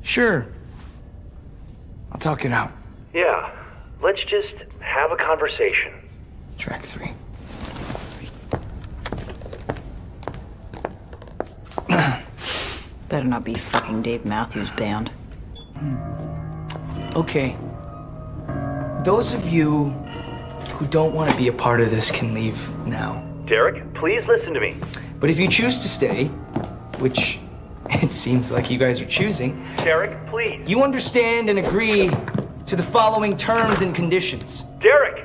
Sure. I'll talk it out. Yeah, let's just have a conversation. Track 3. Better not be fucking Dave Matthews Band. Okay. Those of you who don't want to be a part of this can leave now. Derek, please listen to me. But if you choose to stay, which it seems like you guys are choosing, Derek, please. you understand and agree to the following terms and conditions. Derek!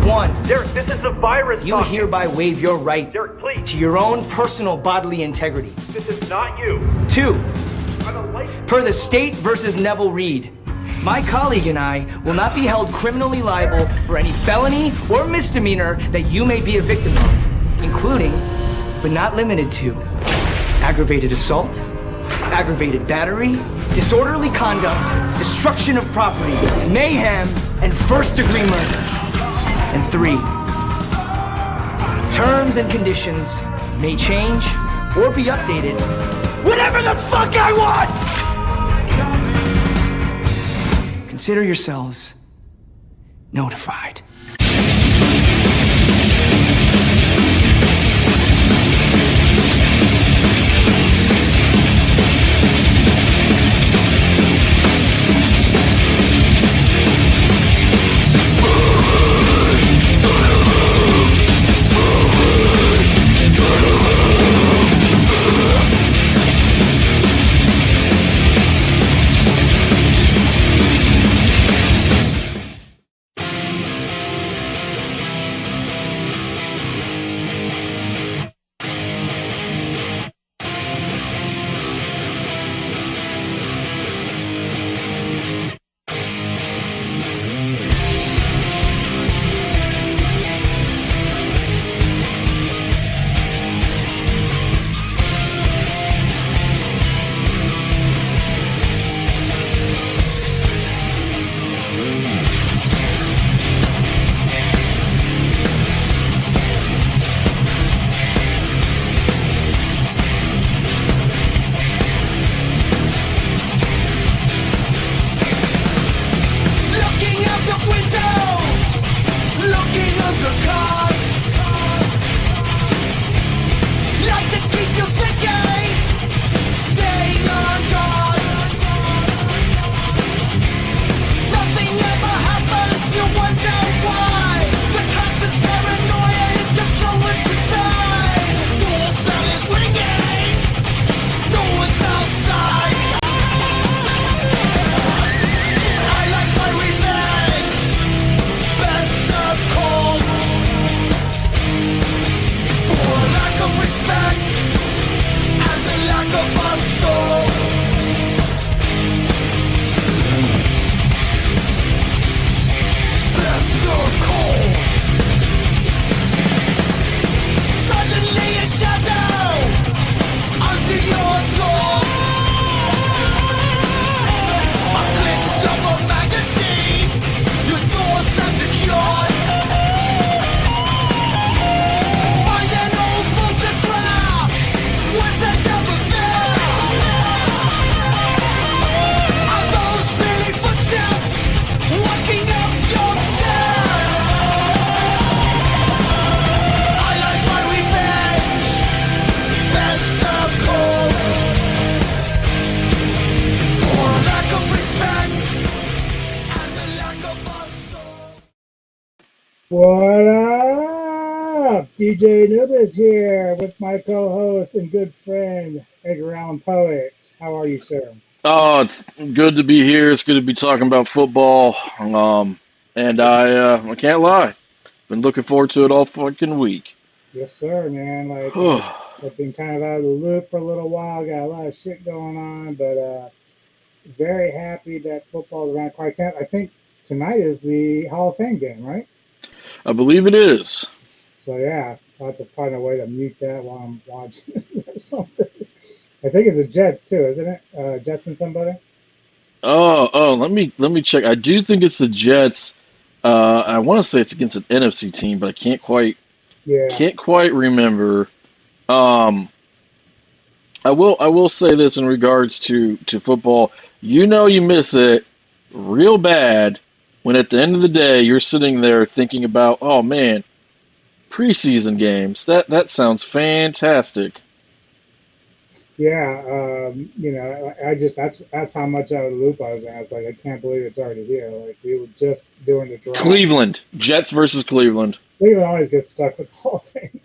1. Derek, this is the virus. You hereby waive your right Derek, please. to your own personal bodily integrity. This is not you. 2. I'm a license. Per the state versus Neville Reed, my colleague and I will not be held criminally liable for any felony or misdemeanor that you may be a victim of, including, but not limited to, aggravated assault, aggravated battery, disorderly conduct, destruction of property, mayhem, and first-degree murder. And 3, terms and conditions may change or be updated whenever the fuck I want! Consider yourselves notified. What up? DJ Nubis here with my co-host and good friend, Edgar Allan Poet. How are you, sir? Oh, it's good to be here. It's good to be talking about football. And I can't lie. Been looking forward to it all fucking week. Yes, sir, man. Like, I've been kind of out of the loop for a little while. Got a lot of shit going on, but very happy that football's around. I think tonight is the Hall of Fame game, right? I believe it is. So, yeah, I have to find a way to mute that while I'm watching or something. I think it's the Jets, too, isn't it? Jets and somebody? Oh, let me check. I do think it's the Jets. I want to say it's against an NFC team, but I can't quite remember. I will say this in regards to football. You know you miss it real bad when at the end of the day you're sitting there thinking about, oh man, preseason games. That sounds fantastic. Yeah, I just that's how much out of the loop I was in. I was like, I can't believe it's already here. Like we were just doing the draft. Cleveland, Jets versus Cleveland. Cleveland always gets stuck with the whole thing.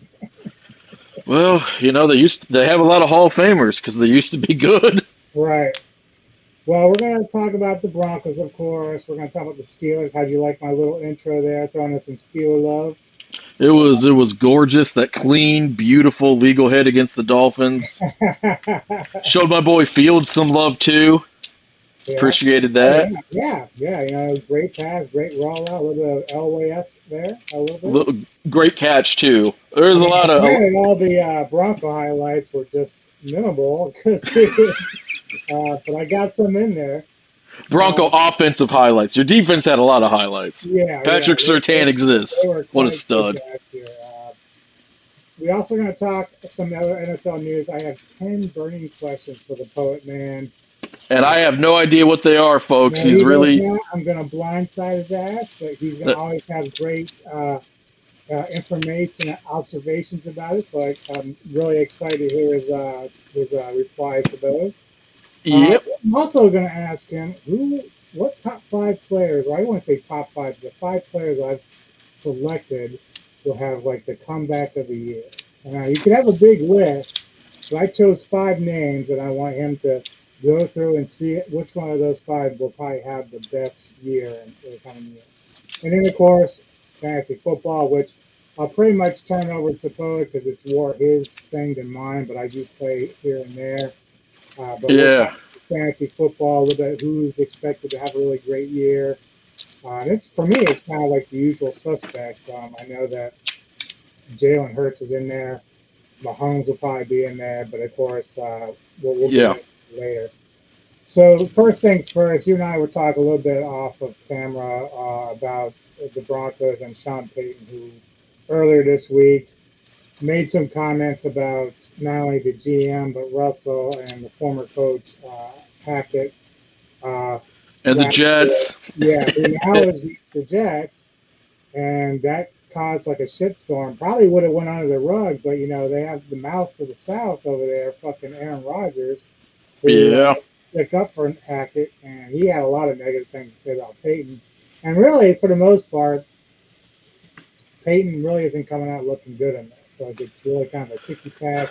Well, they have a lot of Hall of Famers because they used to be good. Right. Well, we're going to talk about the Broncos, of course. We're going to talk about the Steelers. How'd you like my little intro there, throwing in some Steeler love? It was gorgeous. That clean, beautiful legal hit against the Dolphins. Showed my boy Fields some love too. Yeah. Appreciated Oh, that. yeah. Great pass, great rollout, a little bit of Elway-esque there, a little bit. Great catch too. There's a lot of Granted, all the Bronco highlights were just minimal, but I got some in there. Bronco offensive highlights. Your defense had a lot of highlights. Yeah, Patrick Surtain exists. They were What a quite stud. good last year. We also going to talk some other NFL news. I have 10 burning questions for the Poet Man. And I have no idea what they are, folks. Now, He's really. I'm going to blindside his ass, but he's going to always have great information and observations about it. So I'm really excited to hear his replies to those. Yep. I'm also going to ask him what top 5 players, or I don't want to say top 5, the 5 players I've selected will have like the comeback of the year. Now you could have a big list, but I chose 5 names, and I want him to go through and see which one of those 5 will probably have the best year in the coming year. And then, of course, fantasy football, which I'll pretty much turn over to Poe because it's more his thing than mine, but I do play here and there. But Yeah. fantasy football, a little bit who's expected to have a really great year. For me, it's kind of like the usual suspects. I know that Jalen Hurts is in there. Mahomes will probably be in there, but of course, we'll get it later. So first things first, you and I were talking a little bit off of camera about the Broncos and Sean Payton, who earlier this week made some comments about not only the GM but Russell and the former coach Hackett. And the Jets. Who now is the Jets, and that caused like a shitstorm. Probably would have went under the rug, but they have the mouth for the South over there, fucking Aaron Rodgers, who stick up for Hackett, and he had a lot of negative things to say about Payton. And really, for the most part, Payton really isn't coming out looking good in this. So it's really kind of a ticky-tack,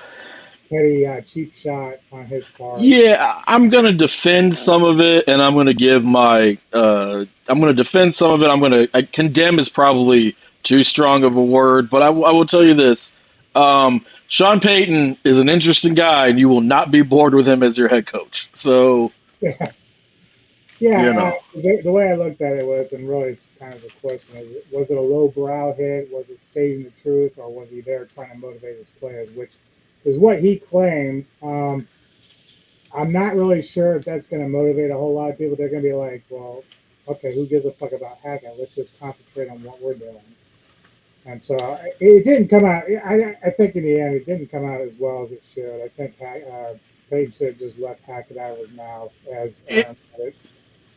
petty, cheap shot on his part. Yeah, I'm going to defend some of it, and I'm going to give my. I'm going to defend some of it. I'm going to. Condemn is probably too strong of a word, but I will tell you this. Sean Payton is an interesting guy, and you will not be bored with him as your head coach. So. Yeah, the way I looked at it was, and really it's kind of a question, was it a low brow hit? Was it stating the truth? Or was he there trying to motivate his players, which is what he claimed. I'm not really sure if that's going to motivate a whole lot of people. They're going to be like, well, okay, who gives a fuck about Hackett? Let's just concentrate on what we're doing. And so it didn't come out. I think in the end, it didn't come out as well as it should. I think Payton should have just left Hackett out of his mouth as Aaron said it.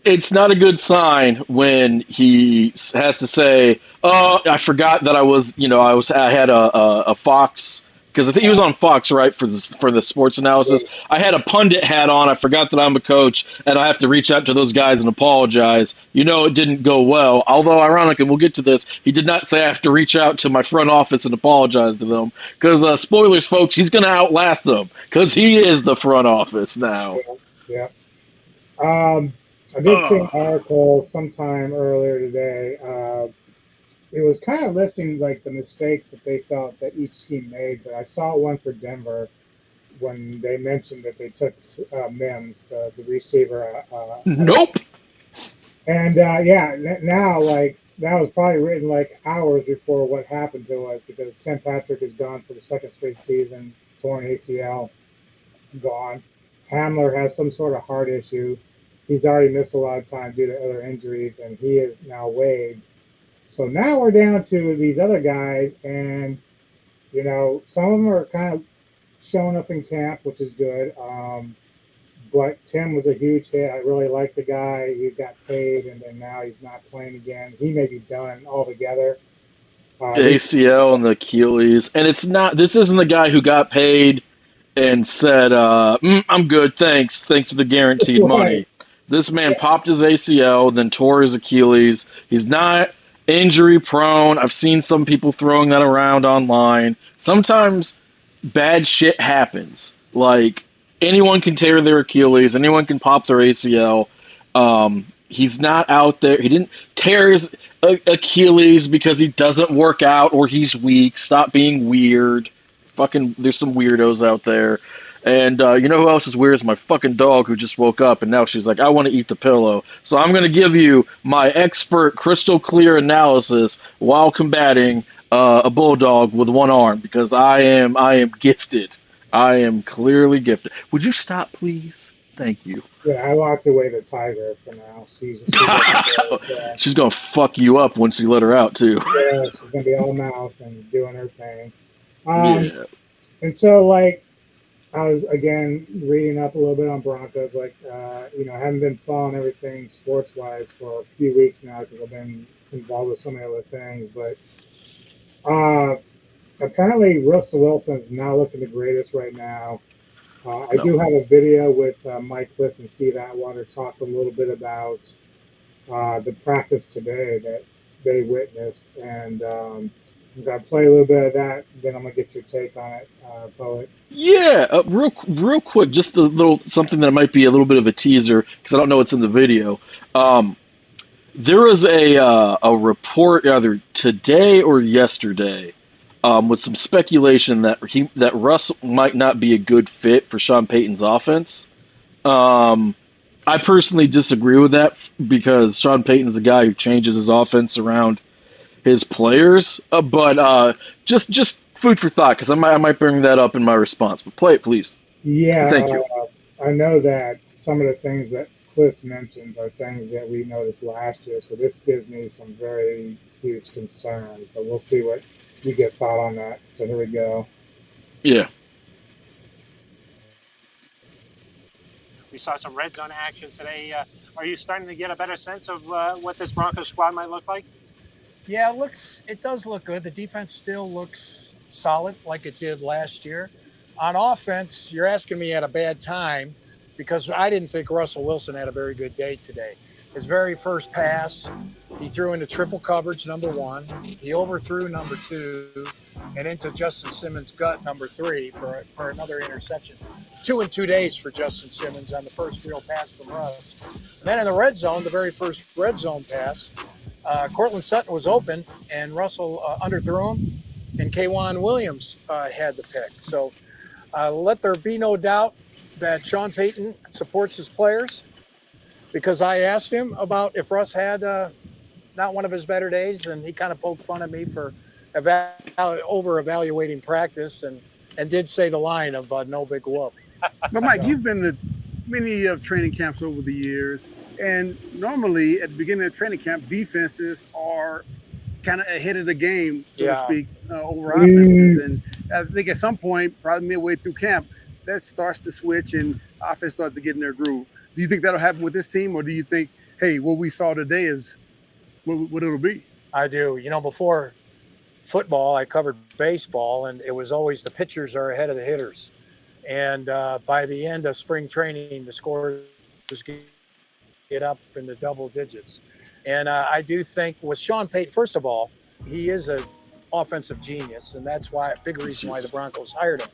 It's not a good sign when he has to say, "Oh, I forgot that I had a Fox." Because I think he was on Fox, right, for the sports analysis. I had a pundit hat on. I forgot that I'm a coach, and I have to reach out to those guys and apologize. It didn't go well. Although, ironically, we'll get to this, he did not say I have to reach out to my front office and apologize to them. Because, spoilers, folks, he's going to outlast them. Because he is the front office now. Yeah. I did see an article sometime earlier today. It was kind of listing like the mistakes that they felt that each team made, but I saw one for Denver when they mentioned that they took Mims, the receiver. Nope. And now like that was probably written like hours before what happened to us because Tim Patrick is gone for the second straight season, torn ACL, gone. Hamler has some sort of heart issue. He's already missed a lot of time due to other injuries, and he is now waived. So now we're down to these other guys, and some of them are kind of showing up in camp, which is good. But Tim was a huge hit. I really like the guy. He got paid, and then now he's not playing again. He may be done altogether. The ACL and the Achilles, and it's not. This isn't the guy who got paid and said, "I'm good, thanks for the guaranteed money." This man popped his ACL, then tore his Achilles. He's not injury prone. I've seen some people throwing that around online. Sometimes bad shit happens. Like, anyone can tear their Achilles, anyone can pop their ACL. He's not out there. He didn't tear his Achilles because he doesn't work out or he's weak. Stop being weird. Fucking, there's some weirdos out there. And you know who else is weird is my fucking dog who just woke up and now she's like, I want to eat the pillow. So I'm going to give you my expert crystal clear analysis while combating a bulldog with one arm because I am gifted. I am clearly gifted. Would you stop, please? Thank you. Yeah, I locked away the tiger for now. She's going to fuck you up once you let her out, too. Yeah, she's going to be all mouth and doing her thing. Yeah. And so, like, I was, again, reading up a little bit on Broncos. Like, I haven't been following everything sports-wise for a few weeks now because I've been involved with so many other things. But apparently Russell Wilson's not looking the greatest right now. I do have a video with Mike Klis and Steve Atwater talking a little bit about the practice today that they witnessed. And I'm going to play a little bit of that, then I'm going to get your take on it, Poet. Yeah, real quick, just a little something that might be a little bit of a teaser because I don't know what's in the video. There was a report either today or yesterday with some speculation that Russ might not be a good fit for Sean Payton's offense. I personally disagree with that because Sean Payton is a guy who changes his offense around his players. But just food for thought because I might bring that up in my response. But play it, please. Yeah, thank you. I know that some of the things that Klis mentions are things that we noticed last year, so this gives me some very huge concerns. But we'll see what you get thought on that. So here we go. Yeah. We saw some red zone action today. Are you starting to get a better sense of what this Broncos squad might look like? Yeah, it does look good. The defense still looks solid like it did last year. On offense, you're asking me at a bad time because I didn't think Russell Wilson had a very good day today. His very first pass, he threw into triple coverage, number one. He overthrew number two and into Justin Simmons' gut, number three, for another interception. 2 in 2 days for Justin Simmons on the first real pass from Russ. Then in the red zone, the very first red zone pass, Cortland Sutton was open, and Russell underthrew him, and K'Wan Williams had the pick. So let there be no doubt that Sean Payton supports his players because I asked him about if Russ had not one of his better days, and he kind of poked fun at me for over-evaluating practice and did say the line of no big whoop. But, Mike, you've been to many of training camps over the years. And normally at the beginning of training camp, defenses are kind of ahead of the game, so to speak, over offenses. And I think at some point, probably midway through camp, that starts to switch and offense starts to get in their groove. Do you think that'll happen with this team, or do you think, hey, what we saw today is what it'll be? I do. Before football, I covered baseball, and it was always the pitchers are ahead of the hitters. And by the end of spring training, the scores get up in the double digits. And I do think with Sean Payton, first of all, he is an offensive genius, and that's why a big reason why the Broncos hired him.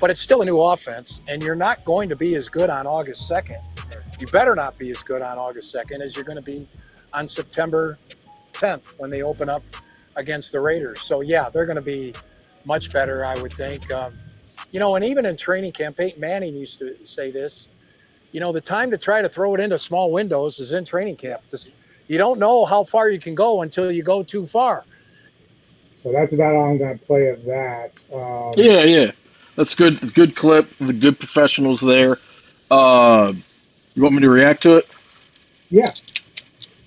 But it's still a new offense, and you're not going to be as good on August 2nd. You better not be as good on August 2nd as you're going to be on September 10th when they open up against the Raiders. So, yeah, they're going to be much better, I would think. And even in training camp, Peyton Manning used to say this, the time to try to throw it into small windows is in training camp. You don't know how far you can go until you go too far. So that's about all I'm going to play of that. Yeah. That's good. Good clip. The good professionals there. You want me to react to it? Yeah.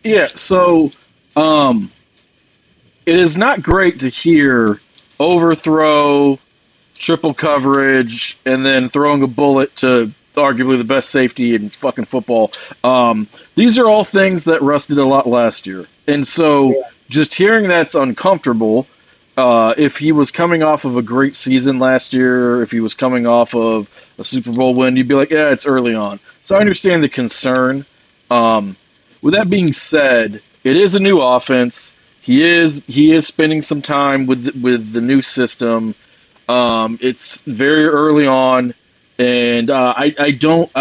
Yeah. So, it is not great to hear overthrow, triple coverage, and then throwing a bullet to arguably the best safety in fucking football. These are all things that Russ did a lot last year. And so just hearing that's uncomfortable, if he was coming off of a great season last year, if he was coming off of a Super Bowl win, you'd be like, yeah, it's early on. So I understand the concern. With that being said, it is a new offense. He is spending some time with the new system. It's very early on, and I don't.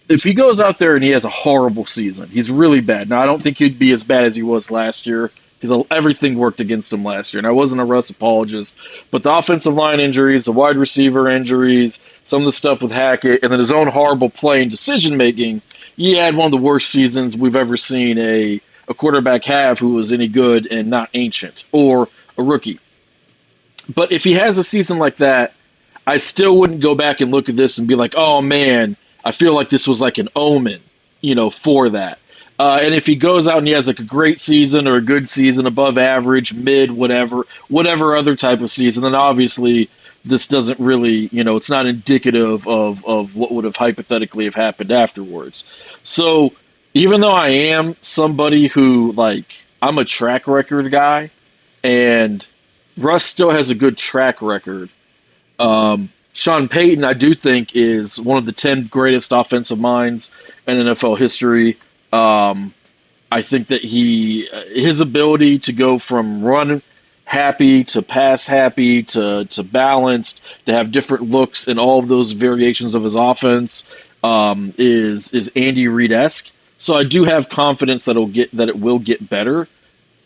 If he goes out there and he has a horrible season, he's really bad. Now I don't think he'd be as bad as he was last year because everything worked against him last year. And I wasn't a Russ apologist, but the offensive line injuries, the wide receiver injuries, some of the stuff with Hackett, and then his own horrible play and decision making. He had one of the worst seasons we've ever seen a quarterback have who was any good and not ancient or a rookie. But if he has a season like that, I still wouldn't go back and look at this and be like, oh man, I feel like this was like an omen, for that. And if he goes out and he has like a great season or a good season, above average, mid, whatever other type of season, then obviously this doesn't really, it's not indicative of what would have hypothetically have happened afterwards. So even though I am somebody who, I'm a track record guy, and Russ still has a good track record, Sean Payton, I do think, is one of the 10 greatest offensive minds in NFL history. I think that his ability to go from run happy to pass happy to balanced, to have different looks in all of those variations of his offense, is Andy Reid-esque. So I do have confidence that it will get better.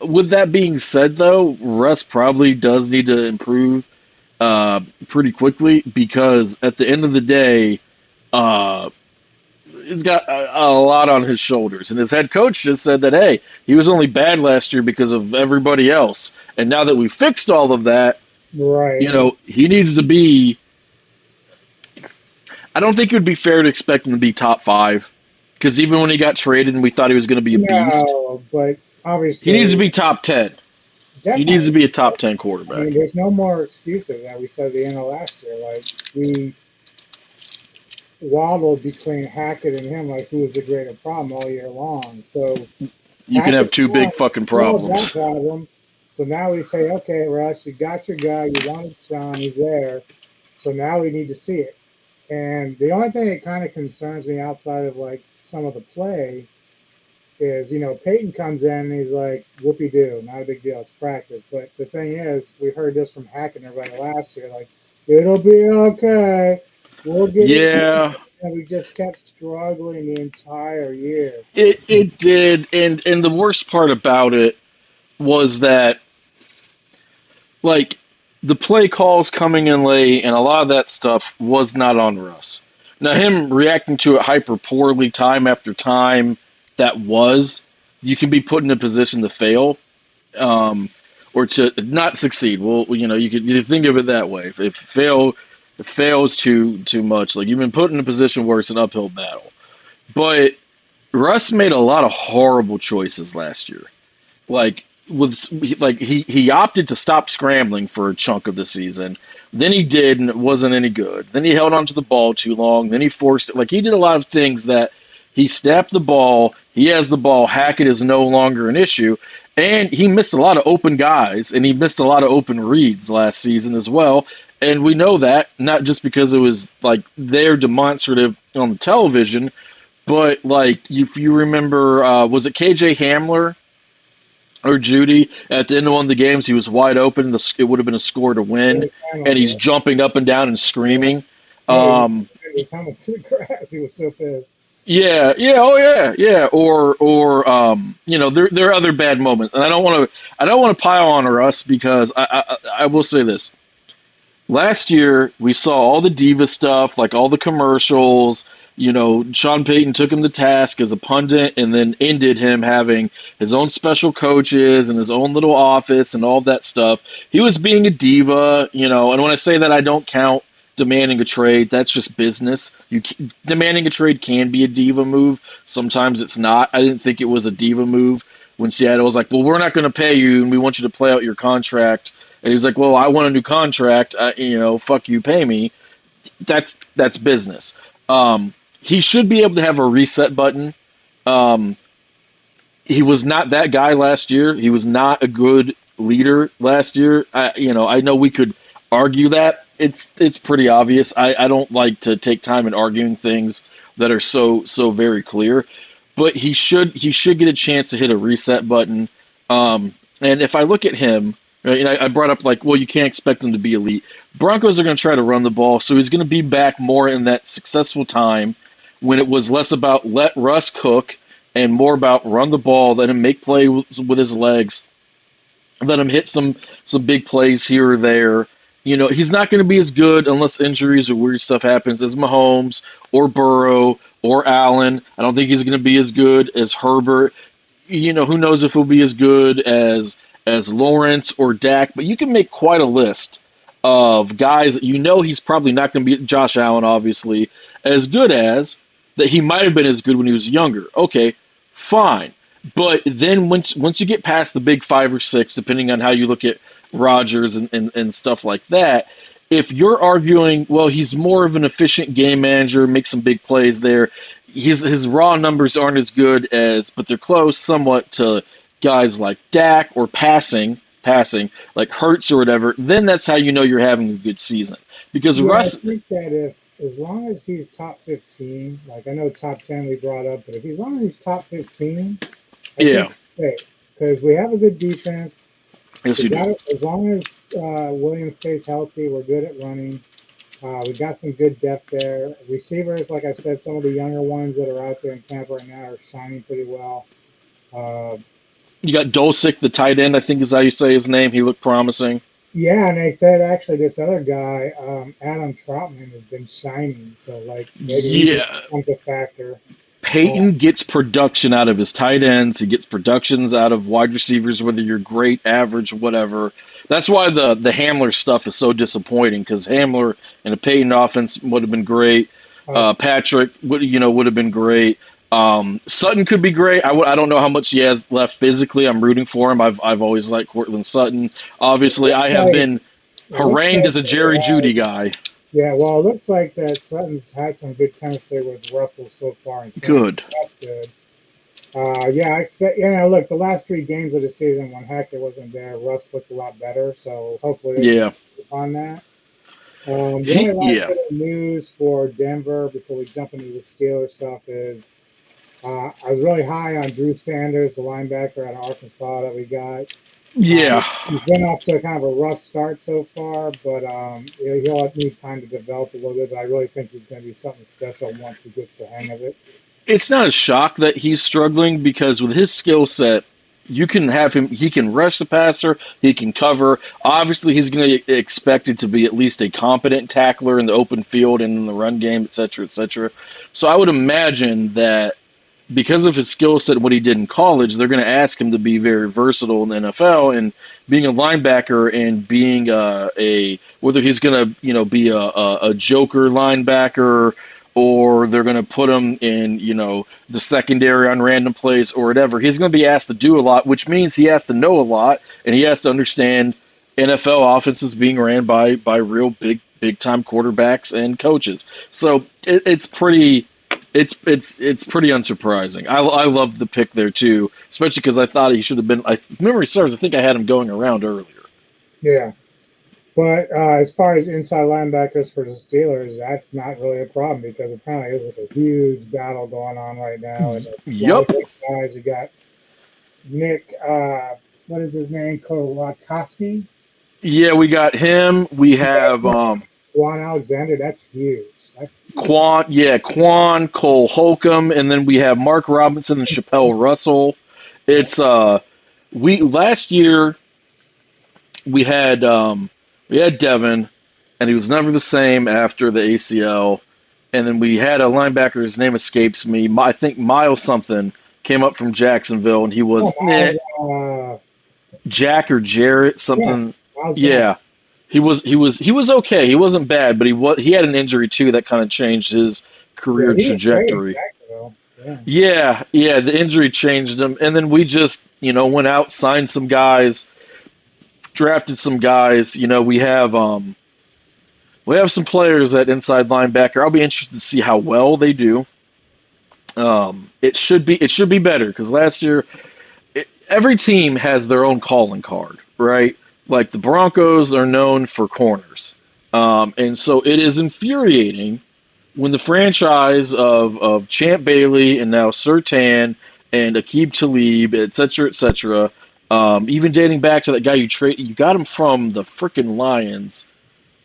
With that being said, though, Russ probably does need to improve pretty quickly, because at the end of the day, he's got a lot on his shoulders. And his head coach just said that, hey, he was only bad last year because of everybody else. And now that we fixed all of that, right, he needs to be – I don't think it would be fair to expect him to be top 5, because even when he got traded and we thought he was going to be a beast, but obviously he needs to be top 10. He needs to be a top 10 quarterback. I mean, there's no more excuses that we said at the end of last year. We waddled between Hackett and him, who was the greater problem all year long. So you can have two big fucking problems. That problem. So now we say, okay, Russ, you got your guy. You wanted Sean. He's there. So now we need to see it. And the only thing that kind of concerns me outside of some of the play is, Payton comes in and he's like, whoopee-doo, not a big deal, it's practice. But the thing is, we heard this from Hackett and everybody last year, it'll be okay, we'll get it. And we just kept struggling the entire year. It did, and the worst part about it was that, the play calls coming in late and a lot of that stuff was not on Russ. Now, him reacting to it hyper poorly time after time, you can be put in a position to fail, or to not succeed. Well, you could think of it that way. If it fails too much, you've been put in a position where it's an uphill battle. But Russ made a lot of horrible choices last year. He opted to stop scrambling for a chunk of the season. Then he did, and it wasn't any good. Then he held onto the ball too long. Then he forced it. He did a lot of things that he snapped the ball. He has the ball. Hackett is no longer an issue. And he missed a lot of open guys, and he missed a lot of open reads last season as well. And we know that, not just because it was, they're demonstrative on the television, but, if you remember, was it K.J. Hamler or Judy? At the end of one of the games, he was wide open. It would have been a score to win, and he's jumping up and down and screaming. He was coming to the grass. He was so pissed. Yeah. Or there are other bad moments, and I don't want to pile on Russ, because I will say this: last year we saw all the diva stuff, all the commercials. Sean Payton took him to task as a pundit, and then ended him having his own special coaches and his own little office and all that stuff. He was being a diva, and when I say that, I don't count demanding a trade. That's just business. Demanding a trade can be a diva move. Sometimes it's not. I didn't think it was a diva move when Seattle was like, well, we're not going to pay you, and we want you to play out your contract and he's like, well, I want a new contract, fuck you, pay me. That's business. He should be able to have a reset button. He was not that guy last year. He was not a good leader last year. I know we could argue that. It's pretty obvious. I don't like to take time in arguing things that are so very clear. But he should get a chance to hit a reset button. And if I look at him, I brought up like, well, you can't expect him to be elite. Broncos are going to try to run the ball, so he's going to be back more in that successful time when it was less about let Russ cook and more about run the ball, let him make plays with his legs, let him hit some big plays here or there. He's not going to be as good unless injuries or weird stuff happens as Mahomes or Burrow or Allen. I don't think he's going to be as good as Herbert. Who knows if he'll be as good as Lawrence or Dak, but you can make quite a list of guys that he's probably not going to be, Josh Allen, obviously, as good as, that he might have been as good when he was younger. Okay, fine. But then once you get past the big 5 or 6, depending on how you look at Rodgers and stuff like that, if you're arguing, well, he's more of an efficient game manager, makes some big plays there, his raw numbers aren't as good as, but they're close somewhat to guys like Dak or passing like Hurts or whatever, then that's how you're having a good season. Because Russ, I think that as long as he's top 15, like I know top 10 we brought up, but if as long as he's top 15, because we have a good defense. Yes, you do. As long as Williams stays healthy, we're good at running. We got some good depth there. Receivers, like I said, some of the younger ones that are out there in camp right now are shining pretty well. You got Dulcich, the tight end, I think is how you say his name. He looked promising. Yeah, and they said actually this other guy, Adam Trautman, has been shining. So maybe he becomes a factor. Payton gets production out of his tight ends. He gets productions out of wide receivers, whether you're great, average, whatever. That's why the Hamler stuff is so disappointing, because Hamler in a Payton offense would have been great. Patrick would have been great. Sutton could be great. I don't know how much he has left physically. I'm rooting for him. I've always liked Cortland Sutton. Obviously, I have been harangued as a Jerry Jeudy guy. Yeah, well, it looks like that Sutton's had some good chemistry with Russell so far. Good. That's good. I expect. Look, the last 3 games of the season when Hackett wasn't there, Russ looked a lot better. So hopefully, on that. The only last bit of news for Denver before we jump into the Steelers stuff is I was really high on Drew Sanders, the linebacker out of Arkansas that we got. Yeah. He's been off to kind of a rough start so far, but he'll need time to develop a little bit. But I really think he's going to be something special once he gets the hang of it. It's not a shock that he's struggling, because with his skill set, you can have him. He can rush the passer. He can cover. Obviously, he's going to be expected to be at least a competent tackler in the open field and in the run game, et cetera, et cetera. So I would imagine that because of his skill set and what he did in college, they're going to ask him to be very versatile in the NFL, and being a linebacker and being whether he's going to be a joker linebacker, or they're going to put him in the secondary on random plays or whatever. He's going to be asked to do a lot, which means he has to know a lot, and he has to understand NFL offenses being ran by real big time quarterbacks and coaches. So it's pretty. It's pretty unsurprising. I love the pick there too, especially because I thought he should have been. Memory serves, I think I had him going around earlier. Yeah, but as far as inside linebackers for the Steelers, that's not really a problem, because apparently there's a huge battle going on right now. And guys, you got Nick. What is his name? Kowalski. Yeah, we got him. We have Juan Alexander. That's huge. Quan, Cole Holcomb, and then we have Mark Robinson and Chappelle Russell. It's last year we had Devin, and he was never the same after the ACL. And then we had a linebacker, his name escapes me. I think Miles something came up from Jacksonville, and he was Jack or Jarrett something. Yeah. He was okay. He wasn't bad, but he had an injury too that kind of changed his career trajectory. Yeah, the injury changed him, and then we just went out, signed some guys, drafted some guys. You know, we have some players at inside linebacker. I'll be interested to see how well they do. It should be better because last year every team has their own calling card, right? Like the Broncos are known for corners, and so it is infuriating when the franchise of Champ Bailey and now Surtain and Aqib Talib, et cetera, even dating back to that guy you got him from the frickin' Lions.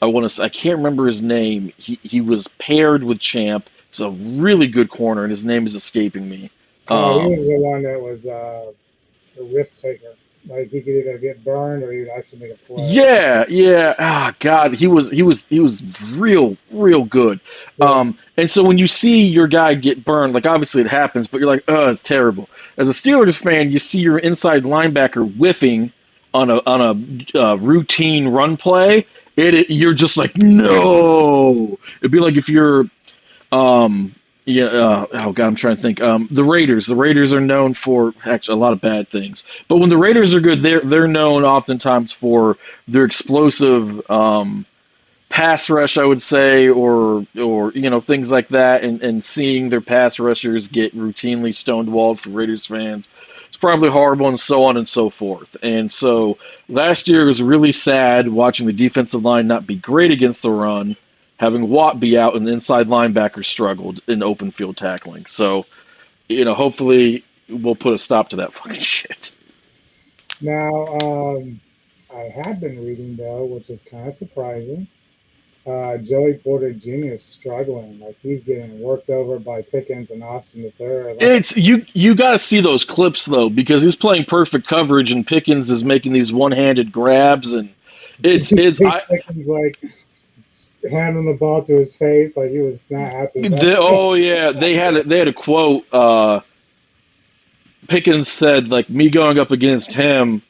I can't remember his name. He was paired with Champ. He's a really good corner, and his name is escaping me. He was the one that was a risk taker. Like he could either get burned or he would actually make a play. Yeah. Ah, God, he was real good. Yeah. And so when you see your guy get burned, like obviously it happens, but you're like, oh, it's terrible. As a Steelers fan, you see your inside linebacker whiffing on a routine run play. You're just like, no. It'd be like if you're oh God, I'm trying to think. The Raiders. The Raiders are known for actually a lot of bad things, but when the Raiders are good, they're known oftentimes for their explosive pass rush, I would say, or things like that, and seeing their pass rushers get routinely stonewalled for Raiders fans, it's probably horrible, and so on and so forth. And so last year was really sad watching the defensive line not be great against the run, having Watt be out, and the inside linebackers struggled in open field tackling. So, hopefully we'll put a stop to that fucking shit. Now, I have been reading, though, which is kind of surprising. Joey Porter Jr. is struggling. Like, he's getting worked over by Pickens and Austin III. It's you got to see those clips, though, because he's playing perfect coverage, and Pickens is making these one-handed grabs, and it's Pickens, like, handing the ball to his face like he was not happy. They had a quote. Pickens said, like, me going up against him,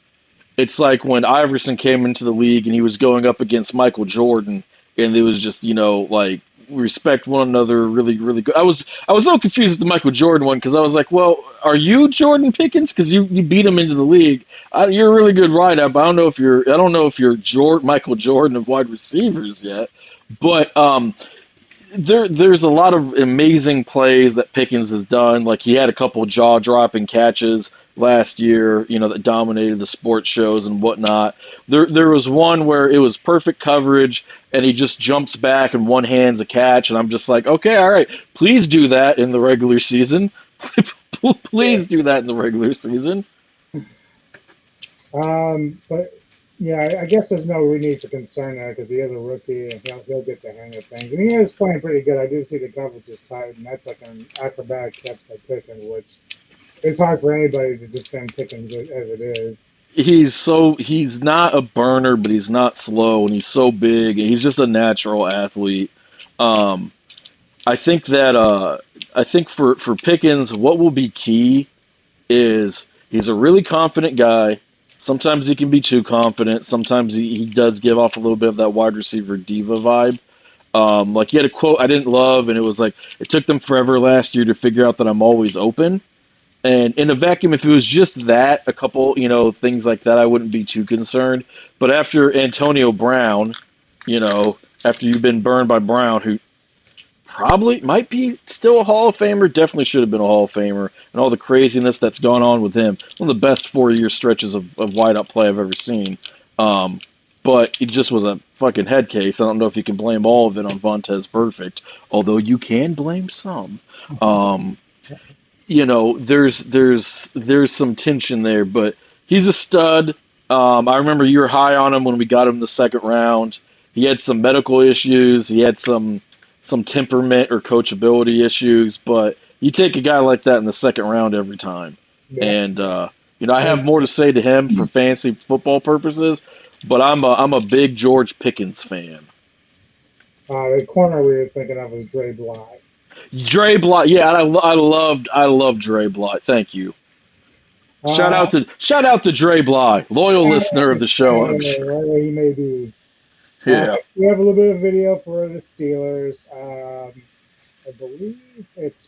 it's like when Iverson came into the league and he was going up against Michael Jordan, and it was just, like, we respect one another really, really good. I was a little confused with the Michael Jordan one because I was like, well, are you Jordan Pickens? Because you beat him into the league. You're a really good wideout, but I don't know if you're Michael Jordan of wide receivers yet. But there's a lot of amazing plays that Pickens has done. Like he had a couple jaw-dropping catches last year, that dominated the sports shows and whatnot. There was one where it was perfect coverage, and he just jumps back and one hands a catch, and I'm just like, okay, all right, please do that in the regular season. Please do that in the regular season. But yeah, I guess there's no need for concern there because he is a rookie and he'll get the hang of things. And he is playing pretty good. I do see the coverage is tight, and that's like an acrobatic catch by Pickens, which it's hard for anybody to defend Pickens as it is. He's not a burner, but he's not slow, and he's so big, and he's just a natural athlete. I think for Pickens, what will be key is he's a really confident guy. Sometimes he can be too confident. Sometimes he does give off a little bit of that wide receiver diva vibe. Like he had a quote I didn't love, and it was like, it took them forever last year to figure out that I'm always open. And in a vacuum, if it was just that, a couple, things like that, I wouldn't be too concerned. But after Antonio Brown, after you've been burned by Brown, who probably might be still a Hall of Famer, definitely should have been a Hall of Famer, and all the craziness that's gone on with him, one of the best 4-year stretches of wideout play I've ever seen. But it just was a fucking head case. I don't know if you can blame all of it on Vontaze Burfict, although you can blame some. There's some tension there, but he's a stud. I remember you were high on him when we got him in the second round. He had some medical issues. He had some temperament or coachability issues, but you take a guy like that in the second round every time. Yeah. And I have more to say to him for fantasy football purposes, but I'm a big George Pickens fan. The corner we were thinking of was Dre Bly. Dre Bly, yeah, I love Dre Bly. Thank you. Shout out to Dre Bly, loyal listener of the show. I'm sure. Wherever he may be. Yeah. We have a little bit of video for the Steelers. I believe it's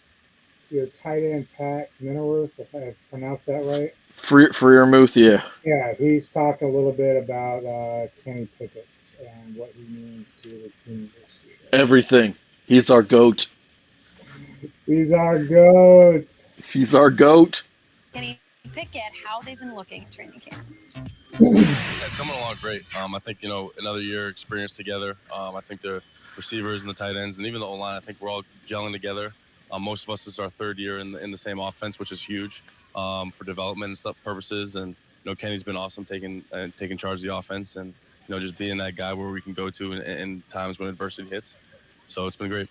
your tight end Pat Minnerworth, if I pronounced that right. Freiermuth, yeah. Yeah, he's talked a little bit about Kenny Pickett and what he means to the team this year. Everything. He's our GOAT. He's our GOAT. He's our GOAT. Kenny Pickett, how they've been looking at training camp. It's coming along great. I think, another year experience together. I think the receivers and the tight ends and even the O-line, I think we're all gelling together. Most of us, this is our third year in the same offense, which is huge for development and stuff purposes. And, Kenny's been awesome taking charge of the offense and, just being that guy where we can go to in times when adversity hits. So it's been great.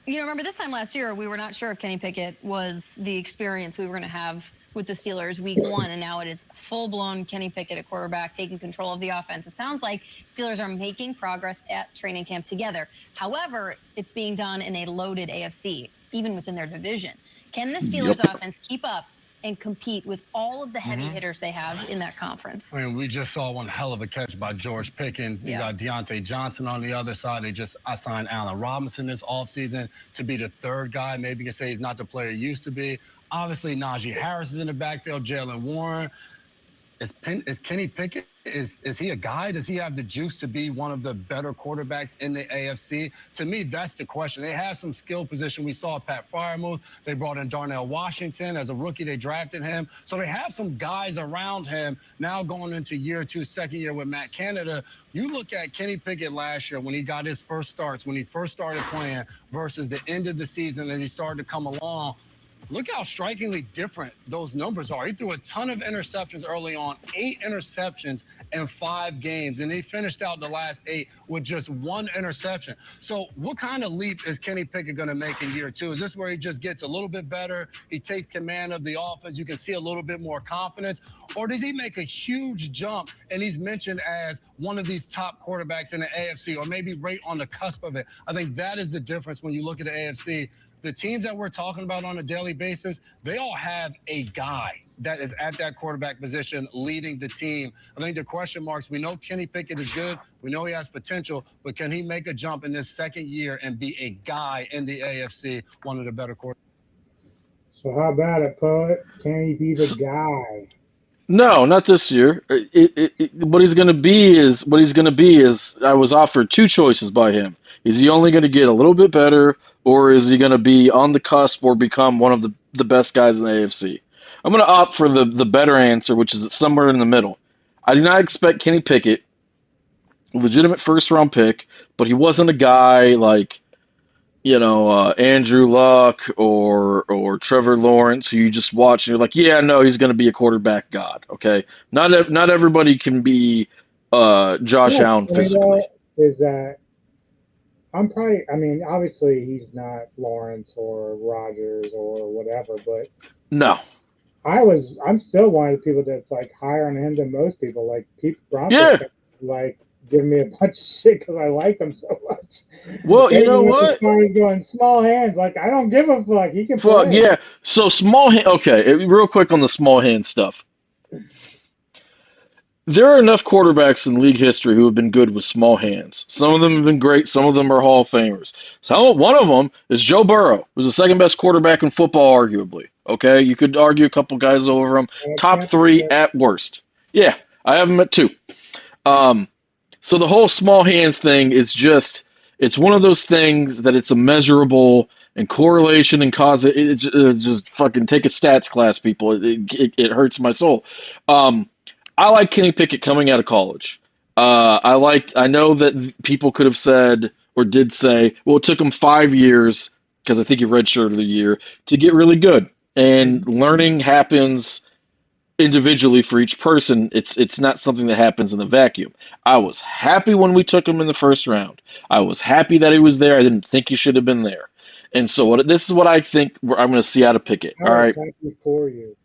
Remember this time last year, we were not sure if Kenny Pickett was the experience we were going to have with the Steelers week 1, and now it is full-blown Kenny Pickett at quarterback taking control of the offense. It sounds like Steelers are making progress at training camp together. However, it's being done in a loaded AFC, even within their division. Can the Steelers offense keep up and compete with all of the heavy hitters they have in that conference? I mean, we just saw one hell of a catch by George Pickens. You got Deontay Johnson on the other side. They just signed Allen Robinson this offseason to be the third guy. Maybe you can say he's not the player he used to be. Obviously, Najee Harris is in the backfield, Jalen Warren. Is Kenny Pickett, is he a guy? Does he have the juice to be one of the better quarterbacks in the AFC? To me, that's the question. They have some skill position. We saw Pat Freiermuth. They brought in Darnell Washington. As a rookie, they drafted him. So they have some guys around him. Now going into year 2, second year with Matt Canada, you look at Kenny Pickett last year when he got his first starts, when he first started playing versus the end of the season and he started to come along. Look how strikingly different those numbers are. He threw a ton of interceptions early on, 8 interceptions in 5 games, and he finished out the last 8 with just 1 interception. So what kind of leap is Kenny Pickett going to make in year 2? Is this where he just gets a little bit better, he takes command of the offense, you can see a little bit more confidence, or does he make a huge jump and he's mentioned as one of these top quarterbacks in the AFC, or maybe right on the cusp of it? I think that is the difference when you look at the AFC. The teams that we're talking about on a daily basis, they all have a guy that is at that quarterback position leading the team. I think the question marks, we know Kenny Pickett is good. We know he has potential, but can he make a jump in this second year and be a guy in the AFC, one of the better quarterbacks? So how about it, Poet? Can he be the guy? No, not this year. What he's going to be is I was offered 2 choices by him. Is he only going to get a little bit better, or is he going to be on the cusp or become one of the best guys in the AFC? I'm going to opt for the better answer, which is somewhere in the middle. I do not expect Kenny Pickett, a legitimate first-round pick, but he wasn't a guy like, Andrew Luck or Trevor Lawrence, who you just watch and you're like, yeah, no, he's going to be a quarterback god. Okay, not everybody can be Josh Allen physically. Is that obviously he's not Lawrence or Rodgers or whatever, but no, I'm still one of the people that's like higher on him than most people. Like Broncos, like giving me a bunch of shit because I like him so much. Well, you know what? He's going small hands. Like I don't give a fuck. He can play. Yeah. So small hand. Okay, real quick on the small hand stuff. There are enough quarterbacks in league history who have been good with small hands. Some of them have been great. Some of them are Hall of Famers. So one of them is Joe Burrow, who's the second best quarterback in football, arguably. Okay, you could argue a couple guys over him. Top 3 at worst. Yeah, I have him at 2. So the whole small hands thing is just, it's one of those things that it's immeasurable and correlation and cause. It's just fucking take a stats class, people. It hurts my soul. I like Kenny Pickett coming out of college. I know that people could have said or did say, well, it took him 5 years, because I think he redshirted a year, to get really good. And learning happens individually for each person. It's not something that happens in a vacuum. I was happy when we took him in the first round. I was happy that he was there. I didn't think he should have been there. And so this is what I think I'm going to see out of Pickett. All right. Happy for you.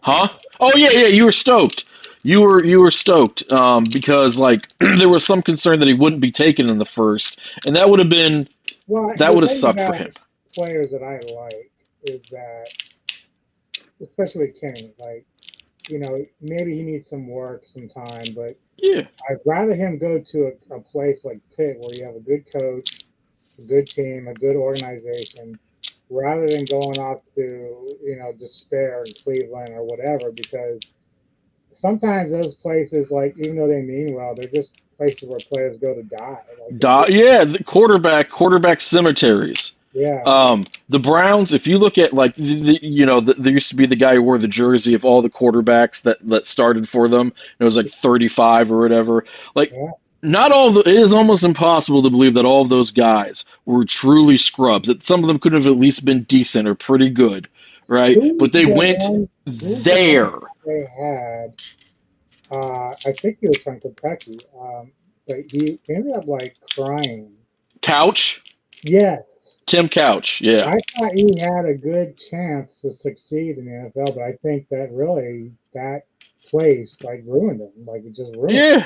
Huh? Oh yeah. You were stoked. You were stoked because like there was some concern that he wouldn't be taken in the first, and that would have been that would have sucked for him. Players that I like is that, especially Kenny, like, maybe he needs some work, some time, but yeah, I'd rather him go to a place like Pitt where you have a good coach, a good team, a good organization, rather than going off to, despair in Cleveland or whatever, because sometimes those places, like, even though they mean well, they're just places where players go to die. The quarterback cemeteries. Yeah. The Browns, if you look at like there used to be the guy who wore the jersey of all the quarterbacks that started for them. It was like 35 or whatever. Like, not all it is almost impossible to believe that all of those guys were truly scrubs. That some of them could have at least been decent or pretty good, right? But they went there. They had, I think he was from Kentucky, but he ended up like crying. Couch? Yes. Tim Couch, yeah. I thought he had a good chance to succeed in the NFL, but I think that really that place like ruined him. Like, it just ruined him. Yeah.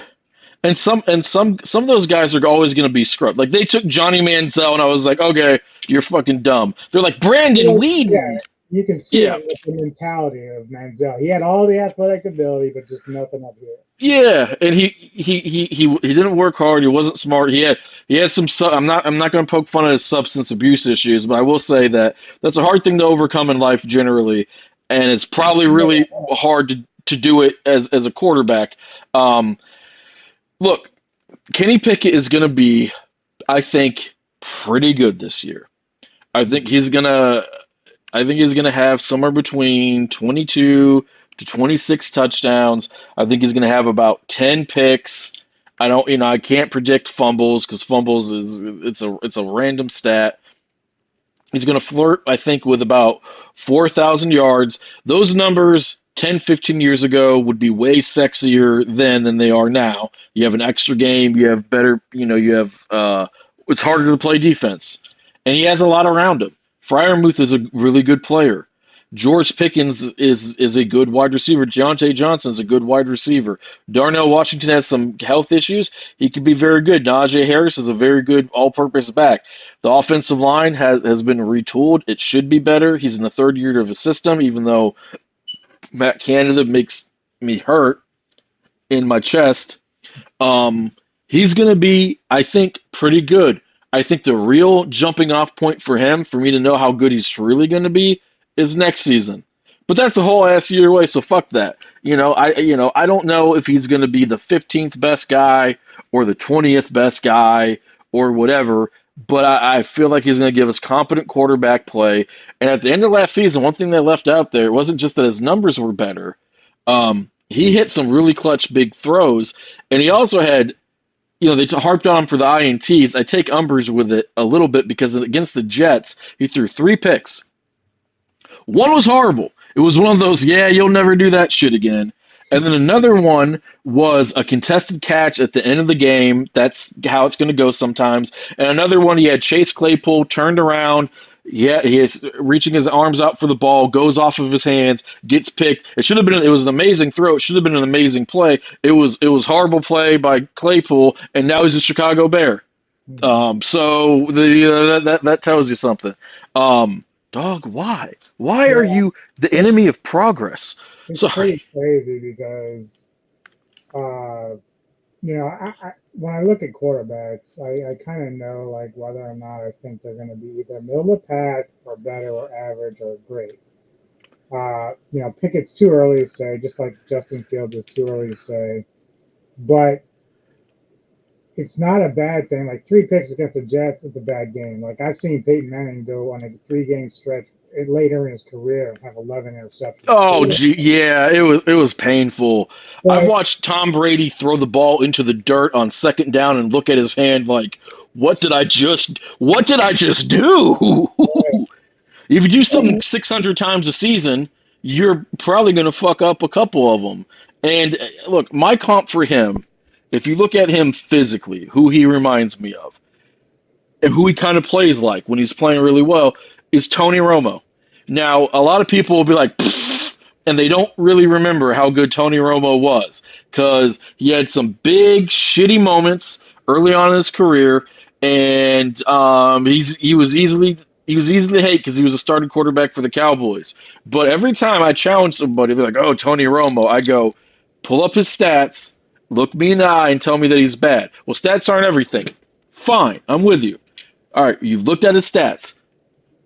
And some of those guys are always going to be scrubbed. Like, they took Johnny Manziel, and I was like, okay, you're fucking dumb. They're like, Brandon Whedon. Yeah, you can see it with the mentality of Manziel. He had all the athletic ability, but just nothing up here. Yeah, and he didn't work hard. He wasn't smart. He had some. I'm not going to poke fun at his substance abuse issues, but I will say that that's a hard thing to overcome in life generally, and it's probably really hard to do it as a quarterback. Look, Kenny Pickett is going to be, I think, pretty good this year. I think he's gonna have somewhere between 22 to 26 touchdowns. I think he's going to have about 10 picks. I can't predict fumbles because fumbles it's a random stat. He's going to flirt, I think, with about 4,000 yards. Those numbers 10, 15 years ago would be way sexier then than they are now. You have an extra game. You have better, it's harder to play defense. And he has a lot around him. Freiermuth is a really good player. George Pickens is a good wide receiver. Deontay Johnson is a good wide receiver. Darnell Washington has some health issues. He could be very good. Najee Harris is a very good all-purpose back. The offensive line has been retooled. It should be better. He's in the third year of his system, even though Matt Canada makes me hurt in my chest. He's going to be, I think, pretty good. I think the real jumping off point for him, for me to know how good he's truly going to be, is next season. But that's a whole ass year away, so fuck that. I don't know if he's going to be the 15th best guy or the 20th best guy or whatever, but I feel like he's going to give us competent quarterback play. And at the end of last season, one thing they left out there wasn't just that his numbers were better. He hit some really clutch big throws, and he also had, they harped on him for the INTs. I take umbrage with it a little bit because against the Jets, he threw 3 picks. One was horrible. It was one of those, you'll never do that shit again. And then another one was a contested catch at the end of the game. That's how it's going to go sometimes. And another one, he had Chase Claypool turned around. Yeah, he is reaching his arms out for the ball, goes off of his hands, gets picked. It was an amazing throw. It should have been an amazing play. It was horrible play by Claypool, and now he's a Chicago Bear. So that tells you something. Dog, why? Why are you the enemy of progress? It's pretty crazy because, when I look at quarterbacks, I kind of know like whether or not I think they're going to be either middle of the pack or better or average or great. Pickett's too early to say, just like Justin Fields is too early to say, but it's not a bad thing. Like 3 picks against the Jets, it's a bad game. Like I've seen Peyton Manning go on a 3-game stretch later in his career and have 11 interceptions. Oh, gee, yeah, it was painful. I've watched Tom Brady throw the ball into the dirt on 2nd down and look at his hand like, what did I just do? If you do something 600 times a season, you're probably going to fuck up a couple of them. And look, my comp for him, if you look at him physically, who he reminds me of, and who he kind of plays like when he's playing really well, is Tony Romo. Now, a lot of people will be like, pfft, and they don't really remember how good Tony Romo was because he had some big, shitty moments early on in his career, and he was easily hated because he was a starting quarterback for the Cowboys. But every time I challenge somebody, they're like, oh, Tony Romo, I go, pull up his stats, look me in the eye and tell me that he's bad. Well, stats aren't everything. Fine, I'm with you. All right, you've looked at his stats.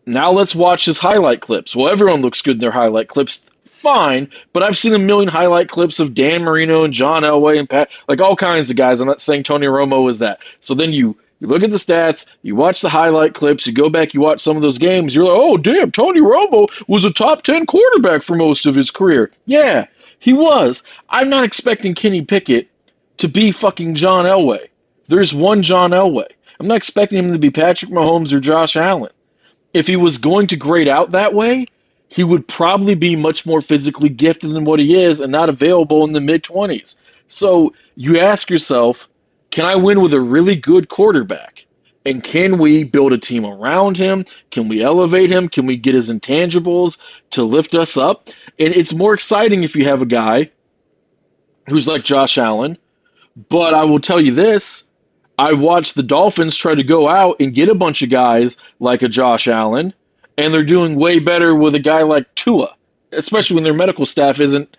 Now let's watch his highlight clips. Well, everyone looks good in their highlight clips. Fine, but I've seen a million highlight clips of Dan Marino and John Elway and Pat, like all kinds of guys. I'm not saying Tony Romo is that. So then you look at the stats, you watch the highlight clips, you go back, you watch some of those games, you're like, oh, damn, Tony Romo was a top 10 quarterback for most of his career. Yeah, he was. I'm not expecting Kenny Pickett to be fucking John Elway. There's one John Elway. I'm not expecting him to be Patrick Mahomes or Josh Allen. If he was going to grade out that way, he would probably be much more physically gifted than what he is and not available in the mid-20s. So you ask yourself, can I win with a really good quarterback? And can we build a team around him? Can we elevate him? Can we get his intangibles to lift us up? And it's more exciting if you have a guy who's like Josh Allen. But I will tell you this, I watched the Dolphins try to go out and get a bunch of guys like a Josh Allen, and they're doing way better with a guy like Tua, especially when their medical staff isn't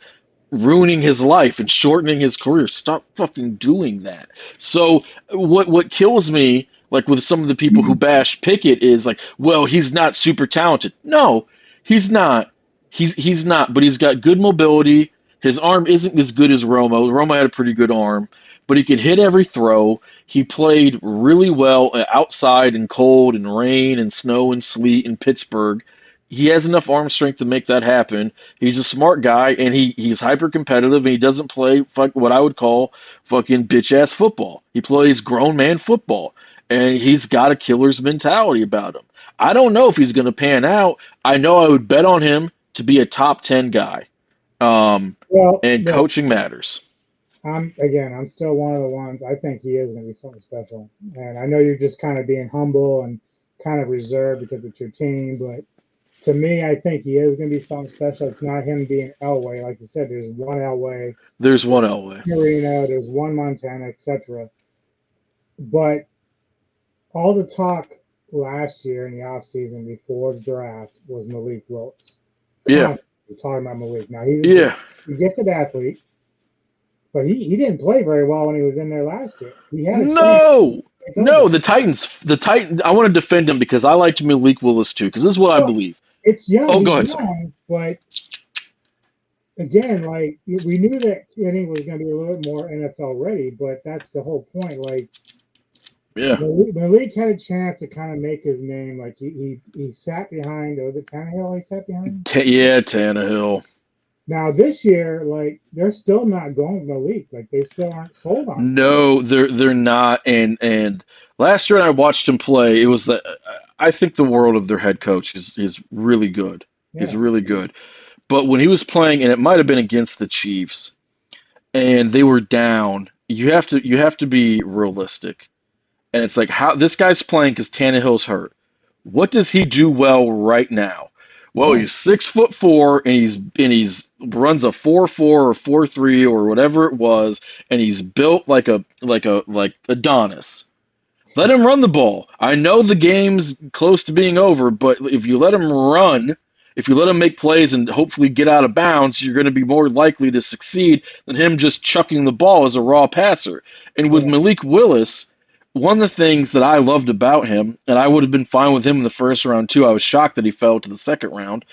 ruining his life and shortening his career. Stop fucking doing that. So what kills me, like with some of the people who bash Pickett, is like, well, he's not super talented. No, he's not. He's not, but he's got good mobility. His arm isn't as good as Romo. Romo had a pretty good arm, but he could hit every throw. He played really well outside in cold and rain and snow and sleet in Pittsburgh. He has enough arm strength to make that happen. He's a smart guy, and he's hyper competitive, and he doesn't play what I would call fucking bitch-ass football. He plays grown man football, and he's got a killer's mentality about him. I don't know if he's going to pan out. I know I would bet on him to be a top 10 guy. Coaching matters. I'm still one of the ones. I think he is going to be something special. And I know you're just kind of being humble and kind of reserved because it's your team. But to me, I think he is going to be something special. It's not him being Elway. Like you said, there's one Elway. There's one Elway. Marino, there's one Montana, etc. But all the talk last year in the offseason before the draft was Malik Willis. Yeah. We're talking about Malik. Now, he's a gifted athlete. But he didn't play very well when he was in there last year. The Titans. I want to defend him because I liked Malik Willis too. Because this is what I believe. It's young. Oh, go ahead. Young, but again, like we knew that Kenny was going to be a little bit more NFL ready. But that's the whole point. Like, Malik had a chance to kind of make his name. Like he sat behind. Was it Tannehill? He sat behind. Tannehill. Now this year, like they're still not going Malik. Like they still aren't sold on him. No, they're not. And last year I watched him play. It was I think the world of their head coach is really good. Yeah. He's really good. But when he was playing, and it might have been against the Chiefs, and they were down, you have to be realistic. And it's like how this guy's playing because Tannehill's hurt. What does he do well right now? Well, he's 6'4", and he's runs a 4.4 or 4.3 or whatever it was, and he's built like Adonis. Let him run the ball. I know the game's close to being over, but if you let him run, if you let him make plays and hopefully get out of bounds, you're going to be more likely to succeed than him just chucking the ball as a raw passer. And with Malik Willis, one of the things that I loved about him, and I would have been fine with him in the first round too, I was shocked that he fell to the second round,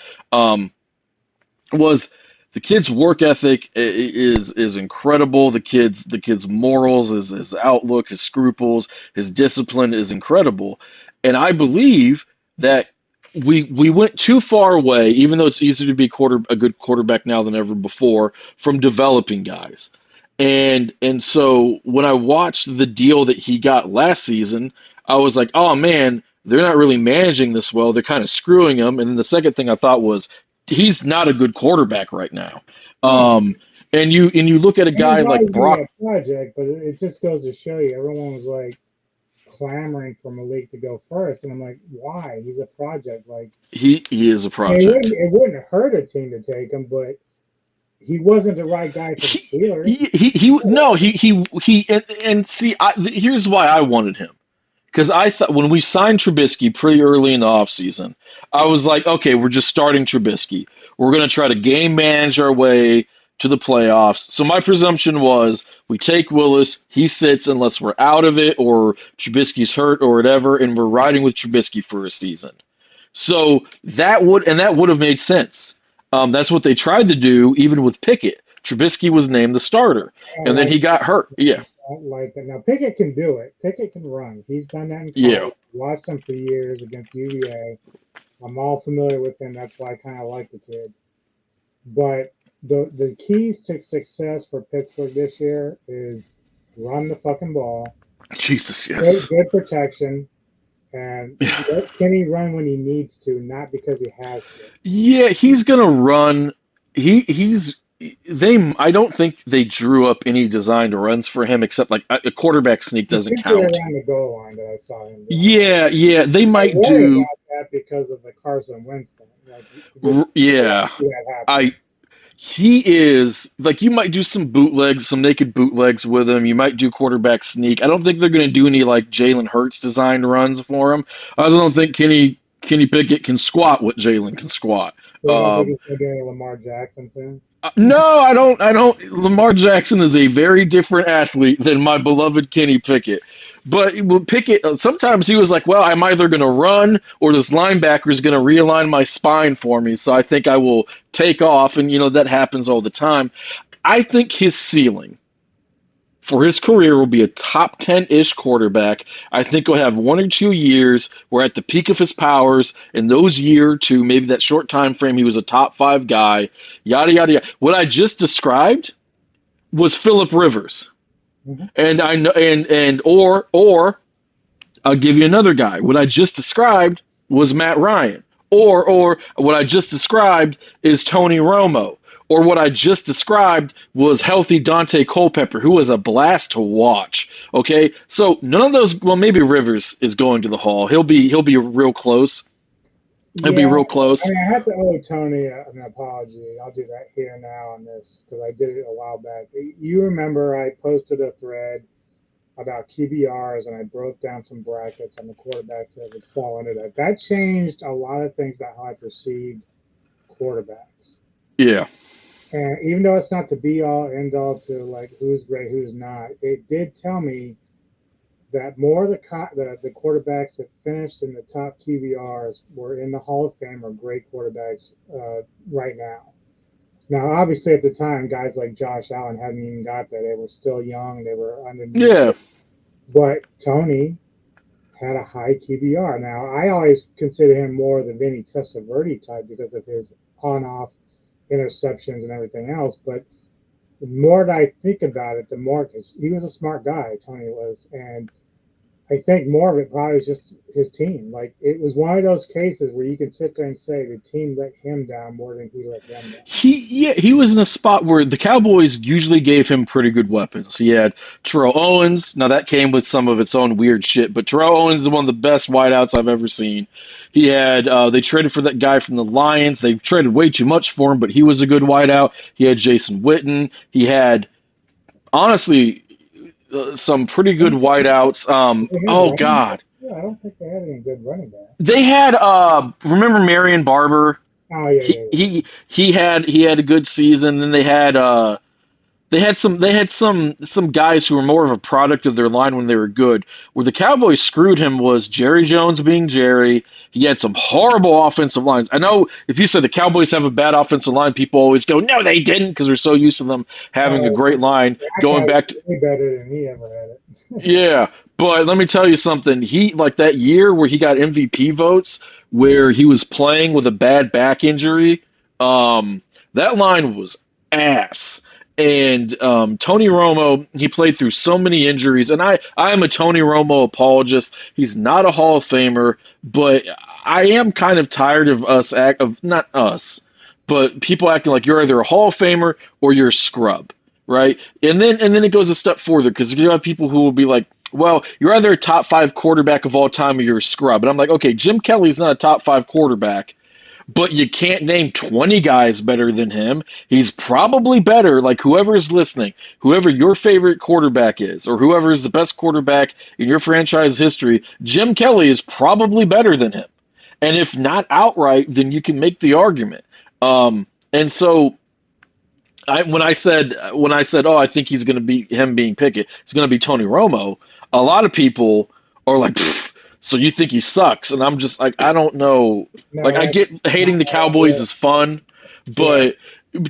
was the kid's work ethic is incredible. The kid's morals, his outlook, his scruples, his discipline is incredible. And I believe that we went too far away, even though it's easier to be a good quarterback now than ever before, from developing guys. And so when I watched the deal that he got last season, I was like, oh man, they're not really managing this well. They're kind of screwing him. And then the second thing I thought was, he's not a good quarterback right now. And you look at a guy like Brock. Project, but it just goes to show you, everyone was like clamoring for Malik to go first, and I'm like, why? He's a project. Like he is a project. It wouldn't hurt a team to take him, but he wasn't the right guy for the Steelers. Here's why I wanted him. Because I thought when we signed Trubisky pretty early in the offseason, I was like, okay, we're just starting Trubisky. We're going to try to game manage our way to the playoffs. So my presumption was we take Willis, he sits unless we're out of it or Trubisky's hurt or whatever, and we're riding with Trubisky for a season. So that would have made sense. That's what they tried to do, even with Pickett. Trubisky was named the starter, and then he got hurt. Yeah. Like that. Now Pickett can do it. Pickett can run. He's done that in college. Yeah. Watched him for years against UVA. I'm all familiar with him. That's why I kind of like the kid. But the keys to success for Pittsburgh this year is run the fucking ball. Jesus, yes. Good protection. And let Kenny run when he needs to, not because he has to. Yeah, he's gonna run. I don't think they drew up any designed runs for him except like a quarterback sneak doesn't count. Around the goal line that I saw him do. Yeah, they might do. About that because of the Carson Wentz thing. He is like, you might do some bootlegs, some naked bootlegs with him. You might do quarterback sneak. I don't think they're going to do any like Jalen Hurts designed runs for him. I also don't think Kenny Pickett can squat what Jalen can squat. So he's doing Lamar Jackson soon? No, I don't. Lamar Jackson is a very different athlete than my beloved Kenny Pickett. But Pickett, sometimes he was like, well, I'm either going to run or this linebacker is going to realign my spine for me. So I think I will take off. And, that happens all the time. I think his ceiling for his career will be a top 10-ish quarterback. I think he'll have 1 or 2 years where at the peak of his powers, in those year or two, maybe that short time frame, he was a top 5 guy, yada, yada, yada. What I just described was Phillip Rivers. Mm-hmm. And I know, or I'll give you another guy. What I just described was Matt Ryan, or what I just described is Tony Romo, or what I just described was healthy Dante Culpepper, who was a blast to watch. Okay, so none of those. Well, maybe Rivers is going to the Hall. He'll be real close. He'll be real close. I mean, I have to owe Tony an apology. I'll do that here now on this because I did it a while back. You remember I posted a thread about QBRs and I broke down some brackets on the quarterbacks that would fall into that. That changed a lot of things about how I perceived quarterbacks. Yeah. And even though it's not the be-all, end-all to like who's great, who's not, it did tell me that more of the quarterbacks that finished in the top QBRs were in the Hall of Fame or great quarterbacks right now. Now, obviously, at the time, guys like Josh Allen hadn't even got there. They were still young. They were underneath. Yeah. But Tony had a high QBR. Now, I always consider him more the Vinny Testaverde type because of his on-off interceptions and everything else. But the more that I think about it, the more, because he was a smart guy, Tony was, and I think more of it probably is just his team. Like, it was one of those cases where you can sit there and say the team let him down more than he let them down. He was in a spot where the Cowboys usually gave him pretty good weapons. He had Terrell Owens. Now, that came with some of its own weird shit, but Terrell Owens is one of the best wideouts I've ever seen. He had they traded for that guy from the Lions. They traded way too much for him, but he was a good wideout. He had Jason Witten. He had, honestly, some pretty good wideouts. Oh God! Yeah, I don't think they had any good running backs. They had remember Marion Barber? Oh yeah. He had a good season. Then they had some guys who were more of a product of their line when they were good. Where the Cowboys screwed him was Jerry Jones being Jerry. He had some horrible offensive lines. I know if you say the Cowboys have a bad offensive line, people always go, no, they didn't, because they're so used to them having a great line. Going back to way better than he ever had it. Yeah, but let me tell you something. He, like that year where he got MVP votes, where he was playing with a bad back injury, that line was ass. And Tony Romo, he played through so many injuries, and I am a Tony Romo apologist. He's not a Hall of Famer, but I am kind of tired of not us, but people acting like you're either a Hall of Famer or you're a scrub, right? And then it goes a step further, because you have people who will be like, well, you're either a top 5 quarterback of all time or you're a scrub. And I'm like, okay, Jim Kelly's not a top 5 quarterback, but you can't name 20 guys better than him. He's probably better, like whoever's listening, whoever your favorite quarterback is, or whoever is the best quarterback in your franchise history, Jim Kelly is probably better than him. And if not outright, then you can make the argument. And so when I said, oh, I think he's going to be him being Pickett, it's going to be Tony Romo, a lot of people are like, So you think he sucks, and I'm just like, I don't know. No, Like, I get hating the Cowboys is fun, but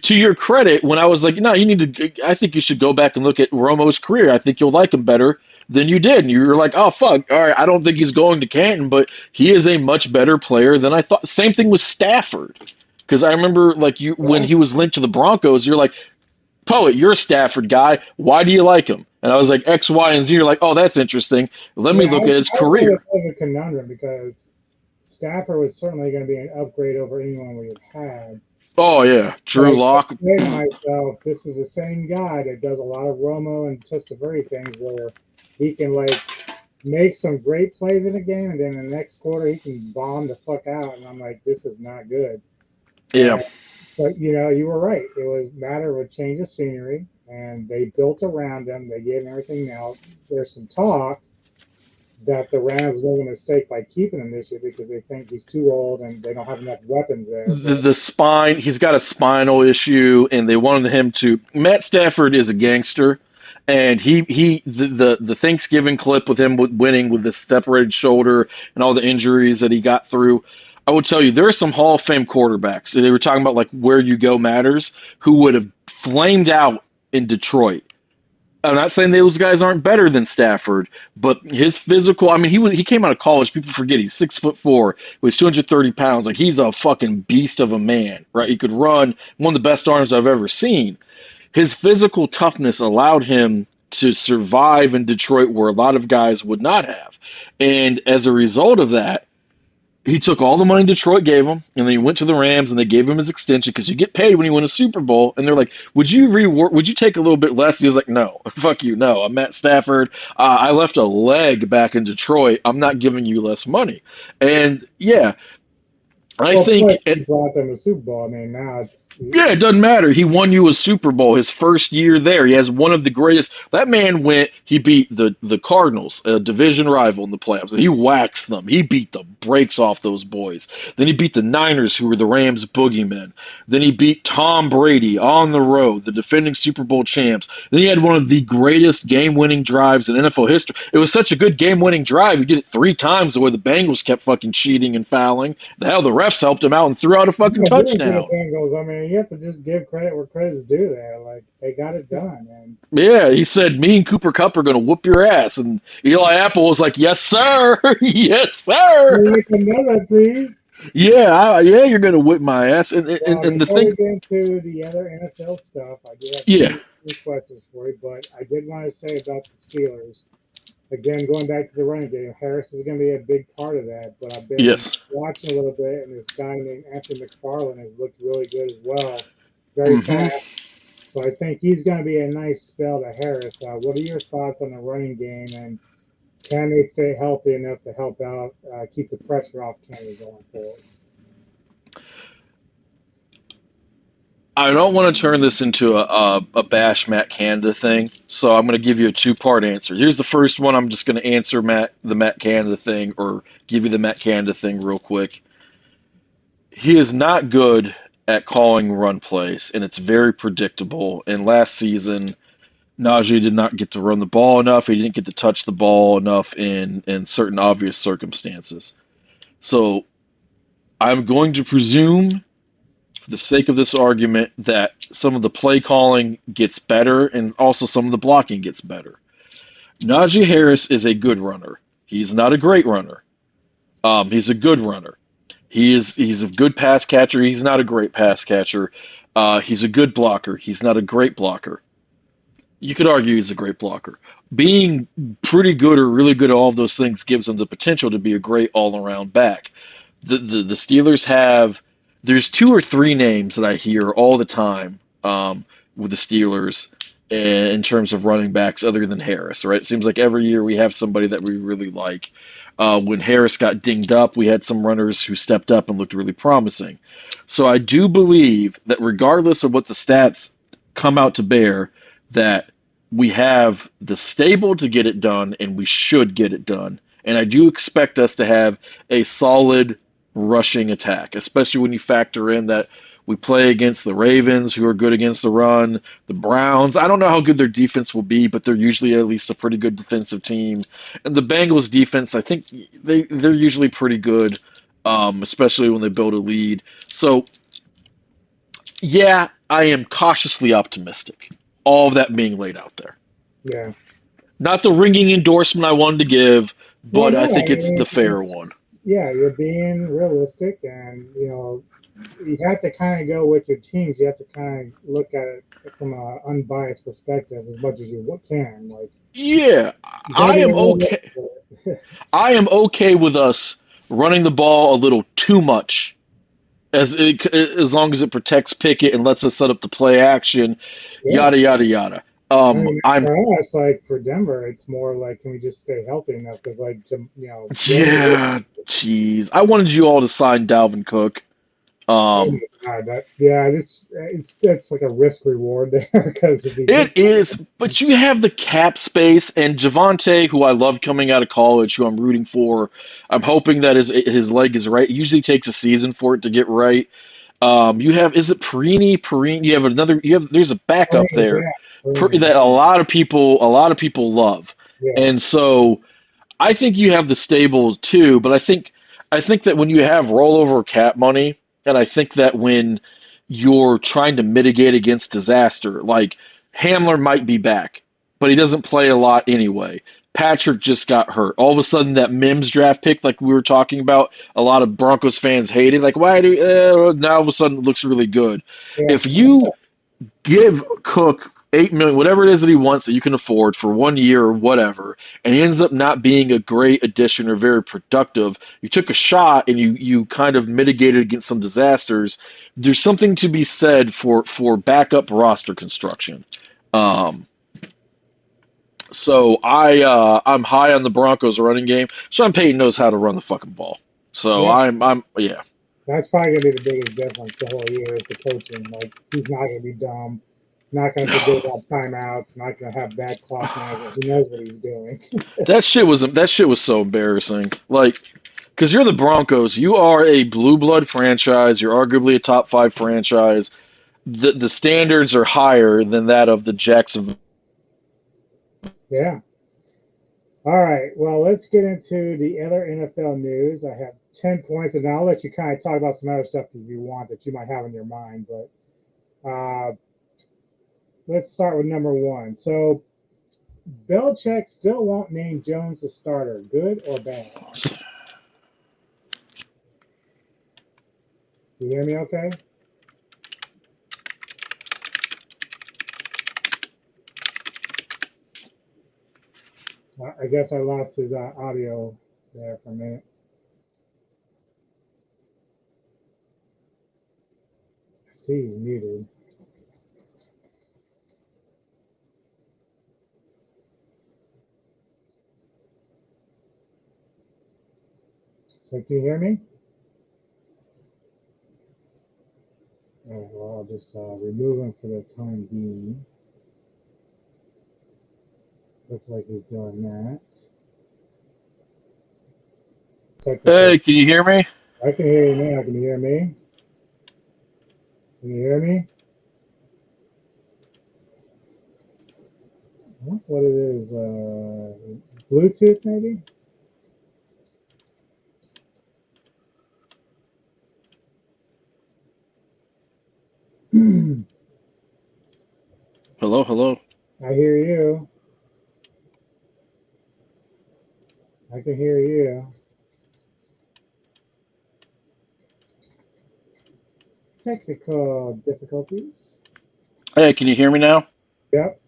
to your credit, when I was like, no, I think you should go back and look at Romo's career. I think you'll like him better than you did. And you were like, oh, fuck, all right, I don't think he's going to Canton, but he is a much better player than I thought. Same thing with Stafford. Because I remember, like, when he was linked to the Broncos, you're like, Poet, you're a Stafford guy. Why do you like him? And I was like, X, Y, and Z. You're like, oh, that's interesting. Let me look at his career. It was a conundrum because Stafford was certainly going to be an upgrade over anyone we have had. Oh, yeah. Drew Lock. I say to myself, this is the same guy that does a lot of Romo and Testaverde things where he can, like, make some great plays in a game, and then the next quarter he can bomb the fuck out. And I'm like, this is not good. Yeah. But, you know, you were right. It was a matter of a change of scenery, and they built around him. They gave him everything now. There's some talk that the Rams made a mistake by keeping him this year because they think he's too old and they don't have enough weapons there. The spine, he's got a spinal issue, and they wanted him to. Matt Stafford is a gangster, and the Thanksgiving clip with him winning with the separated shoulder and all the injuries that he got through. I will tell you, there are some Hall of Fame quarterbacks. They were talking about, like, where you go matters, who would have flamed out in Detroit. I'm not saying those guys aren't better than Stafford, but his physical, I mean, he came out of college. People forget he's 6'4", he was 230 pounds. Like, he's a fucking beast of a man, right? He could run, one of the best arms I've ever seen. His physical toughness allowed him to survive in Detroit where a lot of guys would not have. And as a result of that, he took all the money Detroit gave him, and then he went to the Rams, and they gave him his extension because you get paid when you win a Super Bowl. And they're like, would you take a little bit less? And he was like, no, fuck you, no. I'm Matt Stafford. I left a leg back in Detroit. I'm not giving you less money. And, yeah, I think – he brought them a Super Bowl. I mean, now it's – yeah, it doesn't matter. He won you a Super Bowl his first year there. He has one of the greatest. That man he beat the Cardinals, a division rival in the playoffs. He waxed them. He beat the brakes off those boys. Then he beat the Niners, who were the Rams' boogeymen. Then he beat Tom Brady on the road, the defending Super Bowl champs. Then he had one of the greatest game-winning drives in NFL history. It was such a good game-winning drive. He did it 3 times the way the Bengals kept fucking cheating and fouling. The hell, the refs helped him out and threw out a fucking touchdown. Bengals, I mean, you have to just give credit where credit's due there. Like, they got it done. And yeah, he said, me and Cooper Kupp are going to whoop your ass. And Eli Apple was like, yes, sir. Yes, sir. You can know that, please. Yeah, you're going to whip my ass. And the thing. Before we get into the other NFL stuff, I do have two questions for you, but I did want to say about the Steelers. Again, going back to the running game, Harris is going to be a big part of that. But I've been watching a little bit, and this guy named Anthony McFarland has looked really good as well. Very fast. So I think he's going to be a nice spell to Harris. What are your thoughts on the running game, and can they stay healthy enough to help out, keep the pressure off Kenny going forward? I don't want to turn this into a bash Matt Canada thing, so I'm going to give you a 2-part answer. Here's the first one. I'm just going to answer the Matt Canada thing, or give you the Matt Canada thing real quick. He is not good at calling run plays, and it's very predictable. And last season, Najee did not get to run the ball enough. He didn't get to touch the ball enough in certain obvious circumstances. So I'm going to presume, for the sake of this argument, that some of the play calling gets better and also some of the blocking gets better. Najee Harris is a good runner. He's not a great runner. He's a good runner. He's a good pass catcher. He's not a great pass catcher. He's a good blocker. He's not a great blocker. You could argue he's a great blocker. Being pretty good or really good at all of those things gives him the potential to be a great all-around back. The Steelers have... There's 2 or 3 names that I hear all the time with the Steelers in terms of running backs other than Harris, right? It seems like every year we have somebody that we really like. When Harris got dinged up, we had some runners who stepped up and looked really promising. So I do believe that regardless of what the stats come out to bear, that we have the stable to get it done, and we should get it done. And I do expect us to have a solid rushing attack, especially when you factor in that We play against the Ravens, who are good against the run. The Browns, I don't know how good their defense will be, but they're usually at least a pretty good defensive team. And the Bengals defense, I think they're usually pretty good, especially when they build a lead. So, yeah, I am cautiously optimistic. All of that being laid out there. Yeah. Not the ringing endorsement I wanted to give, but I think it's the fair one. Yeah, you're being realistic, and you have to kind of go with your teams. You have to kind of look at it from an unbiased perspective as much as you can. Like, yeah, I am okay. I am okay with us running the ball a little too much, as long as it protects Picket and lets us set up the play action, yada yada yada. For us, like for Denver, it's more like, can we just stay healthy enough? Because, like, Yeah, jeez. I wanted you all to sign Dalvin Cook. It's like a risk reward there because it is, but you have the cap space, and Javonte, who I love coming out of college, who I'm rooting for. I'm hoping that his leg is right. It usually takes a season for it to get right. You have, is it Perini? You have there's a backup there that a lot of people love, and so I think you have the stable too. But I think that when you have rollover cap money, and I think that when you're trying to mitigate against disaster, like Hamler might be back, but he doesn't play a lot anyway. Patrick just got hurt. All of a sudden, that Mims draft pick, like we were talking about, a lot of Broncos fans hated. Like, why do now all of a sudden it looks really good? Yeah. If you give Cook $8 million, whatever it is that he wants that you can afford for 1 year or whatever, and he ends up not being a great addition or very productive, you took a shot and you kind of mitigated against some disasters. There's something to be said for backup roster construction. So I'm high on the Broncos running game. Sean Payton knows how to run the fucking ball. So yeah. That's probably gonna be the biggest difference the whole year is the coaching. Like, he's not gonna be dumb, not gonna forget about timeouts, not gonna have bad clock management. He knows what he's doing. That shit was so embarrassing. Like, because you're the Broncos, you are a blue blood franchise. You're arguably a top 5 franchise. The standards are higher than that of the Jacksonville. Yeah. All right. Well, let's get into the other NFL news. I have 10 points, and I'll let you kind of talk about some other stuff if you want that you might have in your mind. But let's start with number 1. So, Belechek still won't name Jones the starter. Good or bad? You hear me okay? I guess I lost his audio there for a minute. I see he's muted. So can you hear me? All right, well, I'll just remove him for the time being. Looks like he's doing that. Hey, can you hear me? I can hear you now. Can you hear me? Can you hear me? What it is? Bluetooth, maybe? Hello, hello. I hear you. I can hear you. Technical difficulties. Hey, can you hear me now? Yep.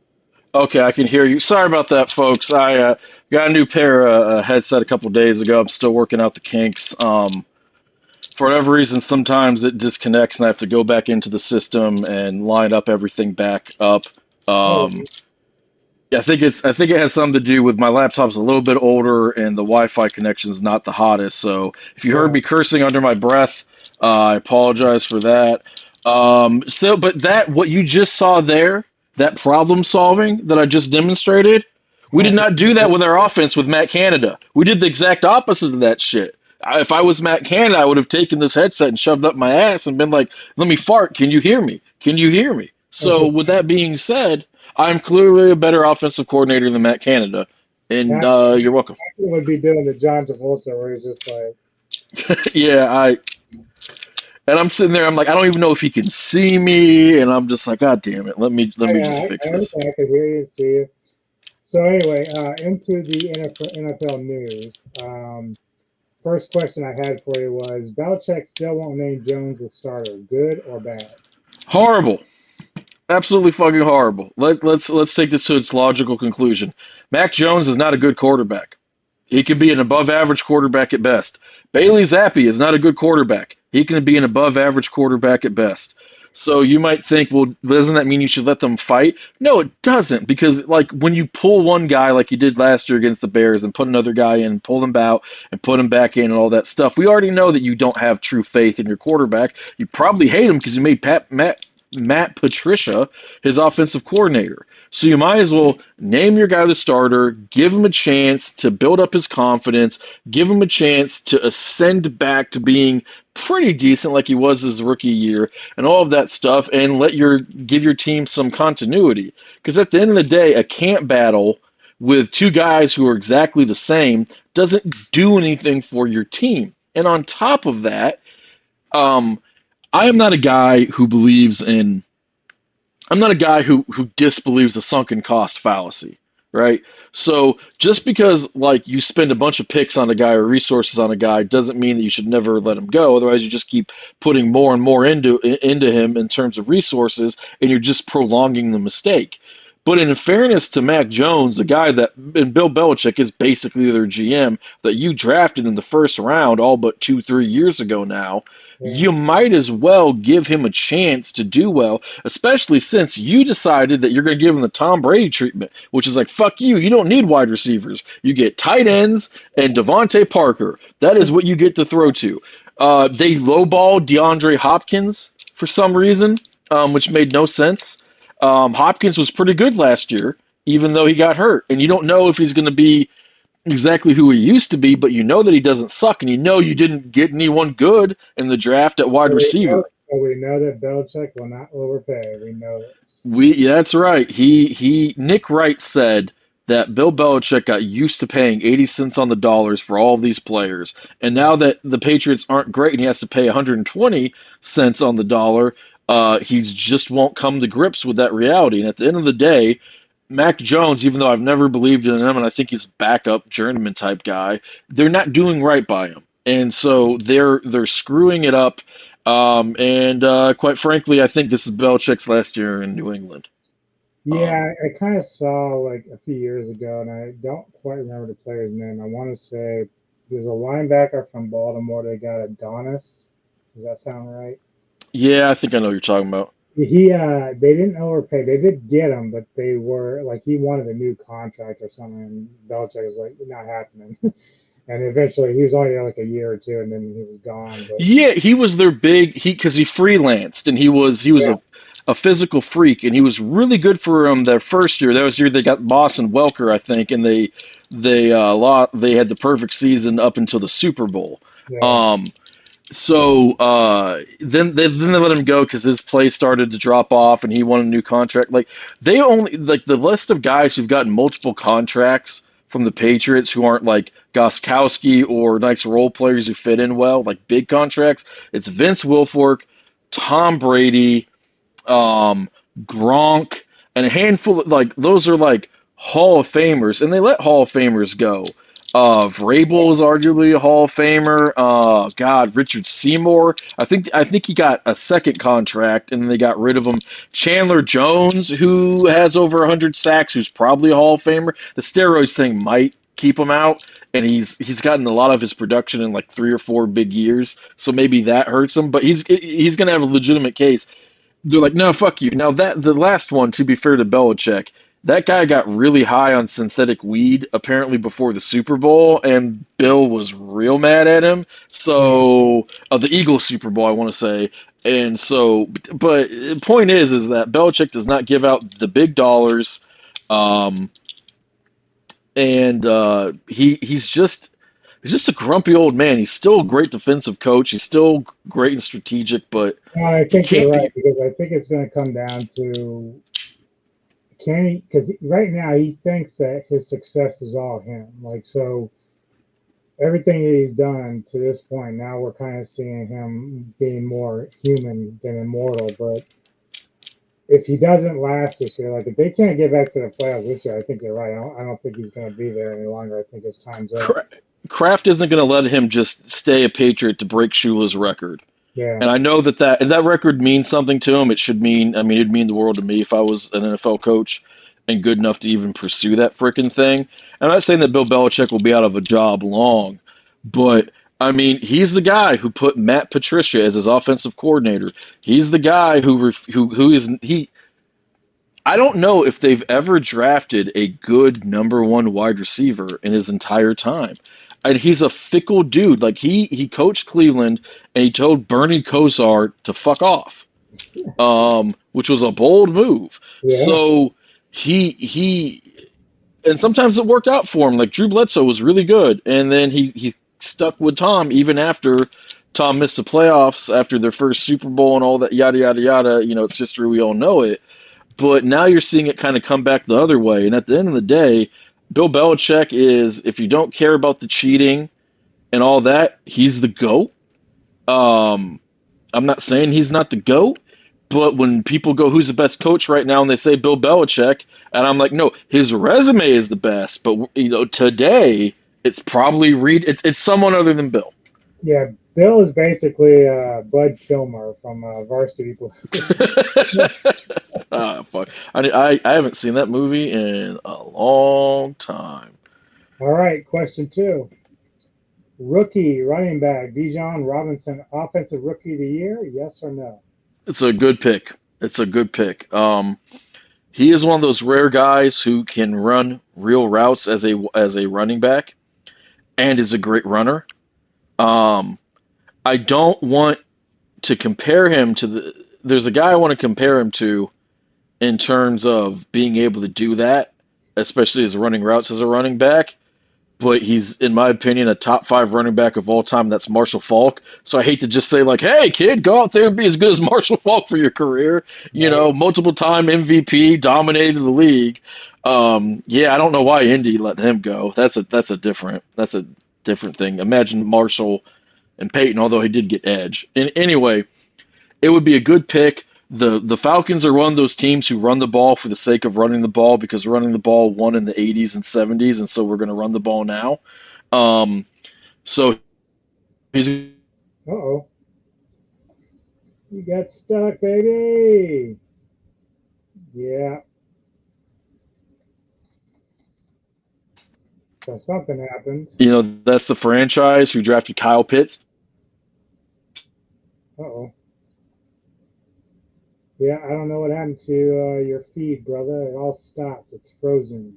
Okay, I can hear you. Sorry about that, folks. I got a new pair of headset a couple days ago. I'm still working out the kinks. For whatever reason, sometimes it disconnects and I have to go back into the system and line up everything back up. I think it has something to do with my laptop's a little bit older and the Wi-Fi connection is not the hottest. So if you heard me cursing under my breath, I apologize for that. But what you just saw there, that problem solving that I just demonstrated, we did not do that with our offense with Matt Canada. We did the exact opposite of that shit. if I was Matt Canada, I would have taken this headset and shoved up my ass and been like, "Let me fart. Can you hear me? Can you hear me?" So with that being said, I'm clearly a better offensive coordinator than Matt Canada, and you're welcome. I would be doing the John Travolta where he's just like, Yeah, and I'm sitting there. I'm like, I don't even know if he can see me, and I'm just like, God damn it, let me just fix this. I could hear you and see you. So anyway, into the NFL news. First question I had for you was, Belechek still won't name Jones the starter. Good or bad? Horrible. Absolutely fucking horrible. Let's take this to its logical conclusion. Mac Jones is not a good quarterback. He can be an above-average quarterback at best. Bailey Zappi is not a good quarterback. He can be an above-average quarterback at best. So you might think, well, doesn't that mean you should let them fight? No, it doesn't, because like when you pull one guy like you did last year against the Bears and put another guy in, pull them out and put him back in and all that stuff, we already know that you don't have true faith in your quarterback. You probably hate him because you made Matt Patricia his offensive coordinator. So you might as well name your guy the starter, give him a chance to build up his confidence, give him a chance to ascend back to being pretty decent like he was his rookie year and all of that stuff, and give your team some continuity. Because at the end of the day, a camp battle with two guys who are exactly the same doesn't do anything for your team. And on top of that, I am not a guy who believes in I'm not a guy who disbelieves the sunken cost fallacy, right? So just because like you spend a bunch of picks on a guy or resources on a guy doesn't mean that you should never let him go. Otherwise, you just keep putting more and more into him in terms of resources, and you're just prolonging the mistake. But in fairness to Mac Jones, the guy that, and Bill Belichick is basically their GM, that you drafted in the first round all but 2-3 years ago now, you might as well give him a chance to do well, especially since you decided that you're going to give him the Tom Brady treatment, which is like, fuck you, you don't need wide receivers. You get tight ends and Devontae Parker. That is what you get to throw to. They lowballed DeAndre Hopkins for some reason, which made no sense. Hopkins was pretty good last year, even though he got hurt. And you don't know if he's going to be exactly who he used to be, but you know that he doesn't suck, and you know you didn't get anyone good in the draft at wide receiver. We know that Belechek will not overpay. We know that. That's right. Nick Wright said that Bill Belichick got used to paying 80 cents on the dollars for all of these players, and now that the Patriots aren't great and he has to pay 120 cents on the dollar, he just won't come to grips with that reality. And at the end of the day, Mac Jones, even though I've never believed in him and I think he's a backup journeyman type guy, they're not doing right by him. And so they're screwing it up. And quite frankly, I think this is Belichick's last year in New England. Yeah, I kind of saw like a few years ago, and I don't quite remember the player's name. I want to say there's a linebacker from Baltimore. They got Adonis. Does that sound right? Yeah, I think I know what you're talking about. They didn't overpay. They did get him, but they were like, he wanted a new contract or something. And Belichick was like, not happening. And eventually, he was only there like a year or two, and then he was gone. But yeah, he was their because he freelanced, and he was a physical freak, and he was really good for them their first year. That was the year they got Boston Welker, I think, and they had the perfect season up until the Super Bowl. Yeah. So then they let him go because his play started to drop off, and he wanted a new contract. Like they only the list of guys who've gotten multiple contracts from the Patriots who aren't like Gostkowski or nice role players who fit in well, like big contracts. It's Vince Wilfork, Tom Brady, Gronk, and a handful of like those are like Hall of Famers, and they let Hall of Famers go. Vrabel is arguably a Hall of Famer. Richard Seymour. I think he got a second contract, and then they got rid of him. Chandler Jones, who has over 100 sacks, who's probably a Hall of Famer. The steroids thing might keep him out, and he's gotten a lot of his production in like 3 or 4 big years, so maybe that hurts him. But he's going to have a legitimate case. They're like, no, fuck you. Now the last one, to be fair to Belichick, that guy got really high on synthetic weed apparently before the Super Bowl, and Bill was real mad at him. So, the Eagles Super Bowl, I want to say. And so, but the point is that Belichick does not give out the big dollars, and he's just he's just a grumpy old man. He's still a great defensive coach. He's still great and strategic, but No, I he think you're can't. right because I think it's going to come down to can he? Because right now he thinks that his success is all him. Like so, everything that he's done to this point, now we're kind of seeing him being more human than immortal. But if he doesn't last this year, like if they can't get back to the playoffs this year, I think you're right. I don't think he's going to be there any longer. I think his time's up. Kraft isn't going to let him just stay a Patriot to break Shula's record. Yeah. And I know that record means something to him. It should mean, I mean, it'd mean the world to me if I was an NFL coach and good enough to even pursue that freaking thing. I'm not saying that Bill Belichick will be out of a job long, but I mean, he's the guy who put Matt Patricia as his offensive coordinator. He's the guy who is he. I don't know if they've ever drafted a good number one wide receiver in his entire time. And he's a fickle dude. Like he coached Cleveland and he told Bernie Kosar to fuck off, which was a bold move. Yeah. So he and sometimes it worked out for him. Like Drew Bledsoe was really good, and then he stuck with Tom even after Tom missed the playoffs after their first Super Bowl and all that yada yada yada. You know, it's history. We all know it. But now you're seeing it kind of come back the other way. And at the end of the day, Bill Belichick is, if you don't care about the cheating and all that, he's the GOAT. I'm not saying he's not the GOAT, but when people go, who's the best coach right now, and they say Bill Belichick, and I'm like, no, his resume is the best. But, you know, today, it's probably it's someone other than Bill. Yeah, Bill is basically Bud Kilmer from Varsity Blues. Fuck. I haven't seen that movie in a long time. All right, question 2. Rookie running back Bijon Robinson, offensive rookie of the year, yes or no? It's a good pick. It's a good pick. He is one of those rare guys who can run real routes as a running back, and is a great runner. I don't want to compare him to there's a guy I want to compare him to in terms of being able to do that, especially as running routes as a running back. But he's, in my opinion, a top 5 running back of all time. That's Marshall Faulk. So I hate to just say like, hey, kid, go out there and be as good as Marshall Faulk for your career. You know, multiple time MVP, dominated the league. Yeah, I don't know why Indy let him go. That's a different thing. Imagine Marshall and Payton, although he did get edge. Anyway, it would be a good pick. The Falcons are one of those teams who run the ball for the sake of running the ball because running the ball won in the 80s and 70s, and so we're going to run the ball now. So he's. Uh-oh. You got stuck, baby. Yeah. So something happened. You know, that's the franchise who drafted Kyle Pitts. Uh-oh. Yeah, I don't know what happened to your feed, brother. It all stopped. It's frozen.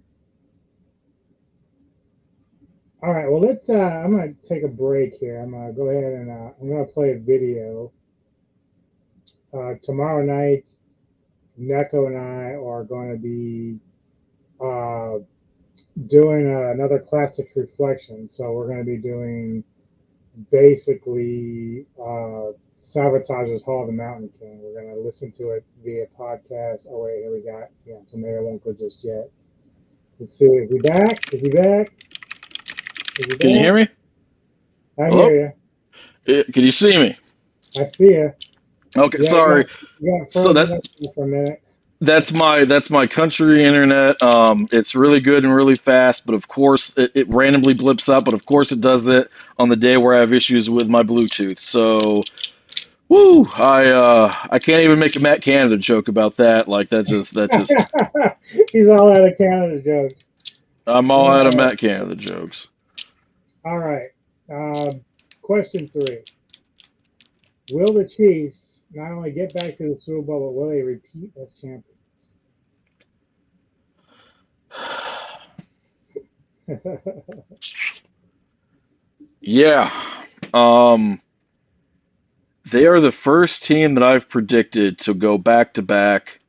All right, well, let's. I'm going to take a break here. I'm going to go ahead and I'm going to play a video. Tomorrow night, Neko and I are going to be doing another classic reflection. So we're going to be doing basically Sabotage's Hall of the Mountain King. We're going to listen to it via podcast. Oh, wait, here we got. Yeah, so maybe I won't go just yet. Let's see. Is he back? Is he back? Can you hear me? I Hello? hear you. Can you see me? I see you. Okay, Yeah, sorry. So for a minute. That's my country internet. It's really good and really fast, but of course it randomly blips up. But of course it does it on the day where I have issues with my Bluetooth. So, woo! I can't even make a Matt Canada joke about that. Like that just. He's all out of Canada jokes. I'm all out of Matt Canada jokes. All right. Question 3. Will the Chiefs not only get back to the Super Bowl, but will they repeat as champions? Yeah. They are the first team that I've predicted to go back-to-back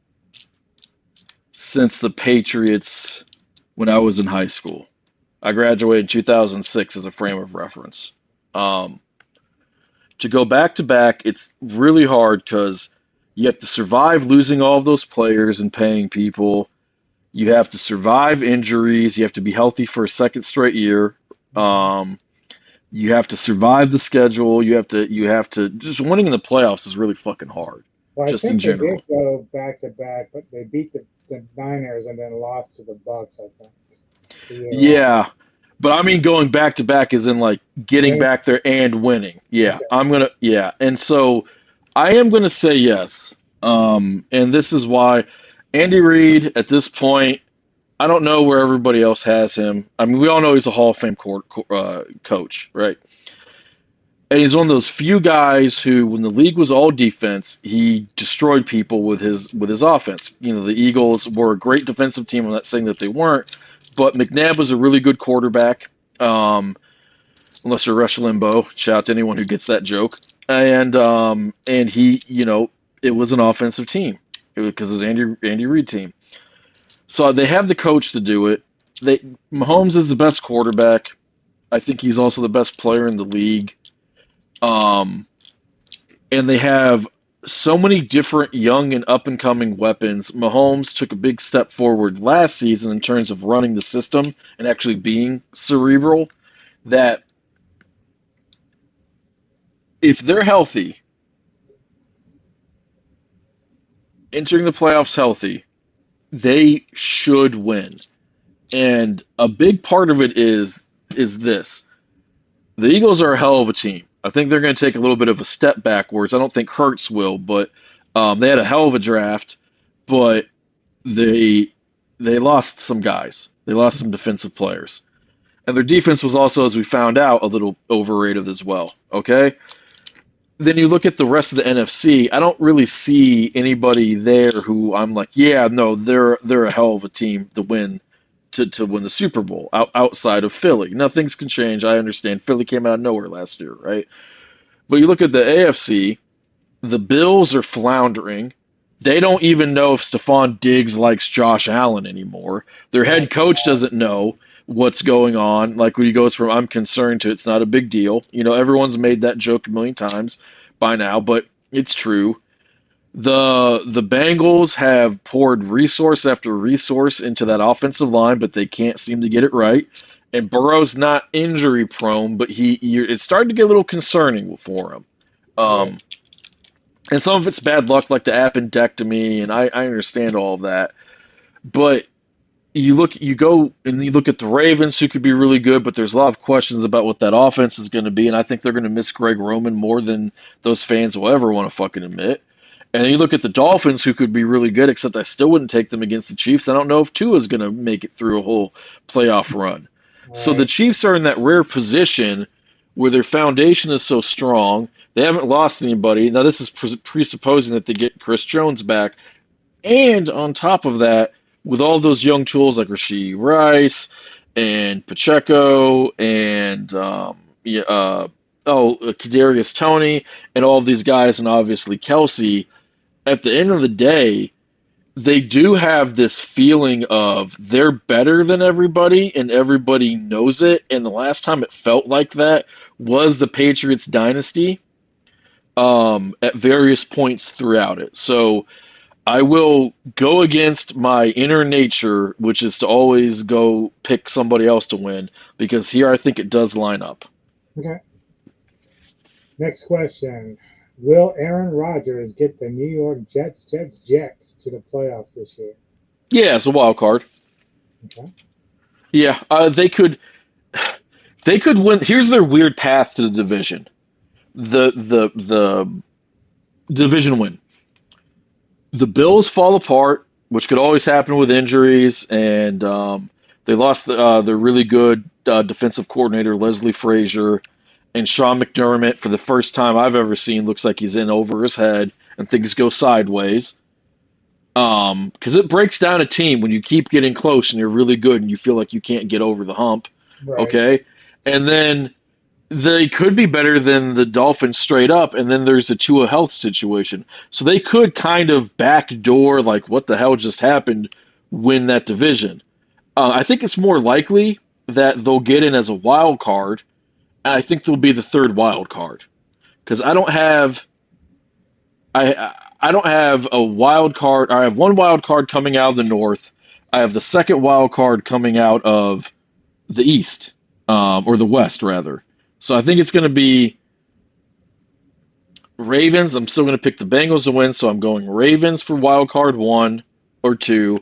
since the Patriots when I was in high school. I graduated in 2006 as a frame of reference. To go back to back, it's really hard because you have to survive losing all of those players and paying people. You have to survive injuries. You have to be healthy for a second straight year. You have to survive the schedule. You have to just winning in the playoffs is really fucking hard. Well, just I in think they general. did go back to back, but they beat the Niners and then lost to the Bucks, I think. Yeah. But I mean going back to back is in like getting Right. back there and winning. Yeah. Okay. And so I am gonna say yes. And this is why Andy Reid at this point, I don't know where everybody else has him. I mean, we all know he's a Hall of Fame coach, right? And he's one of those few guys who, when the league was all defense, he destroyed people with his offense. You know, the Eagles were a great defensive team. I'm not saying that they weren't, but McNabb was a really good quarterback. Unless you're Rush Limbaugh, shout out to anyone who gets that joke. And he, you know, it was an offensive team because it was Andy Reid team. So they have the coach to do it. Mahomes is the best quarterback. I think he's also the best player in the league. And they have so many different young and up-and-coming weapons. Mahomes took a big step forward last season in terms of running the system and actually being cerebral, that if they're healthy, entering the playoffs healthy, they should win. And a big part of it is this. The Eagles are a hell of a team. I think they're going to take a little bit of a step backwards. I don't think Hurts will, but they had a hell of a draft, but they lost some guys. They lost some defensive players. And their defense was also, as we found out, a little overrated as well. Okay? Then you look at the rest of the NFC, I don't really see anybody there who I'm like, yeah, no, they're a hell of a team to win the Super Bowl outside of Philly. Now things can change. I understand Philly came out of nowhere last year, right? But you look at the AFC, the Bills are floundering. They don't even know if Stephon Diggs likes Josh Allen anymore. Their head coach doesn't know what's going on. Like when he goes from I'm concerned to it's not a big deal. You know, everyone's made that joke a million times by now, but it's true. The Bengals have poured resource after resource into that offensive line, but they can't seem to get it right. And Burrow's not injury prone, but it's starting to get a little concerning for him. And some of it's bad luck, like the appendectomy, and I understand all of that. But you look at the Ravens, who could be really good, but there's a lot of questions about what that offense is going to be, and I think they're going to miss Greg Roman more than those fans will ever want to fucking admit. And then you look at the Dolphins, who could be really good, except I still wouldn't take them against the Chiefs. I don't know if Tua's going to make it through a whole playoff run. Right. So the Chiefs are in that rare position where their foundation is so strong. They haven't lost anybody. Now, this is presupposing that they get Chris Jones back. And on top of that, with all those young tools like Rashee Rice and Pacheco and Kadarius Toney and all of these guys, and obviously Kelsey, at the end of the day, they do have this feeling of they're better than everybody and everybody knows it. And the last time it felt like that was the Patriots dynasty at various points throughout it. So I will go against my inner nature, which is to always go pick somebody else to win, because here I think it does line up. Okay. Next question. Will Aaron Rodgers get the New York Jets to the playoffs this year? Yeah, it's a wild card. Okay. Yeah, they could win. Here's their weird path to the division. The division win. The Bills fall apart, which could always happen with injuries, and they lost their really good defensive coordinator, Leslie Frazier, and Sean McDermott, for the first time I've ever seen, looks like he's in over his head and things go sideways. Because it breaks down a team when you keep getting close and you're really good and you feel like you can't get over the hump. Right. Okay? And then they could be better than the Dolphins straight up, and then there's the Tua health situation. So they could kind of backdoor, like, what the hell just happened, win that division. I think it's more likely that they'll get in as a wild card, and I think they'll be the third wild card because I don't have a wild card. I have one wild card coming out of the North. I have the second wild card coming out of the East, or the West rather. So I think it's going to be Ravens. I'm still going to pick the Bengals to win, so I'm going Ravens for wild card 1 or 2,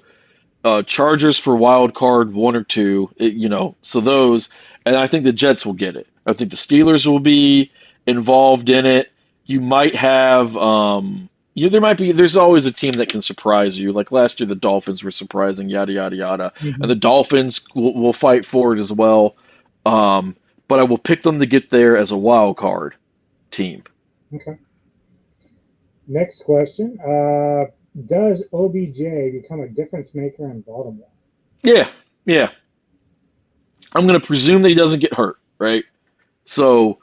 Chargers for wild card 1 or 2. So those, and I think the Jets will get it. I think the Steelers will be involved in it. You might have, there's always a team that can surprise you. Like last year, the Dolphins were surprising, yada yada yada, and the Dolphins will fight for it as well. But I will pick them to get there as a wild card team. Okay. Next question. Does OBJ become a difference maker in Baltimore? Yeah. I'm going to presume that he doesn't get hurt, right? So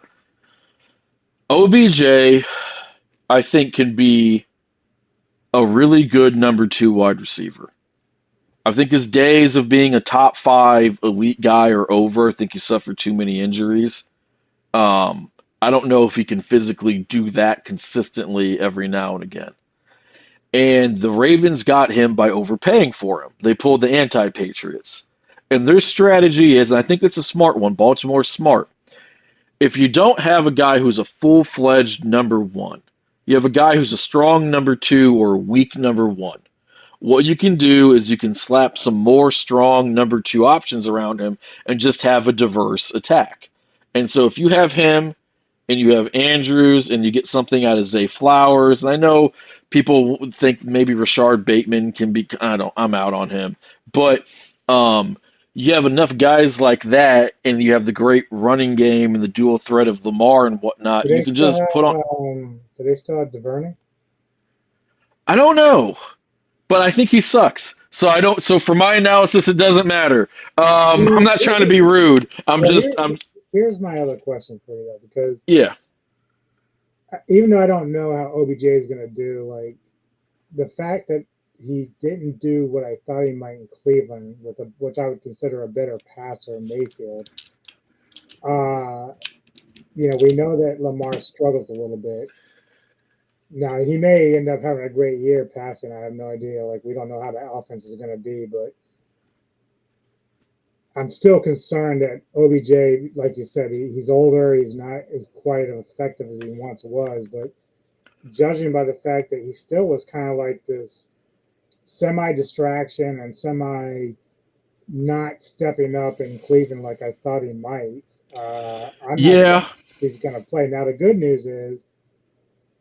OBJ, I think, can be a really good number 2 wide receiver. I think his days of being a top 5 elite guy are over. I think he suffered too many injuries. I don't know if he can physically do that consistently every now and again. And the Ravens got him by overpaying for him. They pulled the anti-Patriots. And their strategy is, and I think it's a smart one, Baltimore's smart. If you don't have a guy who's a full-fledged number 1, you have a guy who's a strong number 2 or a weak number 1. What you can do is you can slap some more strong number 2 options around him and just have a diverse attack. And so if you have him and you have Andrews and you get something out of Zay Flowers, and I know people think maybe Rashard Bateman can be, I'm out on him. But you have enough guys like that, and you have the great running game and the dual threat of Lamar and whatnot. You can just put on. Do they still have DuVernay? I don't know, but I think he sucks. So for my analysis, it doesn't matter. I'm not trying to be rude. Here's my other question for you, though, because even though I don't know how OBJ is going to do, like the fact that he didn't do what I thought he might in Cleveland, which I would consider a better passer in Mayfield. We know that Lamar struggles a little bit. Now, he may end up having a great year passing. I have no idea. Like, we don't know how the offense is going to be, but I'm still concerned that OBJ, like you said, he's older. He's not as quite as effective as he once was. But judging by the fact that he still was kind of like this semi-distraction and semi-not stepping up in Cleveland like I thought he might, I'm not sure he's going to play. Now, the good news is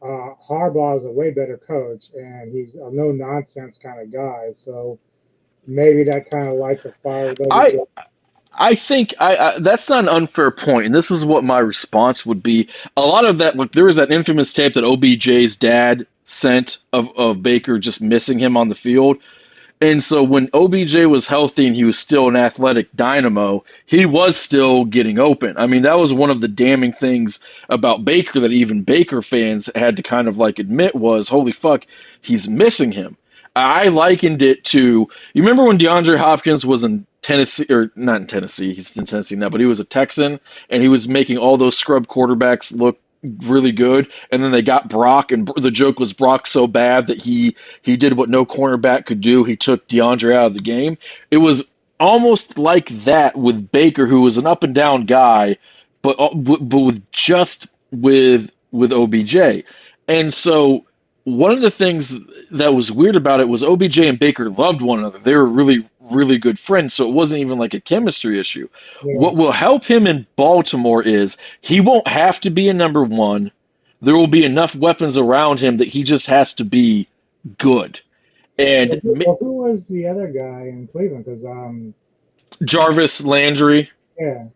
Harbaugh is a way better coach, and he's a no-nonsense kind of guy. So maybe that kind of lights a fire with OBJ. I think that's not an unfair point, and this is what my response would be. A lot of that, there was that infamous tape that OBJ's dad sent of Baker just missing him on the field. And so when OBJ was healthy and he was still an athletic dynamo, he was still getting open. I mean, that was one of the damning things about Baker that even Baker fans had to kind of admit was, holy fuck, he's missing him. I likened it to, you remember when DeAndre Hopkins was in Tennessee, or not in Tennessee, he's in Tennessee now, but he was a Texan, and he was making all those scrub quarterbacks look really good, and then they got Brock, and the joke was Brock so bad that he did what no cornerback could do. He took DeAndre out of the game. It was almost like that with Baker, who was an up and down guy, but with OBJ. And so one of the things that was weird about it was OBJ and Baker loved one another. They were really, really good friends, so it wasn't even like a chemistry issue. Yeah. What will help him in Baltimore is he won't have to be a number 1. There will be enough weapons around him that he just has to be good. And who was the other guy in Cleveland? Because Jarvis Landry. Yeah.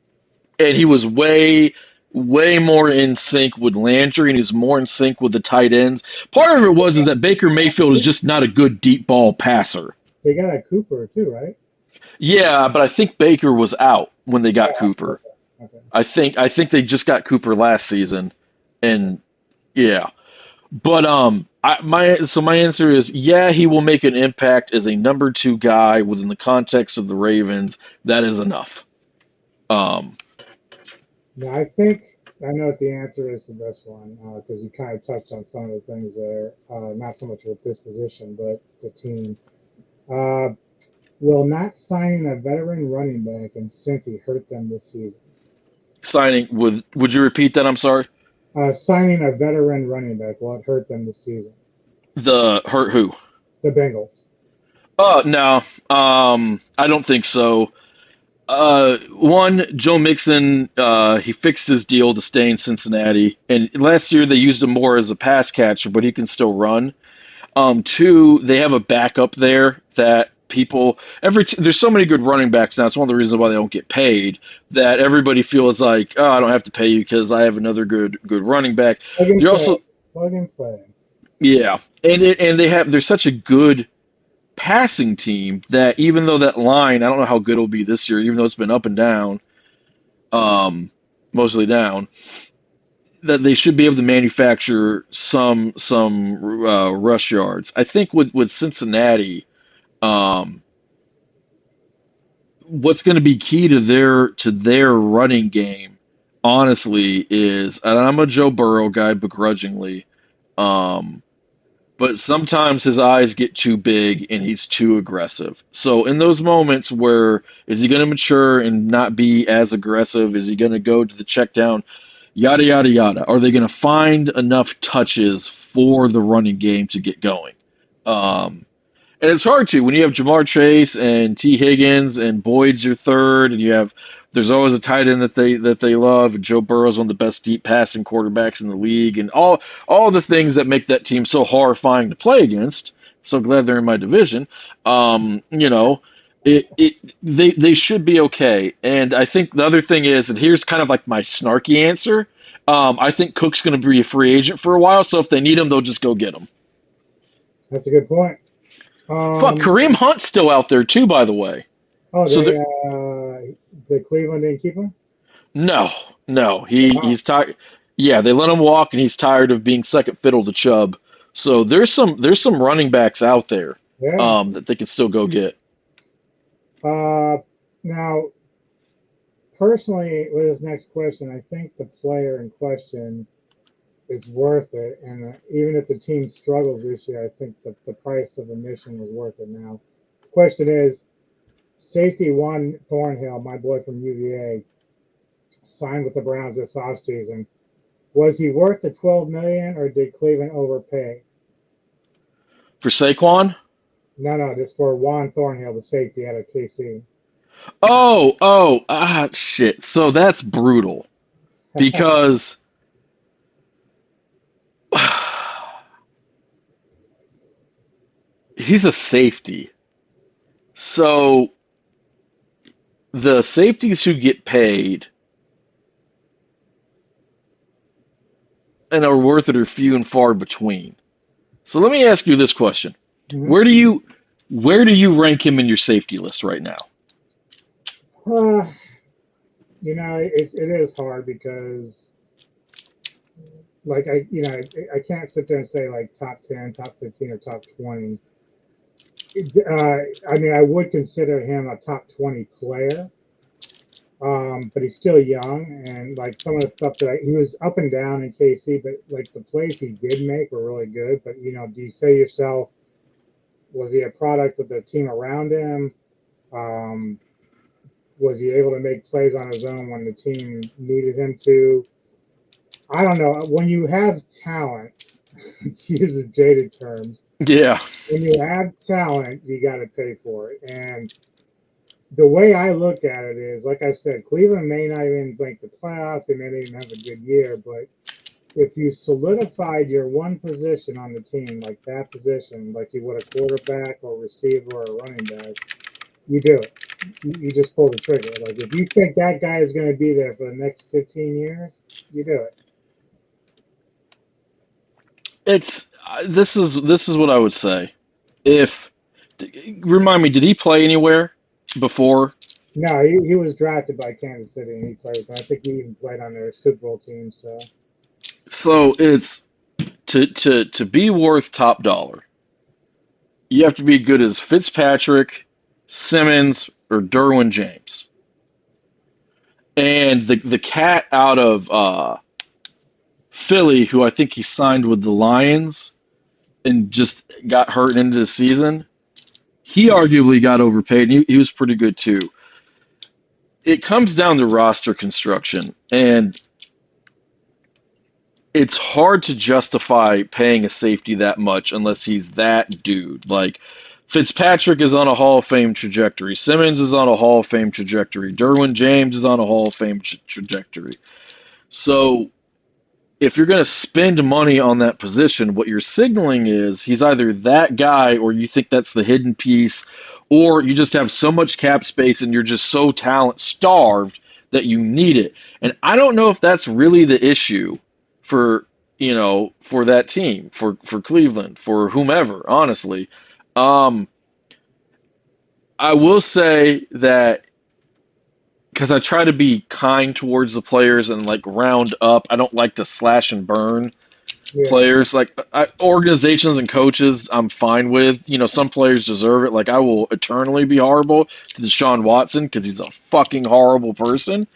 And he was way more in sync with Landry, and he's more in sync with the tight ends. Part of it is that Baker Mayfield is just not a good deep ball passer. They got a Cooper too, right? Yeah, but I think Baker was out when they got Cooper. Okay. I think they just got Cooper last season, and yeah. But my answer is he will make an impact as a number 2 guy within the context of the Ravens. That is enough. No, I think I know what the answer is to this one because you kind of touched on some of the things there. Not so much with this position, but the team. Will not signing a veteran running back in Cincy hurt them this season? Signing would you repeat that? I'm sorry. Signing a veteran running back, will it hurt them this season? The hurt who? The Bengals. No. I don't think so. One, Joe Mixon, he fixed his deal to stay in Cincinnati, and last year they used him more as a pass catcher, but he can still run. Two, they have a backup there that there's so many good running backs now. It's one of the reasons why they don't get paid. That everybody feels like, oh, I don't have to pay you because I have another good running back. They're also plug and play. Yeah, and they're such a good passing team that even though that line, I don't know how good it'll be this year, even though it's been up and down, mostly down, that they should be able to manufacture some rush yards. I think with Cincinnati, what's going to be key to their running game, honestly, is, and I'm a Joe Burrow guy begrudgingly, but sometimes his eyes get too big and he's too aggressive. So in those moments where is he going to mature and not be as aggressive? Is he going to go to the check down? Yada, yada, yada. Are they going to find enough touches for the running game to get going? And it's hard to when you have Jamar Chase and T. Higgins and Boyd's your third, and there's always a tight end that they love. And Joe Burrow's one of the best deep passing quarterbacks in the league, and all the things that make that team so horrifying to play against. So glad they're in my division. They should be okay. And I think the other thing is, and here's kind of like my snarky answer. I think Cook's going to be a free agent for a while, so if they need him, they'll just go get him. That's a good point. Fuck, Kareem Hunt's still out there too, by the way. Oh, so the Cleveland didn't keep him? No, he's tired. Yeah, they let him walk, and he's tired of being second fiddle to Chubb. So there's some running backs out there that they can still go get. Now, personally, with this next question, I think the player in question is worth it, and even if the team struggles this year, I think the price of admission was worth it now. The question is, safety one Thornhill, my boy from UVA, signed with the Browns this offseason. Was he worth the $12 million, or did Cleveland overpay? For Saquon? No, just for Juan Thornhill, the safety out of KC. Shit. So that's brutal because he's a safety. So the safeties who get paid and are worth it are few and far between. So let me ask you this question. Mm-hmm. Where do you rank him in your safety list right now? It is hard because I can't sit there and say like top 10, top 15, or top 20. I would consider him a top 20 player, but he's still young, and like some of the stuff he was up and down in KC, but like the plays he did make were really good. But do you say to yourself, was he a product of the team around him? Was he able to make plays on his own when the team needed him to? I don't know. When you have talent, to use the jaded terms, yeah. When you have talent, you got to pay for it. And the way I look at it is, like I said, Cleveland may not even make the playoffs. They may not even have a good year. But if you solidified your one position on the team, like that position, like you would a quarterback or receiver or a running back, you do it. You just pull the trigger. Like if you think that guy is going to be there for the next 15 years, you do it. This is what I would say. Remind me, did he play anywhere before? No, he was drafted by Kansas City and he played. I think he even played on their Super Bowl team. So it's to be worth top dollar, you have to be good as Fitzpatrick, Simmons, or Derwin James. And the cat out of Philly, who I think he signed with the Lions and just got hurt into the season, he arguably got overpaid. And he was pretty good too. It comes down to roster construction, and it's hard to justify paying a safety that much unless he's that dude. Like, Fitzpatrick is on a Hall of Fame trajectory. Simmons is on a Hall of Fame trajectory. Derwin James is on a Hall of Fame trajectory. So if you're going to spend money on that position, what you're signaling is he's either that guy, or you think that's the hidden piece, or you just have so much cap space and you're just so talent starved that you need it. And I don't know if that's really the issue for that team, for Cleveland, for whomever, honestly. I will say that, because I try to be kind towards the players and like round up. I don't like to slash and burn players. Like, organizations and coaches, I'm fine with. Some players deserve it. Like, I will eternally be horrible to Deshaun Watson because he's a fucking horrible person.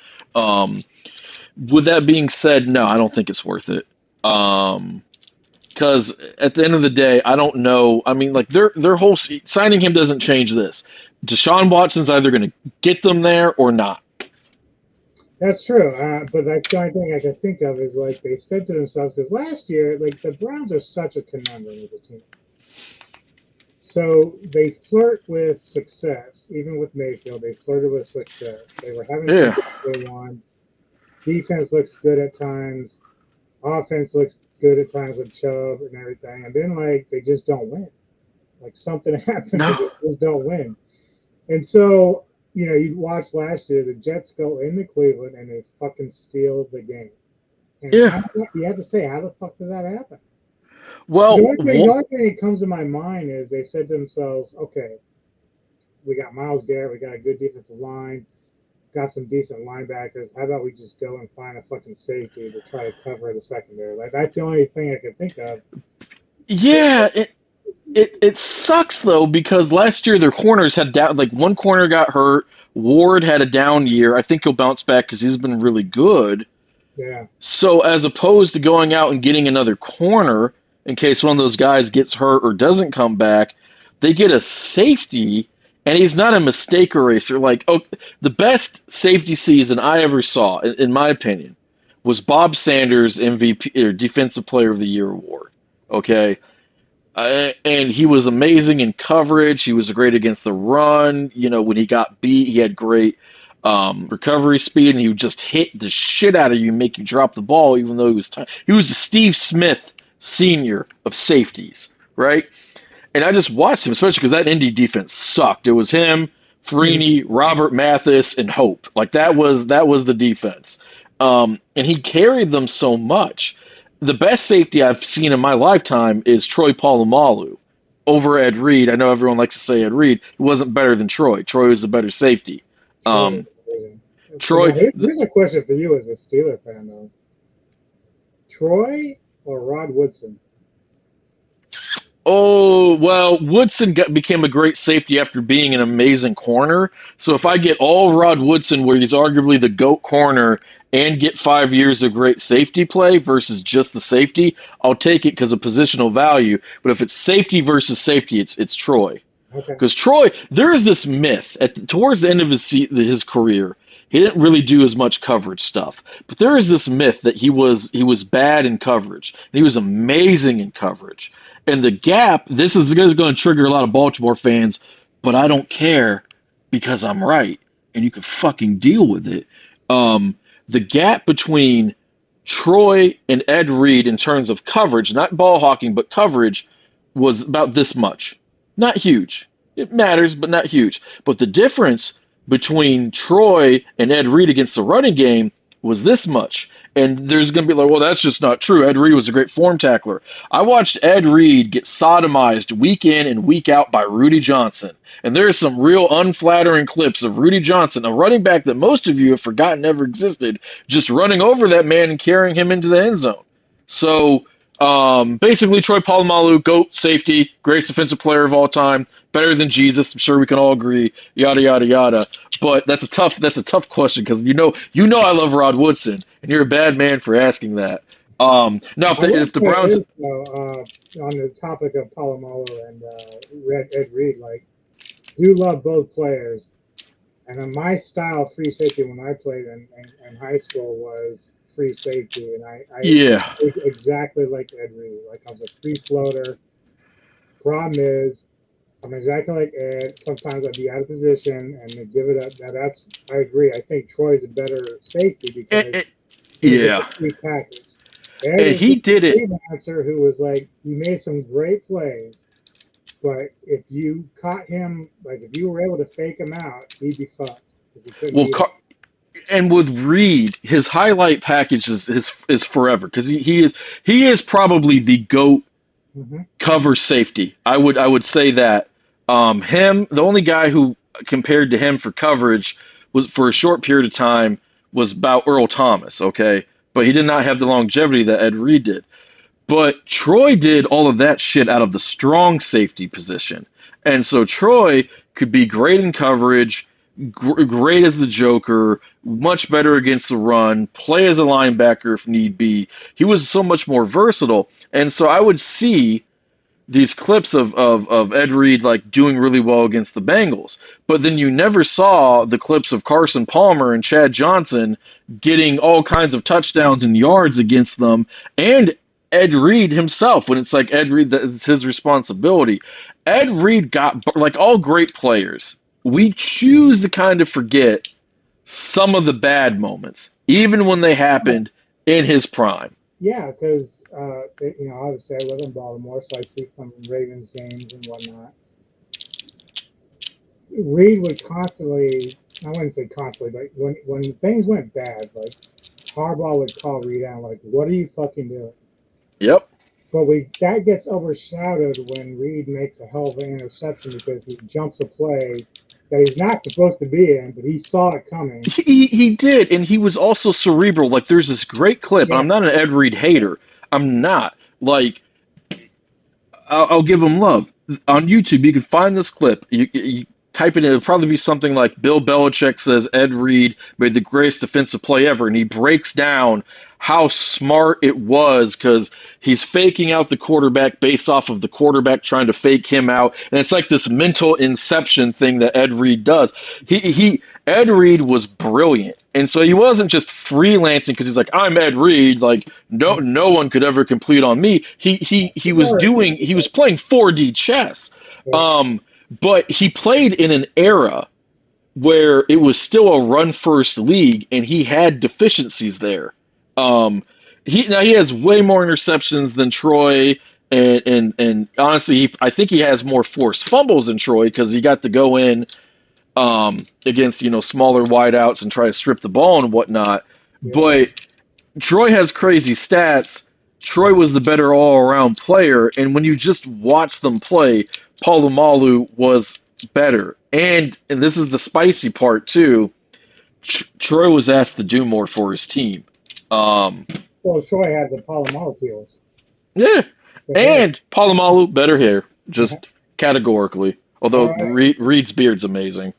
With that being said, no, I don't think it's worth it. Because at the end of the day, I don't know. I mean, like, their whole signing him doesn't change this. Deshaun Watson's either going to get them there or not. That's true. But that's the only thing I can think of is, like, they said to themselves, because last year, like, the Browns are such a conundrum with the team. So they flirt with success. Even with Mayfield, they flirted with success. They were having day one. Defense looks good at times. Offense looks good at times with Chubb and everything. And then, like, they just don't win. Like, something happens and they just don't win. And so, you watched last year, the Jets go into Cleveland and they fucking steal the game. And you have to say, how the fuck does that happen? Well, the only thing that comes to my mind is they said to themselves, okay, we got Myles Garrett, we got a good defensive line, got some decent linebackers. How about we just go and find a fucking safety to try to cover the secondary? Like, that's the only thing I can think of. Yeah, it sucks though, because last year their corners had down, like, one corner got hurt. Ward had a down year. I think he'll bounce back because he's been really good. Yeah. So as opposed to going out and getting another corner in case one of those guys gets hurt or doesn't come back, they get a safety, and he's not a mistake eraser. Like, the best safety season I ever saw, in my opinion, was Bob Sanders' MVP or Defensive Player of the Year award. Okay. And he was amazing in coverage. He was great against the run. When he got beat, he had great recovery speed, and he would just hit the shit out of you, make you drop the ball, even though he was he was the Steve Smith Sr. of safeties, right? And I just watched him, especially because that Indy defense sucked. It was him, Freeney, Robert Mathis, and Hope. Like, that was the defense. And he carried them so much. The best safety I've seen in my lifetime is Troy Polamalu over Ed Reed. I know everyone likes to say Ed Reed. He wasn't better than Troy. Troy was the better safety. Troy. Here's a question for you as a Steeler fan, though. Troy or Rod Woodson? Oh, well, Woodson became a great safety after being an amazing corner. So if I get all Rod Woodson, where he's arguably the GOAT corner, and get 5 years of great safety play versus just the safety, I'll take it because of positional value. But if it's safety versus safety, it's Troy. Because Troy, there is this myth towards the end of his career, he didn't really do as much coverage stuff. But there is this myth that he was bad in coverage. And he was amazing in coverage. And the gap, this is going to trigger a lot of Baltimore fans, but I don't care because I'm right. And you can fucking deal with it. The gap between Troy and Ed Reed in terms of coverage, not ball hawking, but coverage, was about this much. Not huge. It matters, but not huge. But the difference between Troy and Ed Reed against the running game was this much. And there's going to be like, well, that's just not true. Ed Reed was a great form tackler. I watched Ed Reed get sodomized week in and week out by Rudy Johnson. And there's some real unflattering clips of Rudy Johnson, a running back that most of you have forgotten ever existed, just running over that man and carrying him into the end zone. So basically, Troy Polamalu, GOAT safety, greatest defensive player of all time, better than Jesus. I'm sure we can all agree, yada, yada, yada. But that's a tough question because you know I love Rod Woodson, and you're a bad man for asking that. Now if the Browns on the topic of Polamalu and Ed Reed, like, do love both players. And my style of free safety when I played in high school was free safety, and I played exactly like Ed Reed. Like, I was a free floater. Problem is, I'm exactly like Ed. Sometimes I'd be out of position and they give it up. I agree. I think Troy's a better safety because he's a free package. Ed and he did it. Freelancer who was like, he made some great plays, but if you caught him, like if you were able to fake him out, he'd be fucked. And with Reed, his highlight package is forever because he is probably the GOAT cover safety. I would say that. The only guy who compared to him for coverage was for a short period of time was about Earl Thomas, okay? But he did not have the longevity that Ed Reed did. But Troy did all of that shit out of the strong safety position. And so Troy could be great in coverage, great as the joker, much better against the run, play as a linebacker if need be. He was so much more versatile. And so I would see these clips of Ed Reed like doing really well against the Bengals, but then you never saw the clips of Carson Palmer and Chad Johnson getting all kinds of touchdowns and yards against them, and Ed Reed himself when it's like Ed Reed, that's his responsibility. Ed Reed got, like all great players, we choose to kind of forget some of the bad moments, even when they happened in his prime. Yeah, because obviously I live in Baltimore, so I see some Ravens games and whatnot. Reed would constantly, I wouldn't say constantly, but when things went bad, like Harbaugh would call Reed out, like, what are you fucking doing? Yep. But that gets overshadowed when Reed makes a hell of an interception because he jumps a play that he's not supposed to be in, but he saw it coming. He did, and he was also cerebral. Like, there's this great clip. Yeah. I'm not an Ed Reed hater. I'm not. Like, I'll give him love. On YouTube, you can find this clip. You type it in, it'll probably be something like Bill Belechek says Ed Reed made the greatest defensive play ever, and he breaks down how smart it was because he's faking out the quarterback based off of the quarterback trying to fake him out, and it's like this mental inception thing that Ed Reed does. Ed Reed was brilliant, and so he wasn't just freelancing because he's like, I'm Ed Reed, like no one could ever complete on me. He was playing 4D chess. But he played in an era where it was still a run-first league, and he had deficiencies there. He has way more interceptions than Troy, and honestly, I think he has more forced fumbles than Troy because he got to go in against smaller wideouts and try to strip the ball and whatnot. Yeah. But Troy has crazy stats. Troy was the better all-around player, and when you just watch them play, Polamalu was better. And this is the spicy part, too. Troy was asked to do more for his team. Well, Troy had the Polamalu skills. Yeah, and Polamalu, better hair, just categorically. Although Reed's beard's amazing.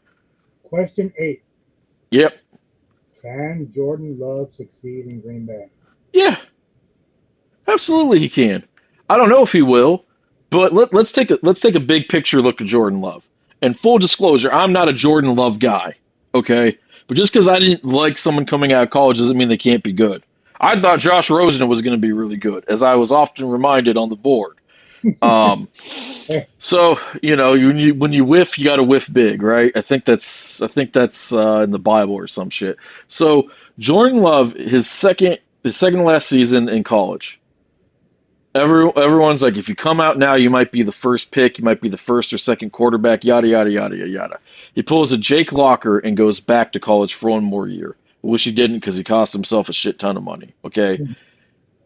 Question 8. Yep. Can Jordan Love succeed in Green Bay? Yeah. Absolutely he can. I don't know if he will, but let's take a big picture look at Jordan Love. And full disclosure, I'm not a Jordan Love guy, okay? But just because I didn't like someone coming out of college doesn't mean they can't be good. I thought Josh Rosen was going to be really good, as I was often reminded on the board. So when you whiff, you got to whiff big, right? I think that's in the Bible or some shit. So Jordan Love, his second to last season in college. Everyone's like, if you come out now, you might be the first pick, you might be the first or second quarterback, yada, yada, yada, yada, yada. He pulls a Jake Locker and goes back to college for one more year. Wish he didn't because he cost himself a shit ton of money, okay?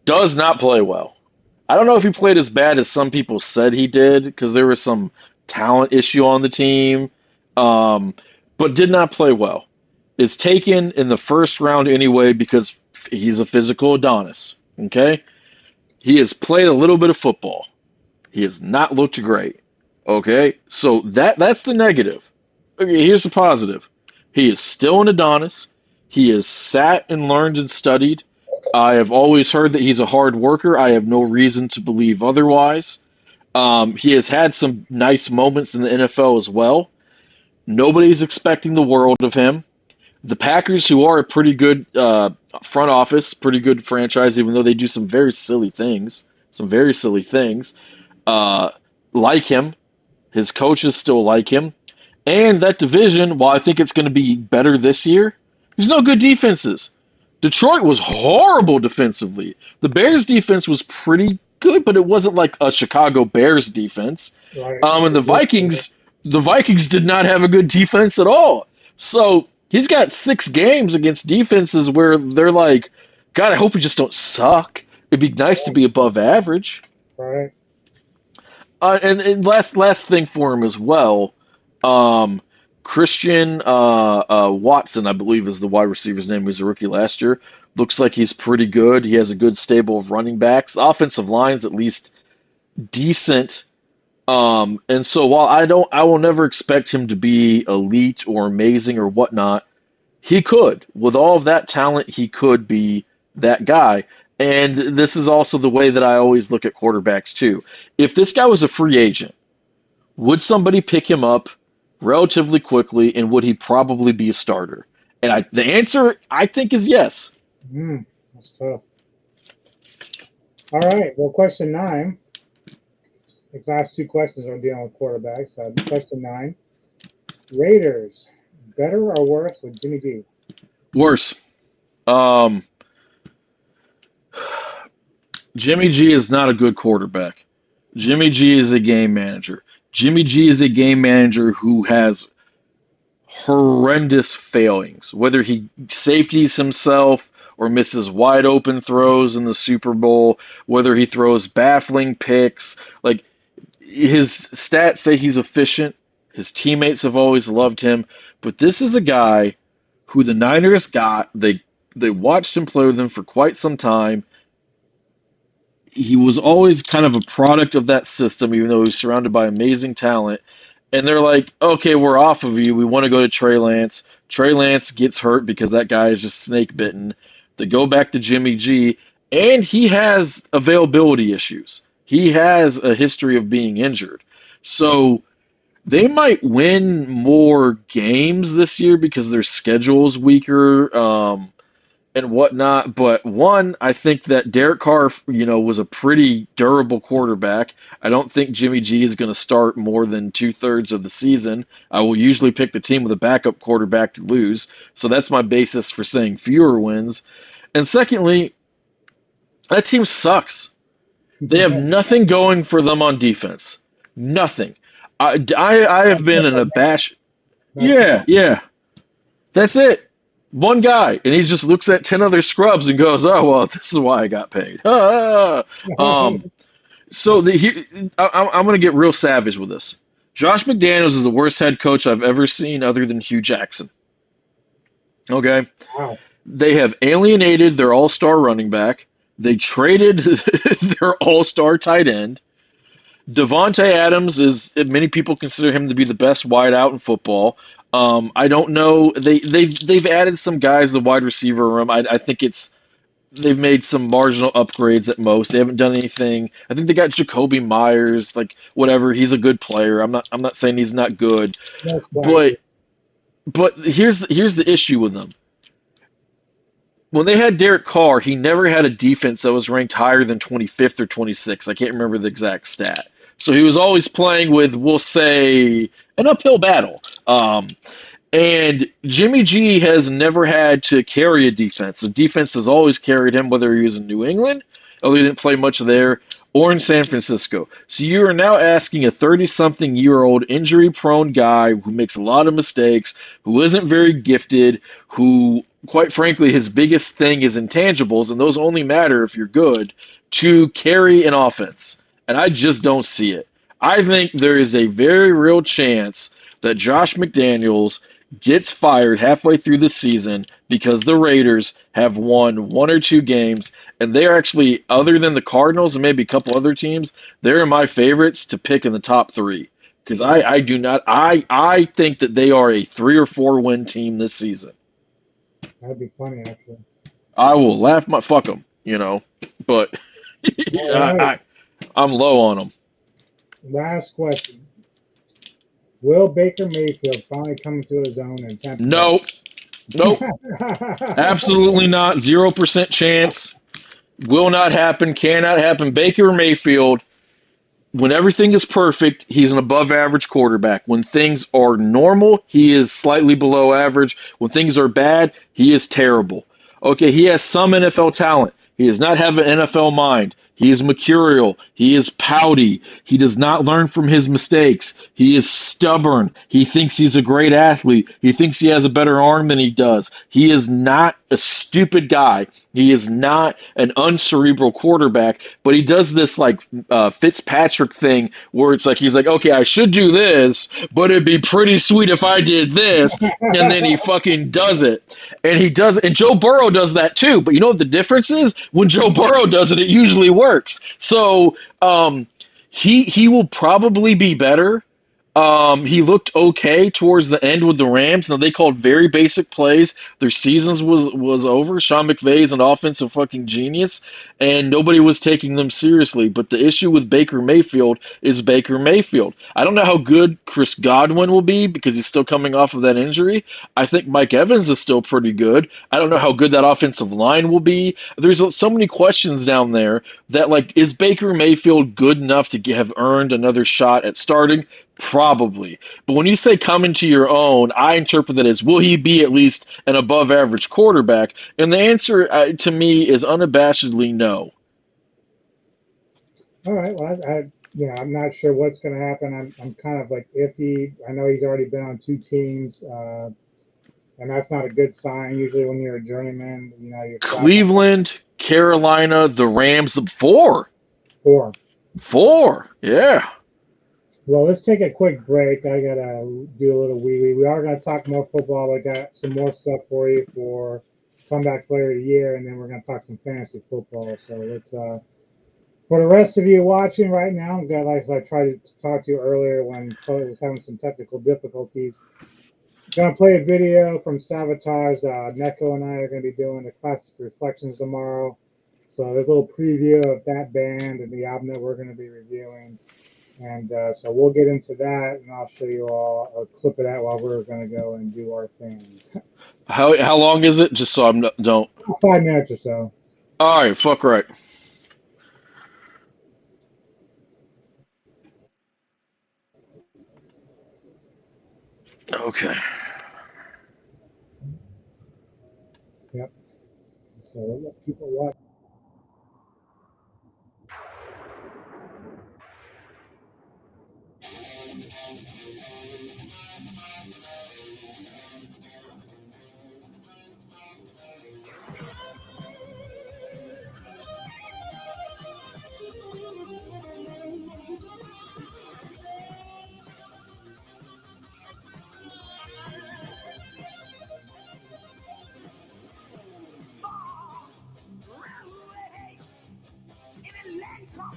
Does not play well. I don't know if he played as bad as some people said he did because there was some talent issue on the team, but did not play well. Is taken in the first round anyway because he's a physical Adonis, okay? He has played a little bit of football. He has not looked great. Okay? So that's the negative. Okay, here's the positive. He is still an Adonis. He has sat and learned and studied. I have always heard that he's a hard worker. I have no reason to believe otherwise. He has had some nice moments in the NFL as well. Nobody's expecting the world of him. The Packers, who are a pretty good front office, pretty good franchise, even though they do some very silly things, like him. His coaches still like him. And that division, while I think it's going to be better this year, there's no good defenses. Detroit was horrible defensively. The Bears' defense was pretty good, but it wasn't like a Chicago Bears defense. Right. And the Vikings did not have a good defense at all. So he's got 6 games against defenses where they're like, God, I hope we just don't suck. It'd be nice to be above average. Right. And last thing for him as well, Christian Watson, I believe, is the wide receiver's name. He was a rookie last year. Looks like he's pretty good. He has a good stable of running backs. The offensive line's at least decent. And so while I will never expect him to be elite or amazing or whatnot, he could. With all of that talent, he could be that guy. And this is also the way that I always look at quarterbacks too. If this guy was a free agent, would somebody pick him up relatively quickly, and would he probably be a starter? And the answer, I think, is yes. That's tough. All right. Well, question 9. The last 2 questions are dealing with quarterbacks. Question 9. Raiders, better or worse with Jimmy G? Worse. Jimmy G is not a good quarterback. Jimmy G is a game manager. Jimmy G is a game manager who has horrendous failings, whether he safeties himself or misses wide open throws in the Super Bowl, whether he throws baffling picks. Like, his stats say he's efficient. His teammates have always loved him. But this is a guy who the Niners got. They watched him play with them for quite some time. He was always kind of a product of that system, even though he was surrounded by amazing talent. And they're like, okay, we're off of you. We want to go to Trey Lance. Trey Lance gets hurt because that guy is just snake bitten. They go back to Jimmy G, and he has availability issues. He has a history of being injured. So they might win more games this year because their schedule is weaker and whatnot. But one, I think that Derek Carr, was a pretty durable quarterback. I don't think Jimmy G is going to start more than 2/3 of the season. I will usually pick the team with a backup quarterback to lose. So that's my basis for saying fewer wins. And secondly, that team sucks. They have nothing going for them on defense. Nothing. I have been in a bash. Yeah. That's it. One guy, and he just looks at 10 other scrubs and goes, "Oh well, this is why I got paid." So I'm going to get real savage with this. Josh McDaniels is the worst head coach I've ever seen, other than Hugh Jackson. Okay, wow. They have alienated their all-star running back. They traded their all-star tight end. Devontae Adams many people consider him to be the best wideout in football. I don't know. They've added some guys to the wide receiver room. I think they've made some marginal upgrades at most. They haven't done anything. I think they got Jacoby Myers, like whatever. He's a good player. I'm not saying he's not good, but here's the issue with them. When they had Derek Carr, he never had a defense that was ranked higher than 25th or 26th. I can't remember the exact stat. So he was always playing with, we'll say, an uphill battle. And Jimmy G has never had to carry a defense. The defense has always carried him, whether he was in New England, although he didn't play much there, or in San Francisco. So you are now asking a 30-something-year-old injury-prone guy who makes a lot of mistakes, who isn't very gifted, who, quite frankly, his biggest thing is intangibles, and those only matter if you're good, to carry an offense. And I just don't see it. I think there is a very real chance that Josh McDaniels gets fired halfway through the season because the Raiders have won 1 or 2 games, and they're actually, other than the Cardinals and maybe a couple other teams, they're my favorites to pick in the top 3. Because I do not. I think that they are a 3 or 4 win team this season. That'd be funny, actually. I will laugh my fuck them, but All right. I'm low on them. Last question. Will Baker Mayfield finally come to his own in Tampa Bay? Nope. Absolutely not. 0% chance. Will not happen. Cannot happen. Baker Mayfield, when everything is perfect, he's an above average quarterback. When things are normal, he is slightly below average. When things are bad, he is terrible. Okay, he has some NFL talent. He does not have an NFL mind. He is mercurial. He is pouty. He does not learn from his mistakes. He is stubborn. He thinks he's a great athlete. He thinks he has a better arm than he does. He is not a stupid guy. He is not an uncerebral quarterback, but he does this like Fitzpatrick thing where it's like he's like, okay, I should do this, but it'd be pretty sweet if I did this, and then he fucking does it. And he does, and Joe Burrow does that too. But you know what the difference is? When Joe Burrow does it, it usually works. So he will probably be better. He looked okay towards the end with the Rams. Now they called very basic plays. Their seasons was over. Sean McVay's an offensive fucking genius, and nobody was taking them seriously. But the issue with Baker Mayfield is Baker Mayfield. I don't know how good Chris Godwin will be because he's still coming off of that injury. I think Mike Evans is still pretty good. I don't know how good that offensive line will be. There's so many questions down there that, like, is Baker Mayfield good enough to have earned another shot at starting? Probably. But when you say come into your own, I interpret that as will he be at least an above average quarterback? And the answer to me is unabashedly no. All right. Well, I'm not sure what's going to happen. I'm kind of like iffy. I know he's already been on 2 teams, and that's not a good sign. Usually, when you're a journeyman, you're Cleveland, Carolina, the Rams, 4. 4. Yeah. Well, let's take a quick break. I gotta do a little wee-wee. We are gonna talk more football. We got some more stuff for you for comeback player of the year, and then we're gonna talk some fantasy football. So let's for the rest of you watching right now, like I tried to talk to you earlier when Chloe was having some technical difficulties. Gonna play a video from Sabotage. Neko and I are gonna be doing the Classic Reflections tomorrow. So there's a little preview of that band and the album that we're gonna be reviewing. And so we'll get into that, and I'll show you all a clip of that while we're going to go and do our things. How long is it? Just so I don't. 5 minutes or so. All right, fuck right. Okay. Yep. So we'll let people watch.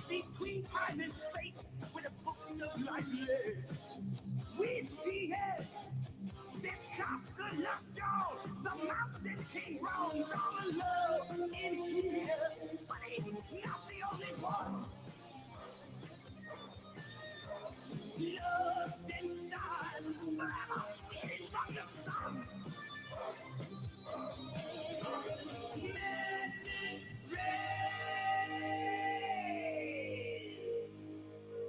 Between time and space, where the books of life lay, with the end, this castle of stone, the mountain king roams all alone in here, but he's not the only one. Lost inside, forever hidden from the sun. Madness reigns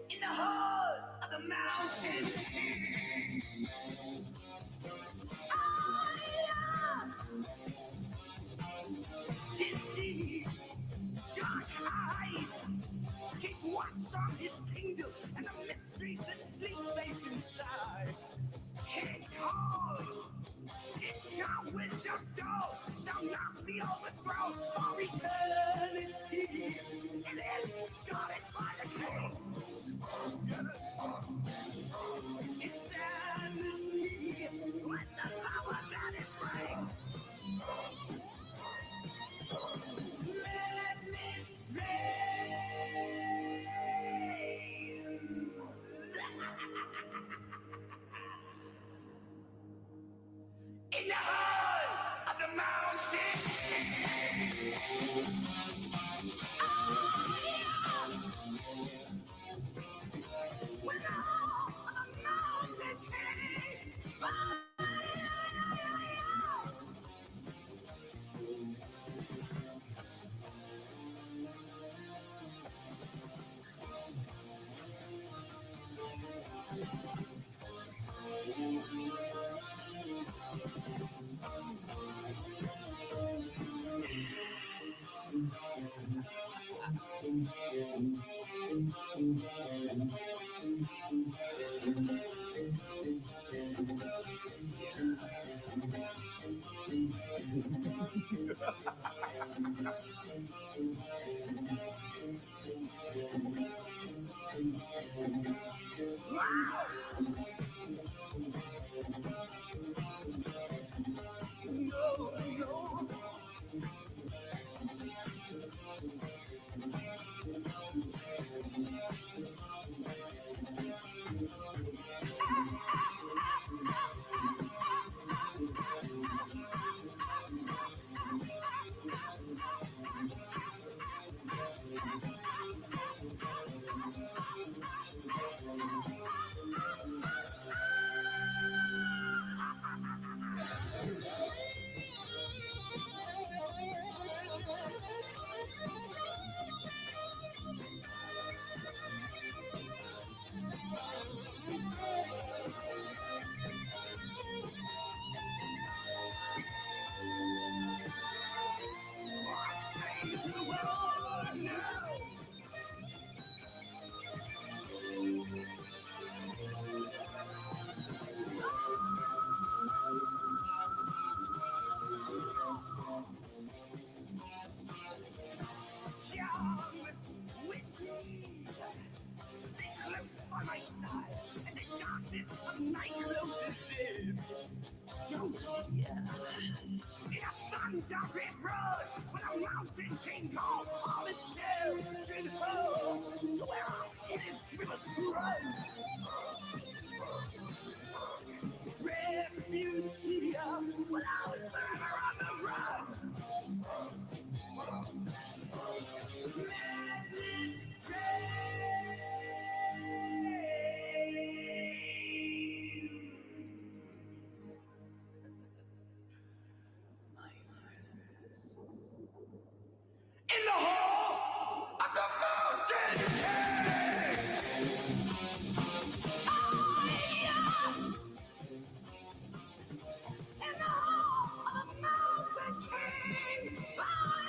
in the heart of the mountain king. His deep, dark eyes keep watch on his kingdom and the mysteries that sleep safe inside. His heart, its child with your stone, shall not be overthrown or eternity. It is guarded by the king. It's sad to see what the power that it brings. Madness reigns. Stay close by my side as the darkness of night closes in. Don't fear. In a thunder it roars when a mountain king calls all his children home to where our hidden rivers run. Refuge here when I was forever on the run. Madness in the hall of the mountain king! Oh, yeah! In the hall of the mountain king! Oh,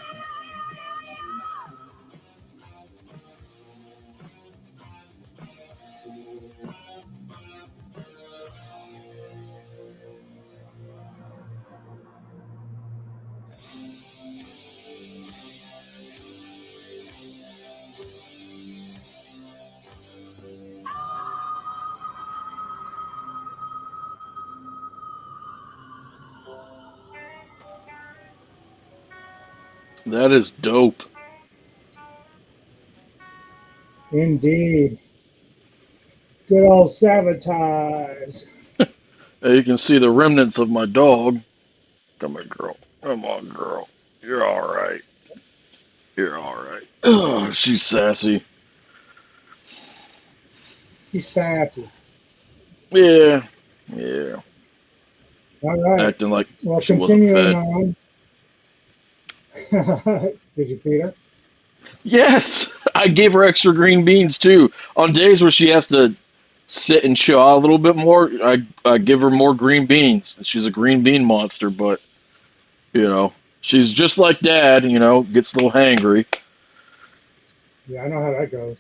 That is dope. Indeed. Good old sabotage. You can see the remnants of my dog. Come here, girl. Come on, girl. You're all right. You're all right. Oh, she's sassy. She's sassy. Yeah. Yeah. All right. Acting like Well, she wasn't continuing fed. on. Did you feed her? Yes, I gave her extra green beans too. On days where she has to sit and chill out a little bit more, I give her more green beans. She's a green bean monster, but she's just like Dad. Gets a little hangry. Yeah, I know how that goes.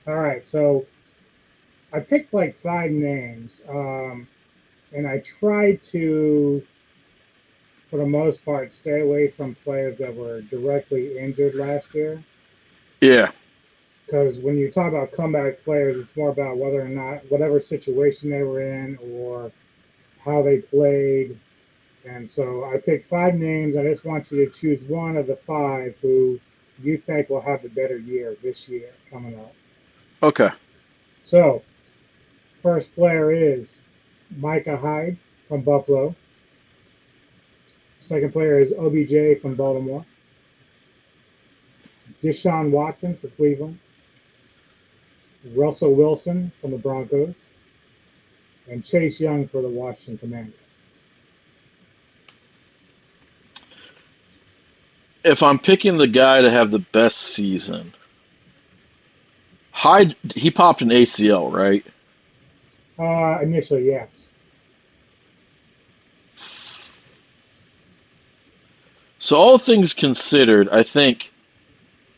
All right, so I picked like 5 names, and I tried to, for the most part, stay away from players that were directly injured last year. Yeah. Because when you talk about comeback players, it's more about whether or not, whatever situation they were in or how they played. And so I picked 5 names. I just want you to choose one of the 5 who you think will have a better year this year coming up. Okay. So, first player is Micah Hyde from Buffalo. Second player is OBJ from Baltimore. Deshaun Watson for Cleveland. Russell Wilson from the Broncos. And Chase Young for the Washington Commanders. If I'm picking the guy to have the best season, Hyde, he popped an ACL, right? Initially, yes. So all things considered, I think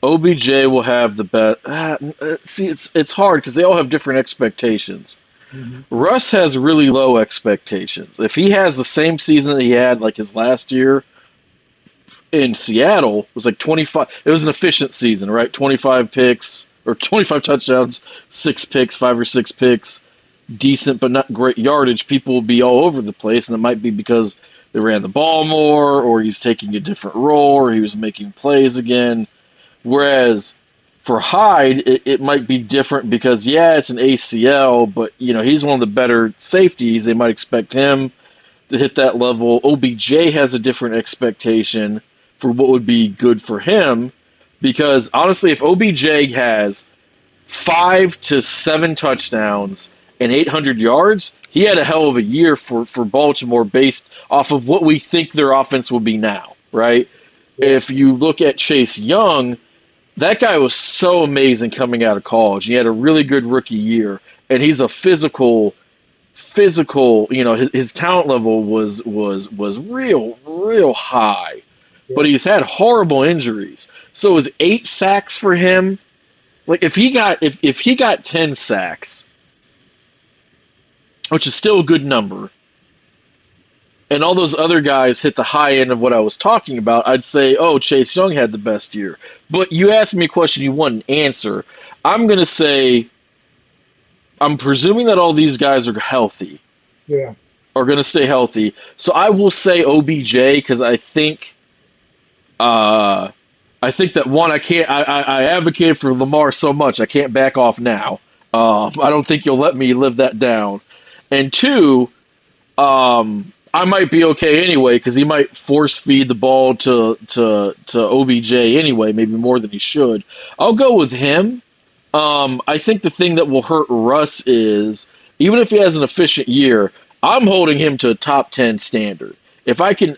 OBJ will have the best. See, it's hard because they all have different expectations. Russ has really low expectations. If he has the same season that he had like his last year in Seattle, it was like 25. It was an efficient season, right? 25 picks or 25 touchdowns, 6 picks, 5 or 6 picks, decent but not great yardage. People will be all over the place, and it might be because they ran the ball more, or he's taking a different role, or he was making plays again. Whereas for Hyde, it might be different because, yeah, it's an ACL, but he's one of the better safeties. They might expect him to hit that level. OBJ has a different expectation for what would be good for him because, honestly, if OBJ has 5 to 7 touchdowns and 800 yards, he had a hell of a year for Baltimore based off of what we think their offense will be now, right? If you look at Chase Young, that guy was so amazing coming out of college. He had a really good rookie year, and he's a physical. His talent level was real high, but he's had horrible injuries. So it was 8 sacks for him. Like if he got 10 sacks, which is still a good number, and all those other guys hit the high end of what I was talking about, I'd say, oh, Chase Young had the best year. But you asked me a question you want an answer. I'm going to say, I'm presuming that all these guys are healthy. Yeah. Are going to stay healthy. So I will say OBJ because I think that one, I advocated for Lamar so much I can't back off now. I don't think you'll let me live that down. And 2, I might be okay anyway because he might force feed the ball to OBJ anyway, maybe more than he should. I'll go with him. I think the thing that will hurt Russ is even if he has an efficient year, I'm holding him to a top 10 standard. If I can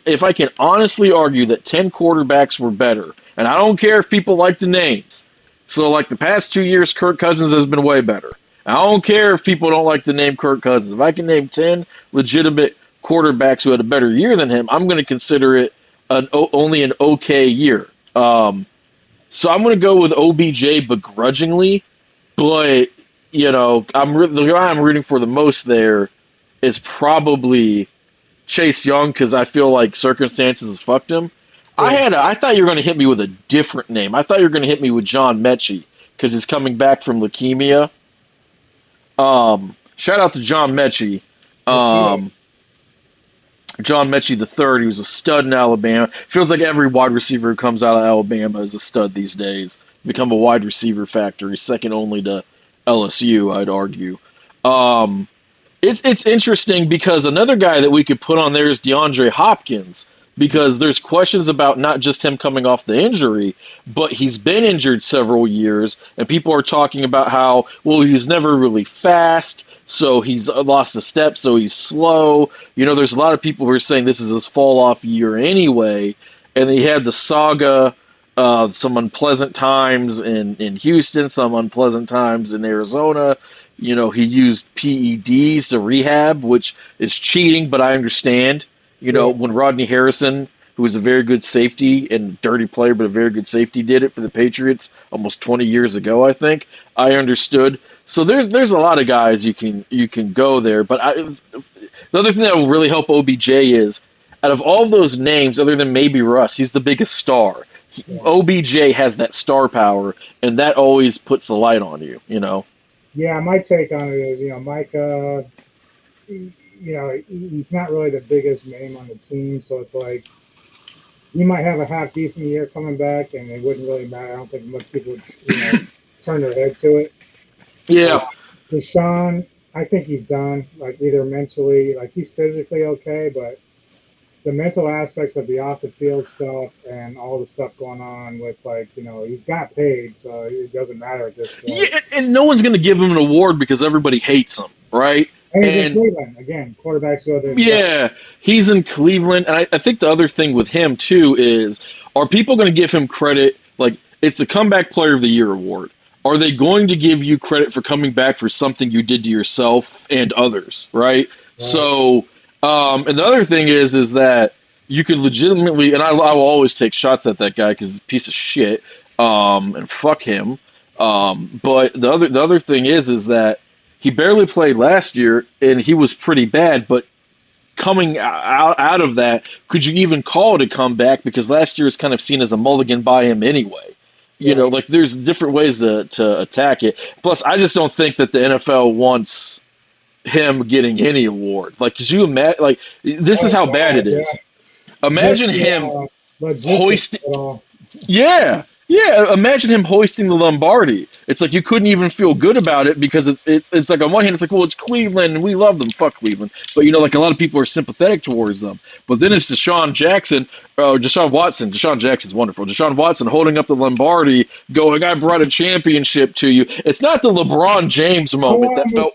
honestly argue that 10 quarterbacks were better, and I don't care if people like the names. So like the past 2 years, Kirk Cousins has been way better. I don't care if people don't like the name Kirk Cousins. If I can name 10 legitimate quarterbacks who had a better year than him, I'm going to consider it only an okay year. So I'm going to go with OBJ begrudgingly, but the guy I'm rooting for the most there is probably Chase Young because I feel like circumstances fucked him. I thought you were going to hit me with a different name. I thought you were going to hit me with John Mechie because he's coming back from leukemia. Shout out to John Mechie. John Mechie III, he was a stud in Alabama. Feels like every wide receiver who comes out of Alabama is a stud these days. Become a wide receiver factory, second only to LSU, I'd argue. It's interesting because another guy that we could put on there is DeAndre Hopkins because there's questions about not just him coming off the injury, but he's been injured several years, and people are talking about how, well, he's never really fast, so he's lost a step, so he's slow. There's a lot of people who are saying this is his fall-off year anyway, and he had the saga, some unpleasant times in Houston, some unpleasant times in Arizona. He used PEDs to rehab, which is cheating, but I understand. When Rodney Harrison, who was a very good safety and dirty player, but a very good safety, did it for the Patriots almost 20 years ago, I think, I understood. So there's a lot of guys you can go there. But the other thing that will really help OBJ is, out of all those names, other than maybe Russ, he's the biggest star. OBJ has that star power, and that always puts the light on you, Yeah, my take on it is, Micah, he's not really the biggest name on the team, so it's like he might have a half decent year coming back, and it wouldn't really matter. I don't think most people would, turn their head to it. Yeah. Deshaun, I think he's done. Like either mentally, like he's physically okay, but the mental aspects of the off the field stuff and all the stuff going on with, like, he's got paid, so it doesn't matter at this point. Yeah, and no one's going to give him an award because everybody hates him, right? And he's in Cleveland again. Quarterbacks go there. Yeah, he's in Cleveland, and I think the other thing with him too is, are people going to give him credit? Like, it's the Comeback Player of the Year award. Are they going to give you credit for coming back for something you did to yourself and others, right? So, and the other thing is that you could legitimately, and I will always take shots at that guy because he's a piece of shit, and fuck him. But the other thing is that he barely played last year, and he was pretty bad. But coming out of that, could you even call it a comeback? Because last year was kind of seen as a mulligan by him anyway. You know, like, there's different ways to attack it. Plus, I just don't think that the NFL wants him getting any award. Like, could you imagine? Like, this is how bad it is. Imagine him hoisting. Yeah, imagine him hoisting the Lombardi. It's like you couldn't even feel good about it because it's like, on one hand it's like, well, it's Cleveland and we love them, fuck Cleveland, but like, a lot of people are sympathetic towards them. But then it's Deshaun Watson. Deshaun Jackson's wonderful. Deshaun Watson holding up the Lombardi, going, "I brought a championship to you." It's not the LeBron James moment that felt.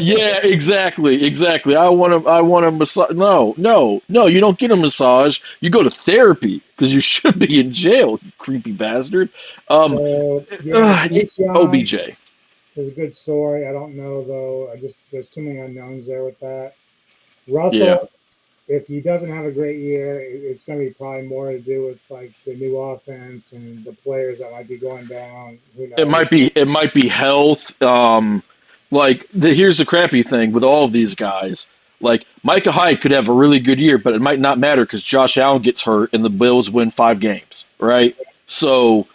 Yeah, exactly. I want a massage. No, you don't get a massage. You go to therapy because you should be in jail, you creepy bastard. OBJ. It's a good story. I don't know, though. There's too many unknowns there with that. Russell, if he doesn't have a great year, it's going to be probably more to do with, like, the new offense and the players that might be going down. Who knows? It might be health. Here's the crappy thing with all of these guys. Like, Micah Hyde could have a really good year, but it might not matter because Josh Allen gets hurt and the Bills win 5 games, right? So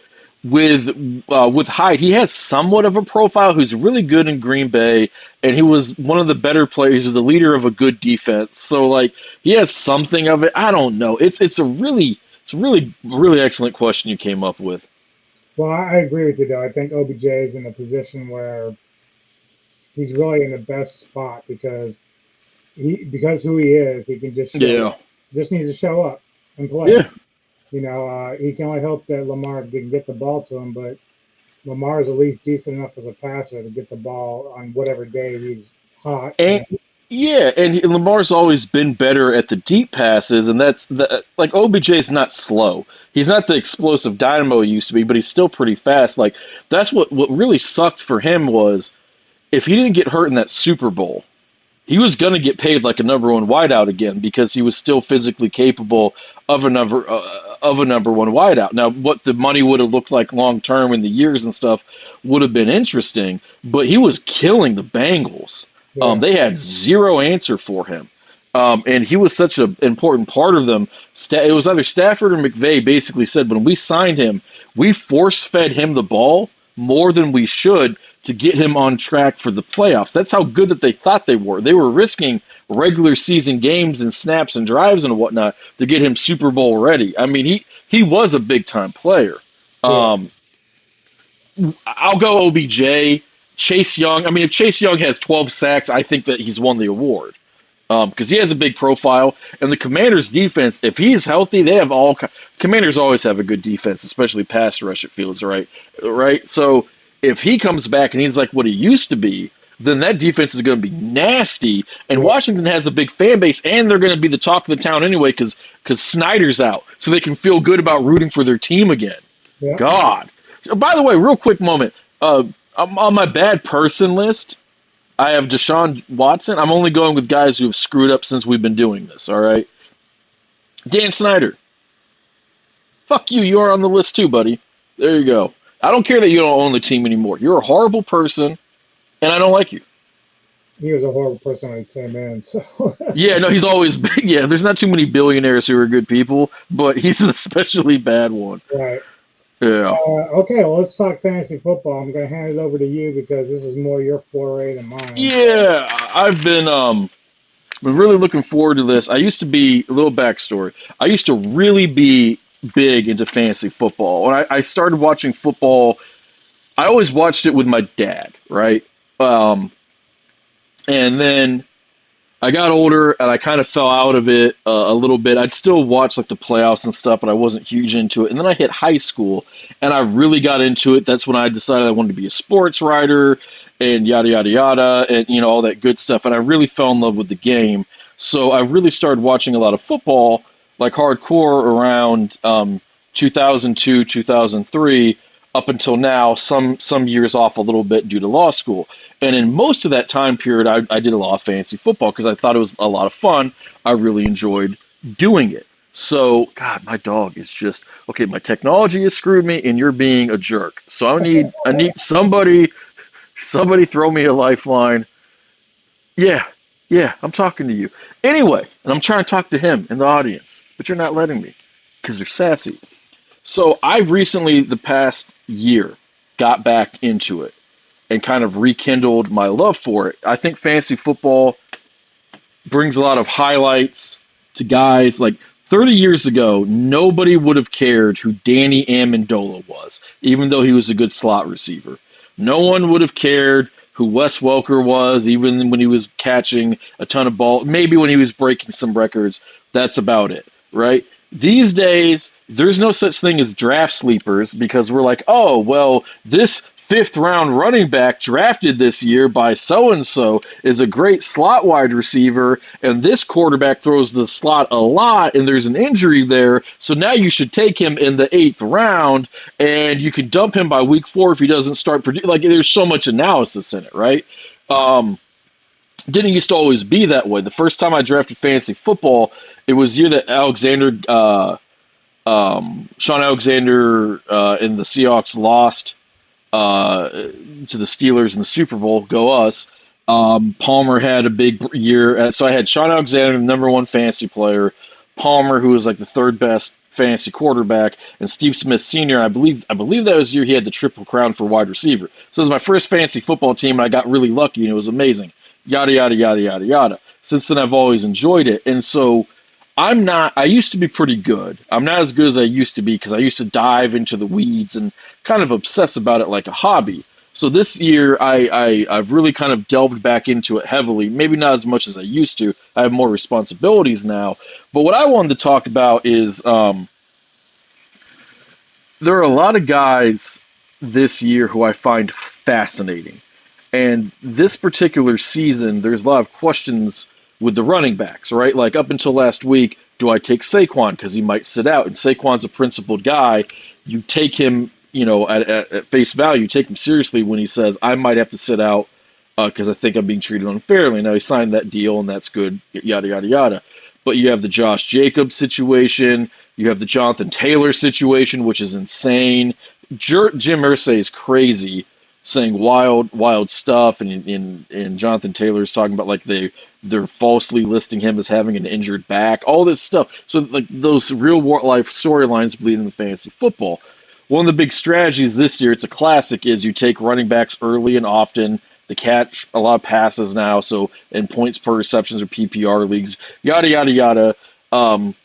with Hyde, he has somewhat of a profile. Who's really good in Green Bay, and he was one of the better players. He's the leader of a good defense. So, like, he has something of it. I don't know. It's a really excellent question you came up with. Well, I agree with you, though. I think OBJ is in a position where he's really in the best spot because who he is, he can just just needs to show up and play. Yeah. He can only hope that Lamar can get the ball to him, but Lamar is at least decent enough as a passer to get the ball on whatever day he's hot. And Lamar's always been better at the deep passes, and like, OBJ is not slow. He's not the explosive dynamo he used to be, but he's still pretty fast. Like, that's what really sucked for him was if he didn't get hurt in that Super Bowl, he was going to get paid like a number one wideout again because he was still physically capable of a number one wideout. Now, what the money would have looked like long term in the years and stuff would have been interesting, but he was killing the Bengals. They had zero answer for him. And he was such an important part of them. It was either Stafford or McVay basically said when we signed him, we force-fed him the ball more than we should to get him on track for the playoffs. That's how good that they thought they were. They were risking regular season games and snaps and drives and whatnot to get him Super Bowl ready. I mean, he was a big-time player. I'll go OBJ. Chase Young. I mean, if Chase Young has 12 sacks, I think that he's won the award because he has a big profile. And the Commanders' defense, if he's healthy, they have Commanders always have a good defense, especially pass rush at Fields, right? So if he comes back and he's like what he used to be, then that defense is going to be nasty. And Washington has a big fan base, and they're going to be the talk of the town anyway because Snyder's out, so they can feel good about rooting for their team again. Yeah. God. By the way, real quick moment. On my bad person list, I have Deshaun Watson. I'm only going with guys who have screwed up since we've been doing this, all right? Dan Snyder. Fuck you. You are on the list too, buddy. There you go. I don't care that you don't own the team anymore. You're a horrible person, and I don't like you. He was a horrible person when he came in. So. Yeah, no, he's always big. Yeah, there's not too many billionaires who are good people, but he's an especially bad one. Right. Yeah. Okay, well, let's talk fantasy football. I'm going to hand it over to you because this is more your foray than mine. Yeah, I've been really looking forward to this. I used to be, a little backstory, I used to really be big into fantasy football. When I started watching football, I always watched it with my dad, right? And then I got older and I kind of fell out of it a little bit. I'd still watch like the playoffs and stuff, but I wasn't huge into it. And then I hit high school and I really got into it. That's when I decided I wanted to be a sports writer and yada, yada, yada, and, you know, all that good stuff. And I really fell in love with the game. So I really started watching a lot of football, like hardcore around 2002, 2003, up until now, some years off a little bit due to law school. And in most of that time period, I did a lot of fantasy football because I thought it was a lot of fun. I really enjoyed doing it. So, God, my dog is just, okay, my technology has screwed me and you're being a jerk. So I need somebody throw me a lifeline. Yeah, I'm talking to you. Anyway, and I'm trying to talk to him in the audience, but you're not letting me because they're sassy. So I've recently, the past year, got back into it and kind of rekindled my love for it. I think fantasy football brings a lot of highlights to guys. Like 30 years ago, nobody would have cared who Danny Amendola was, even though he was a good slot receiver. No one would have cared who Wes Welker was, even when he was catching a ton of ball. Maybe when he was breaking some records, that's about it, right? These days, there's no such thing as draft sleepers because we're like, oh, well, this fifth-round running back drafted this year by so-and-so is a great slot wide receiver, and this quarterback throws the slot a lot, and there's an injury there, so now you should take him in the 8th round, and you can dump him by week 4 if he doesn't start. Like, there's so much analysis in it, right? Didn't used to always be that way. The first time I drafted fantasy football, it was the year that Sean Alexander and the Seahawks lost to the Steelers in the Super Bowl. Go us. Palmer had a big year. So I had Sean Alexander, the number 1 fantasy player, Palmer, who was like the 3rd best fantasy quarterback, and Steve Smith Sr. I believe that was the year he had the Triple Crown for wide receiver. So it was my first fantasy football team, and I got really lucky, and it was amazing. Yada, yada, yada, yada, yada. Since then, I've always enjoyed it. And so I used to be pretty good. I'm not as good as I used to be because I used to dive into the weeds and kind of obsess about it like a hobby. So this year, I've really kind of delved back into it heavily. Maybe not as much as I used to. I have more responsibilities now. But what I wanted to talk about is there are a lot of guys this year who I find fascinating. And this particular season, there's a lot of questions with the running backs, right? Like up until last week, do I take Saquon because he might sit out? And Saquon's a principled guy. You take him, you know, at face value, you take him seriously when he says, I might have to sit out because I think I'm being treated unfairly. Now, he signed that deal, and that's good, yada, yada, yada. But you have the Josh Jacobs situation. You have the Jonathan Taylor situation, which is insane. Jim Irsay is crazy, saying wild stuff, and Jonathan Taylor's talking about like they're falsely listing him as having an injured back, all this stuff. So like those real life storylines bleed into fantasy football. One of the big strategies this year, it's a classic, is you take running backs early and often. They catch a lot of passes now, so in points per receptions or PPR leagues, yada yada yada. And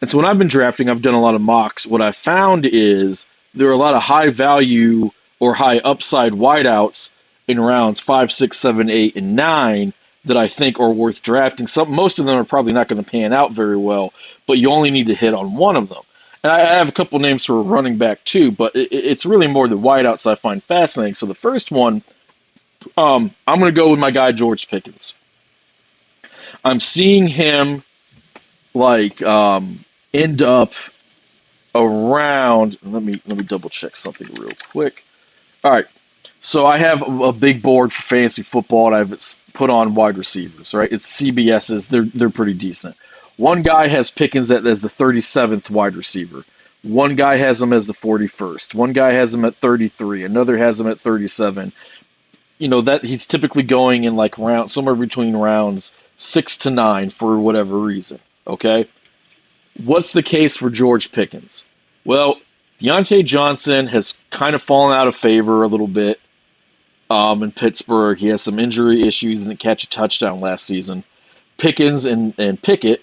so when I've been drafting, I've done a lot of mocks. What I found is there are a lot of high value or high upside wideouts in rounds 5, 6, 7, 8, and 9 that I think are worth drafting. Most of them are probably not going to pan out very well, but you only need to hit on one of them. And I have a couple names for a running back too, but it's really more the wideouts I find fascinating. So the first one, I'm going to go with my guy George Pickens. I'm seeing him like end up around. Let me double check something real quick. All right, so I have a big board for fantasy football, and I've put on wide receivers. Right, it's CBS's. They're pretty decent. One guy has Pickens as the 37th wide receiver. One guy has him as the 41st. One guy has him at 33. Another has him at 37. You know that he's typically going in like somewhere between rounds 6 to 9 for whatever reason. Okay, what's the case for George Pickens? Well, Deontay Johnson has kind of fallen out of favor a little bit in Pittsburgh. He has some injury issues and didn't catch a touchdown last season. Pickens and Picket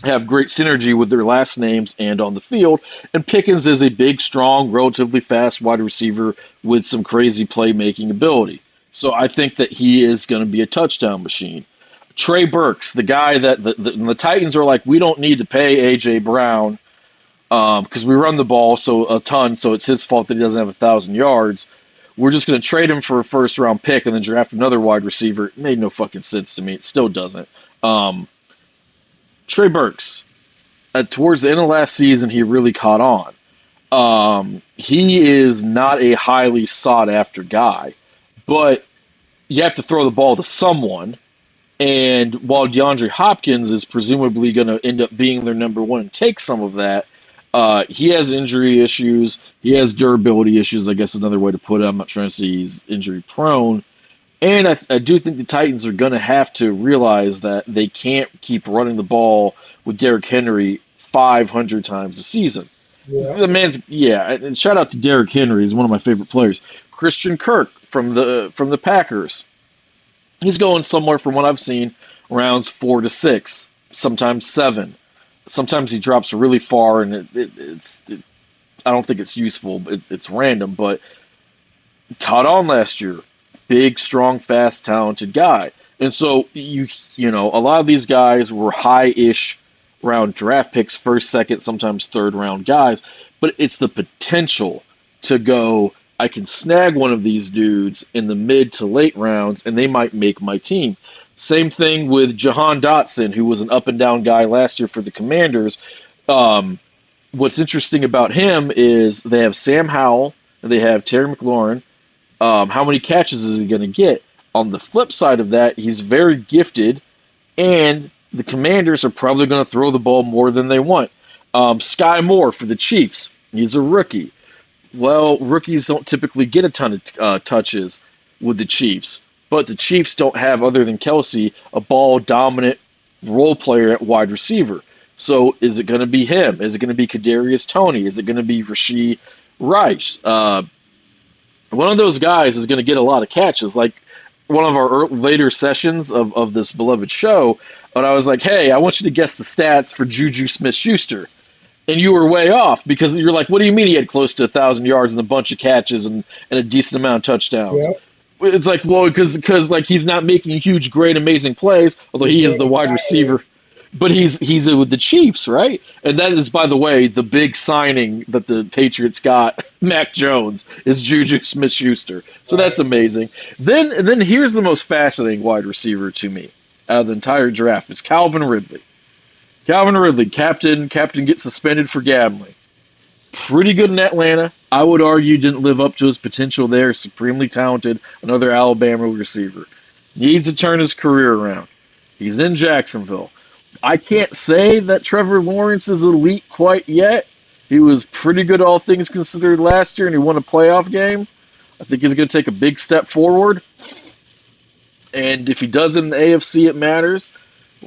have great synergy with their last names and on the field, and Pickens is a big, strong, relatively fast wide receiver with some crazy playmaking ability. So I think that he is going to be a touchdown machine. Trey Burks, the guy that the Titans are like, we don't need to pay A.J. Brown because we run the ball a ton, so it's his fault that he doesn't have 1,000 yards. We're just going to trade him for a first-round pick and then draft another wide receiver. It made no fucking sense to me. It still doesn't. Trey Burks, towards the end of last season, he really caught on. He is not a highly sought-after guy, but you have to throw the ball to someone. And while DeAndre Hopkins is presumably going to end up being their number one and take some of that, he has injury issues. He has durability issues, I guess is another way to put it. I'm not trying to say he's injury prone. And I do think the Titans are going to have to realize that they can't keep running the ball with Derrick Henry 500 times a season. Yeah. The man's, and shout out to Derrick Henry. He's one of my favorite players. Christian Kirk from the Packers. He's going somewhere, from what I've seen, rounds 4 to 6, sometimes 7. Sometimes he drops really far, and I don't think it's useful. It's random, but caught on last year. Big, strong, fast, talented guy. And so you know, a lot of these guys were high-ish round draft picks, first, second, sometimes third round guys. But it's the potential to go, I can snag one of these dudes in the mid to late rounds, and they might make my team. Same thing with Jahan Dotson, who was an up-and-down guy last year for the Commanders. What's interesting about him is they have Sam Howell, and they have Terry McLaurin. How many catches is he going to get? On the flip side of that, he's very gifted, and the Commanders are probably going to throw the ball more than they want. Sky Moore for the Chiefs. He's a rookie. Well, rookies don't typically get a ton of touches with the Chiefs, but the Chiefs don't have, other than Kelsey, a ball-dominant role player at wide receiver. So is it going to be him? Is it going to be Kadarius Toney? Is it going to be Rashee Rice? One of those guys is going to get a lot of catches. Like one of our later sessions of this beloved show, when I was like, hey, I want you to guess the stats for Juju Smith-Schuster. And you were way off because you're like, what do you mean he had close to 1,000 yards and a bunch of catches and a decent amount of touchdowns? Yep. It's like, well, because like he's not making huge, great, amazing plays, although he is the wide receiver. But he's with the Chiefs, right? And that is, by the way, the big signing that the Patriots got, Mac Jones, is Juju Smith-Schuster. So that's amazing. Then here's the most fascinating wide receiver to me out of the entire draft. It's Calvin Ridley. Calvin Ridley, captain gets suspended for gambling. Pretty good in Atlanta. I would argue didn't live up to his potential there. Supremely talented. Another Alabama receiver. Needs to turn his career around. He's in Jacksonville. I can't say that Trevor Lawrence is elite quite yet. He was pretty good, all things considered, last year, and he won a playoff game. I think he's going to take a big step forward. And if he does in the AFC, it matters.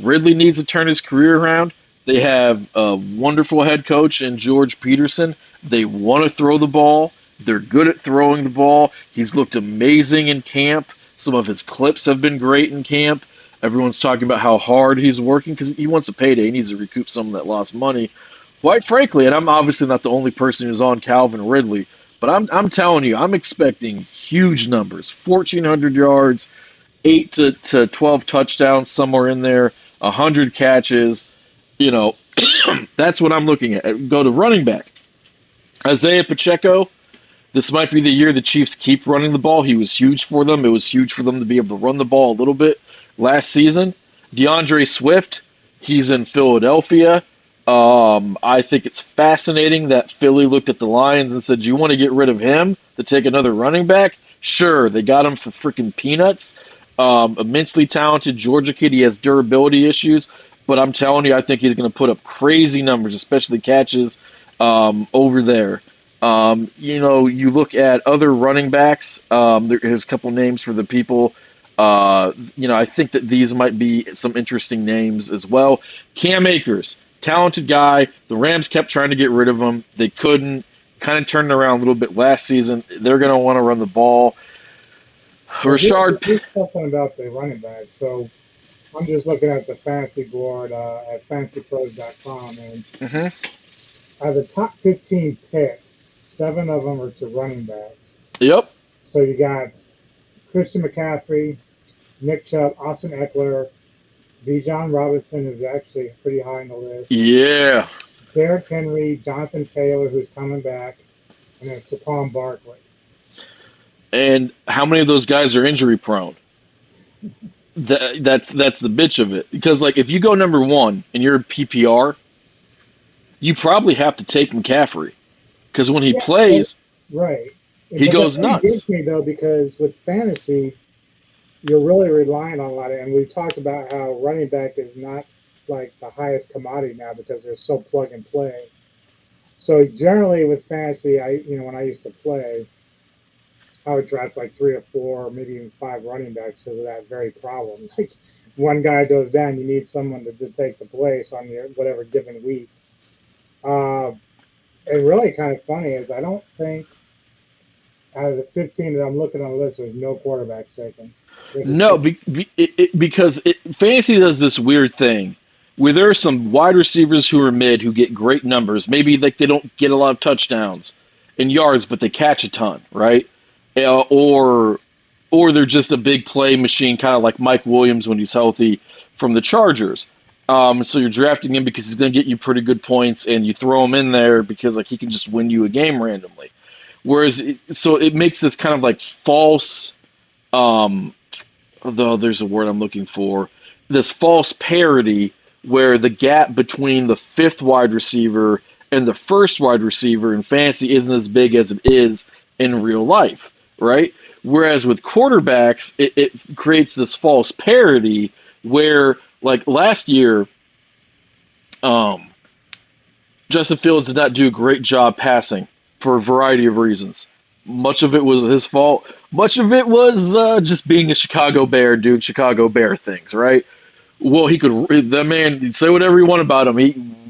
Ridley needs to turn his career around. They have a wonderful head coach in George Peterson. They want to throw the ball. They're good at throwing the ball. He's looked amazing in camp. Some of his clips have been great in camp. Everyone's talking about how hard he's working because he wants a payday. He needs to recoup some of that lost money. Quite frankly, and I'm obviously not the only person who's on Calvin Ridley, but I'm telling you, I'm expecting huge numbers. 1,400 yards, 8 to 12 touchdowns, somewhere in there, 100 catches. You know, that's what I'm looking at. Go to running back. Isaiah Pacheco, this might be the year the Chiefs keep running the ball. He was huge for them. It was huge for them to be able to run the ball a little bit last season. DeAndre Swift, he's in Philadelphia. I think it's fascinating that Philly looked at the Lions and said, do you want to get rid of him to take another running back? Sure, they got him for freaking peanuts. Immensely talented Georgia kid. He has durability issues, but I'm telling you, I think he's going to put up crazy numbers, especially catches over there. You know, you look at other running backs. There's a couple names for the people. You know, I think that these might be some interesting names as well. Cam Akers, talented guy. The Rams kept trying to get rid of him. They couldn't. Kind of turned around a little bit last season. They're going to want to run the ball. Rashard. Here's something about the running back. So I'm just looking at the fantasy board at fantasypros.com, and out of the top 15 picks, 7 of them are to running backs. Yep. So you got Christian McCaffrey, Nick Chubb, Austin Eckler, Bijon Robinson is actually pretty high on the list. Yeah. Derrick Henry, Jonathan Taylor, who's coming back, and then Saquon Barkley. And how many of those guys are injury prone? That's the bitch of it. Because like if you go number one and you're PPR, you probably have to take McCaffrey because when he plays, right, he goes nuts. It gets me though because with fantasy, you're really relying on a lot of, and we've talked about how running back is not like the highest commodity now because they're so plug and play. So generally with fantasy, when I used to play, I would draft like 3 or 4, maybe even 5 running backs because of that very problem. Like one guy goes down, you need someone to take the place on your whatever given week. And really kind of funny is I don't think out of the 15 that I'm looking on the list, there's no quarterbacks taken. No, because fantasy does this weird thing where there are some wide receivers who are mid who get great numbers. Maybe like they don't get a lot of touchdowns and yards, but they catch a ton, right? Or they're just a big play machine, kind of like Mike Williams when he's healthy from the Chargers. So you're drafting him because he's going to get you pretty good points, and you throw him in there because like he can just win you a game randomly. Whereas, so it makes this kind of like false, although there's a word I'm looking for, this false parity where the gap between the 5th wide receiver and the 1st wide receiver in fantasy isn't as big as it is in real life, right? Whereas with quarterbacks, it creates this false parity where, like last year, Justin Fields did not do a great job passing for a variety of reasons. Much of it was his fault. Much of it was just being a Chicago Bear doing Chicago Bear things, right? Well, the man, say whatever you want about him.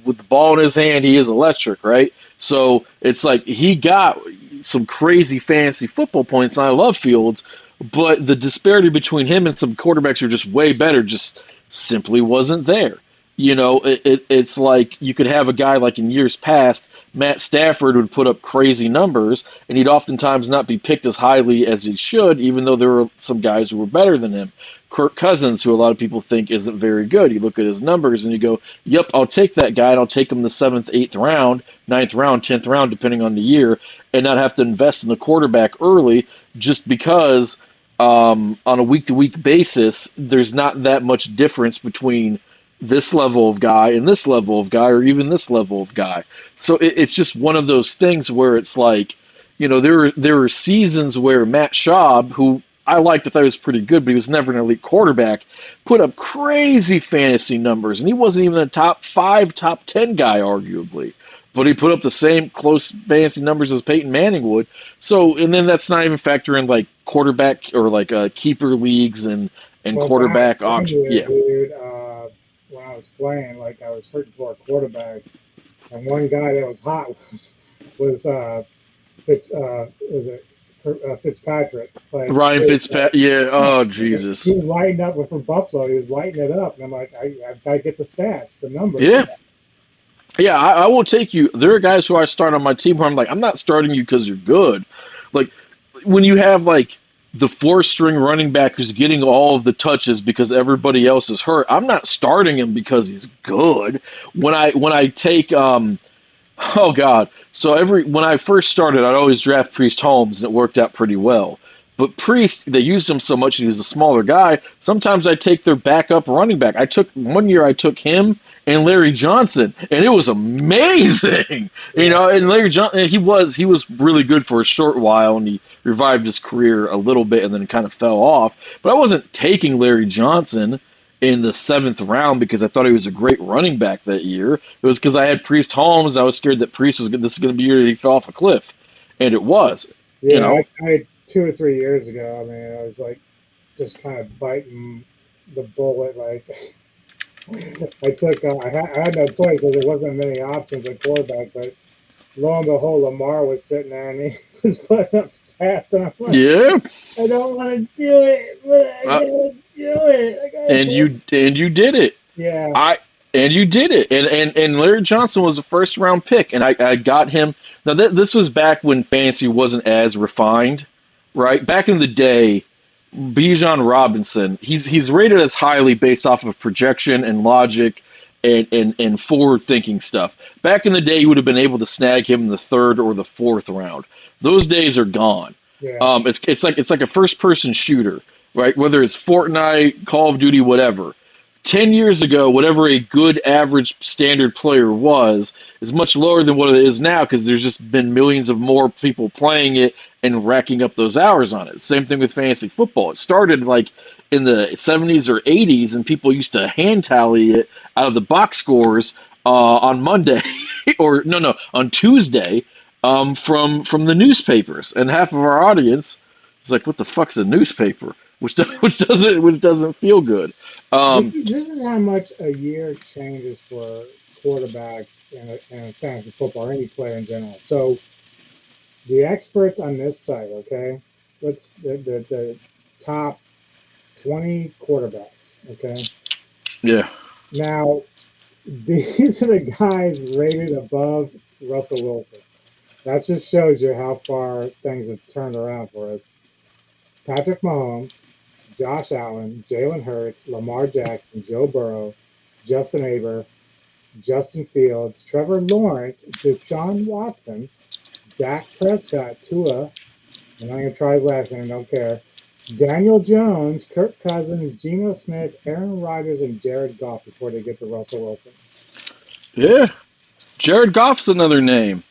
With the ball in his hand, he is electric, right? So it's like he got some crazy fantasy football points, and I love Fields, but the disparity between him and some quarterbacks who are just way better just simply wasn't there. It's like you could have a guy like in years past, Matt Stafford would put up crazy numbers, and he'd oftentimes not be picked as highly as he should, even though there were some guys who were better than him. Kirk Cousins, who a lot of people think isn't very good. You look at his numbers and you go, yep, I'll take that guy, and I'll take him the 7th, 8th round, 9th round, 10th round, depending on the year, and not have to invest in the quarterback early just because on a week-to-week basis, there's not that much difference between this level of guy and this level of guy or even this level of guy. So it's just one of those things where it's like, there were seasons where Matt Schaub, who I liked, I thought he was pretty good, but he was never an elite quarterback, put up crazy fantasy numbers, and he wasn't even a top 5, top 10 guy, arguably. But he put up the same close fantasy numbers as Peyton Manning would. So, and then that's not even factoring like quarterback or like keeper leagues and quarterback auction. Yeah. Dude, when I was playing, like I was searching for a quarterback, and one guy that was hot was Fitzpatrick. Like, Ryan Fitzpatrick. Yeah. Oh, Jesus. He was lighting up for Buffalo. He was lighting it up, and I'm like, I've got to get the stats, the numbers. Yeah. Yeah, I will take you. There are guys who I start on my team where I'm like, I'm not starting you because you're good. Like, when you have, like, the 4th-string running back who's getting all of the touches because everybody else is hurt, I'm not starting him because he's good. When I take, when I first started, I'd always draft Priest Holmes, and it worked out pretty well. But Priest, they used him so much, and he was a smaller guy. Sometimes I take their backup running back. One year I took him and Larry Johnson, and it was amazing. And Larry Johnson, he was really good for a short while, and he revived his career a little bit and then kind of fell off. But I wasn't taking Larry Johnson in the 7th round because I thought he was a great running back that year. It was because I had Priest Holmes. I was scared that Priest was good. This is going to be the year that he fell off a cliff, and it was. Yeah, I 2 or 3 years ago, I mean, I was like just kind of biting the bullet. Like I took, I had no choice because there wasn't many options at quarterback. But lo and behold, Lamar was sitting there and he was putting up stats, and I'm like, yeah, I don't want to do it, but I gotta do it. And you did it. Yeah. And you did it. And Larry Johnson was a 1st-round pick, and I got him. Now, this was back when fantasy wasn't as refined, right? Back in the day, Bijan Robinson, he's rated as highly based off of projection and logic and forward-thinking stuff. Back in the day, you would have been able to snag him in the 3rd or the 4th round. Those days are gone. Yeah. It's like a first-person shooter, right? Whether it's Fortnite, Call of Duty, whatever. 10 years ago, whatever a good average standard player was is much lower than what it is now because there's just been millions of more people playing it and racking up those hours on it. Same thing with fantasy football. It started like in the 70s or 80s, and people used to hand tally it out of the box scores on Monday or on Tuesday from the newspapers. And half of our audience is like, "What the fuck's a newspaper?" Which doesn't feel good. This is how much a year changes for quarterbacks in fantasy football or any player in general. So the experts on this site, okay, the top 20 quarterbacks, okay? Yeah. Now, these are the guys rated above Russell Wilson. That just shows you how far things have turned around for us. Patrick Mahomes, Josh Allen, Jalen Hurts, Lamar Jackson, Joe Burrow, Justin Herbert, Justin Fields, Trevor Lawrence, Deshaun Watson, Dak Prescott, Tua, and I'm going to try his last name, don't care, Daniel Jones, Kirk Cousins, Geno Smith, Aaron Rodgers, and Jared Goff before they get to Russell Wilson. Yeah. Jared Goff's another name.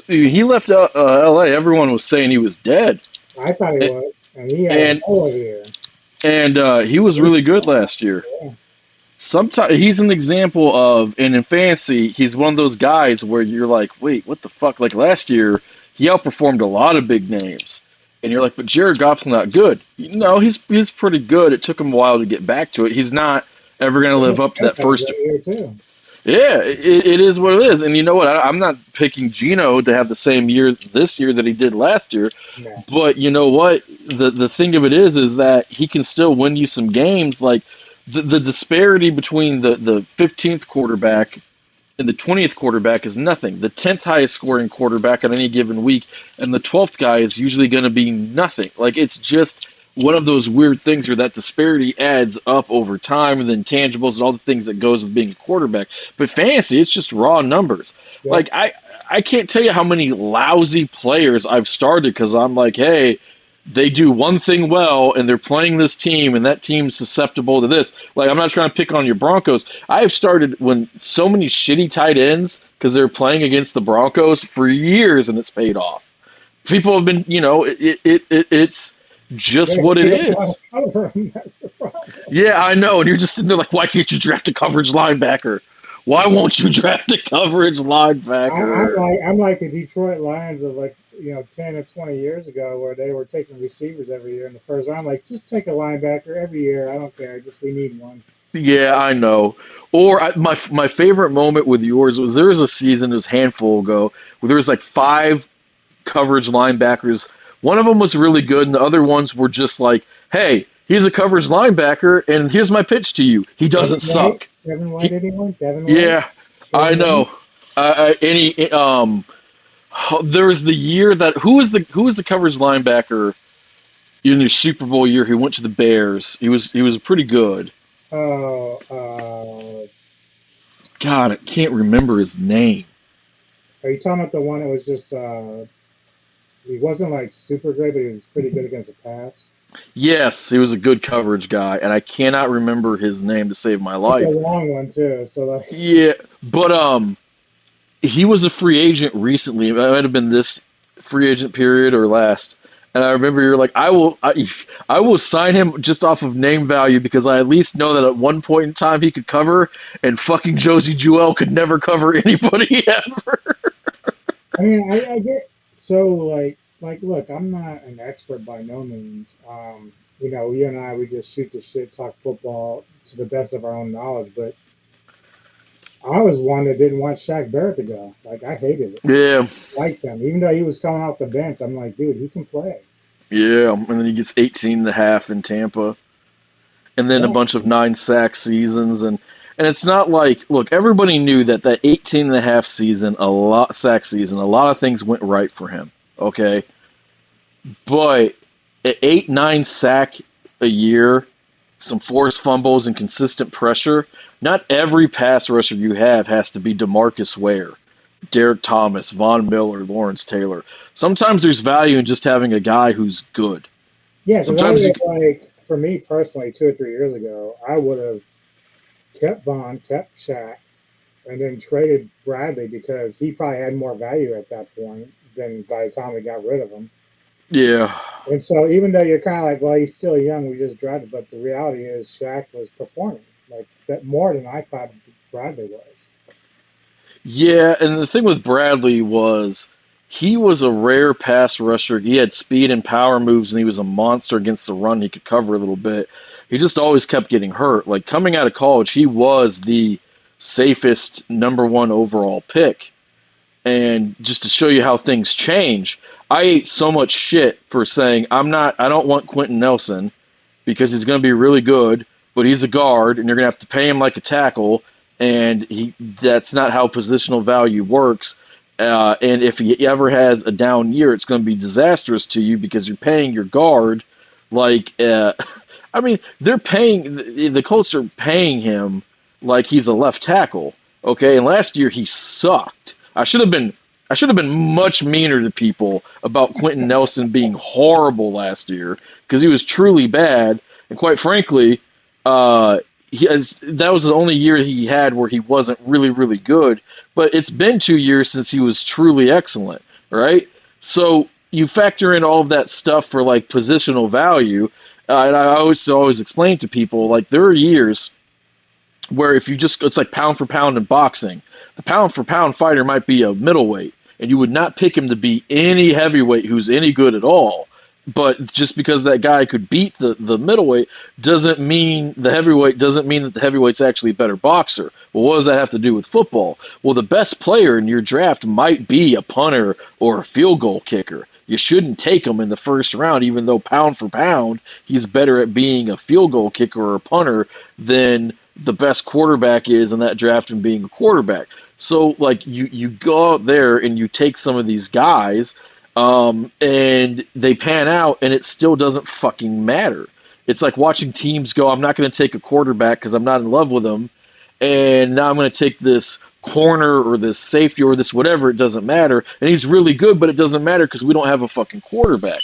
He left L.A. Everyone was saying he was dead. I thought he was, and he had a hell of a year. And he was really good last year. Yeah. Sometimes he's an example of, and in fantasy, he's one of those guys where you're like, wait, what the fuck? Like last year, he outperformed a lot of big names, and you're like, but Jared Goff's not good. No, he's pretty good. It took him a while to get back to it. He's not ever going to live up to that first. Year too. Yeah, it is what it is. And you know what? I'm not picking Geno to have the same year this year that he did last year. No. But you know what? The thing of it is that he can still win you some games. Like the disparity between the 15th quarterback and the 20th quarterback is nothing. The 10th highest scoring quarterback on any given week and the 12th guy is usually going to be nothing. Like it's just one of those weird things where that disparity adds up over time and the intangibles and all the things that goes with being a quarterback. But fantasy, it's just raw numbers. Yeah. Like I can't tell you how many lousy players I've started because I'm like, hey, they do one thing well and they're playing this team and that team's susceptible to this. Like I'm not trying to pick on your Broncos. I have started when so many shitty tight ends because they're playing against the Broncos for years and it's paid off. People have been, it's just what it is. Yeah, I know. And you're just sitting there like, why can't you draft a coverage linebacker? Why won't you draft a coverage linebacker? I'm like the Detroit Lions of 10 or 20 years ago where they were taking receivers every year in the first round. Like, just take a linebacker every year. I don't care. Just we need one. Yeah, I know. Or my favorite moment with yours was there was a season, it was a handful ago, where there was like 5 coverage linebackers. One of them was really good, and the other ones were just like, hey, he's a coverage linebacker, and here's my pitch to you. He doesn't suck. Devin White, anyone? Devin White? Yeah, I know. There was the year that who was the coverage linebacker in the Super Bowl year who went to the Bears? He was pretty good. Oh, God, I can't remember his name. Are you talking about the one that was just he wasn't like super great, but he was pretty good against the pass? Yes, he was a good coverage guy, and I cannot remember his name to save my life. It's a long one too, so like. Yeah, but he was a free agent recently. It might have been this free agent period or last. And I remember you're like, I will sign him just off of name value because I at least know that at one point in time he could cover, and fucking Josie Jewell could never cover anybody ever. I mean, I get so like look, I'm not an expert by no means. You and I, we just shoot the shit, talk football to the best of our own knowledge, but I was one that didn't want Shaq Barrett to go. Like, I hated it. Yeah. Liked him. Even though he was coming off the bench, I'm like, dude, he can play. Yeah, and then he gets 18.5 in Tampa. And then a bunch of 9-sack seasons. And it's not like, look, everybody knew that 18.5 season, sack season, a lot of things went right for him. Okay? But at 8-9 sack a year, some forced fumbles and consistent pressure, not every pass rusher you have has to be DeMarcus Ware, Derek Thomas, Von Miller, Lawrence Taylor. Sometimes there's value in just having a guy who's good. Yeah, because Sometimes you like, for me personally, 2 or 3 years ago, I would have kept Von, kept Shaq, and then traded Bradley because he probably had more value at that point than by the time we got rid of him. Yeah. And so even though you're kind of like, well, he's still young, we just drafted, but the reality is Shaq was performing like that more than I thought Bradley was. Yeah, and the thing with Bradley was he was a rare pass rusher. He had speed and power moves, and he was a monster against the run. He could cover a little bit. He just always kept getting hurt. Like coming out of college, he was the safest #1 overall pick. And just to show you how things change, I ate so much shit for saying I don't want Quentin Nelson because he's going to be really good, but he's a guard, and you're going to have to pay him like a tackle, and that's not how positional value works. And if he ever has a down year, it's going to be disastrous to you because you're paying your guard like, I mean, the Colts are paying him like he's a left tackle, okay? And last year he sucked. I should have been much meaner to people about Quentin Nelson being horrible last year because he was truly bad. And quite frankly, that was the only year he had where he wasn't really, really good. But it's been 2 years since he was truly excellent, right? So you factor in all of that stuff for like positional value. And I always explain to people, like, there are years where it's like pound for pound in boxing. The pound for pound fighter might be a middleweight, and you would not pick him to be any heavyweight who's any good at all. But just because that guy could beat the middleweight doesn't mean that the heavyweight's actually a better boxer. Well, what does that have to do with football? Well, the best player in your draft might be a punter or a field goal kicker. You shouldn't take him in the first round, even though pound for pound, he's better at being a field goal kicker or a punter than the best quarterback is in that draft and being a quarterback. So, like, you go out there and you take some of these guys, and they pan out, and it still doesn't fucking matter. It's like watching teams go, I'm not going to take a quarterback because I'm not in love with him, and now I'm going to take this corner or this safety or this whatever, it doesn't matter. And he's really good, but it doesn't matter because we don't have a fucking quarterback.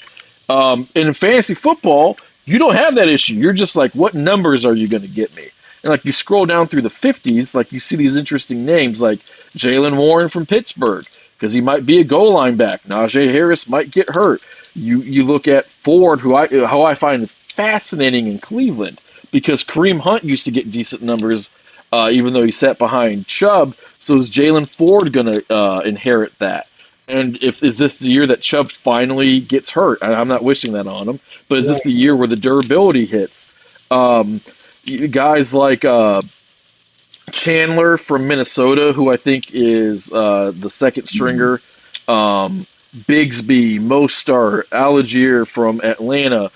And in fantasy football, you don't have that issue. You're just like, what numbers are you going to get me? And like you scroll down through the 50s, like you see these interesting names like Jaylen Warren from Pittsburgh, because he might be a goal line back. Najee Harris might get hurt. You look at Ford, who I find fascinating in Cleveland, because Kareem Hunt used to get decent numbers, even though he sat behind Chubb. So is Jalen Ford going to inherit that? And is this the year that Chubb finally gets hurt? I'm not wishing that on him, but is this the year where the durability hits? Guys like Chandler from Minnesota, who I think is the second stringer, Bigsby, Mostert, Algier from Atlanta.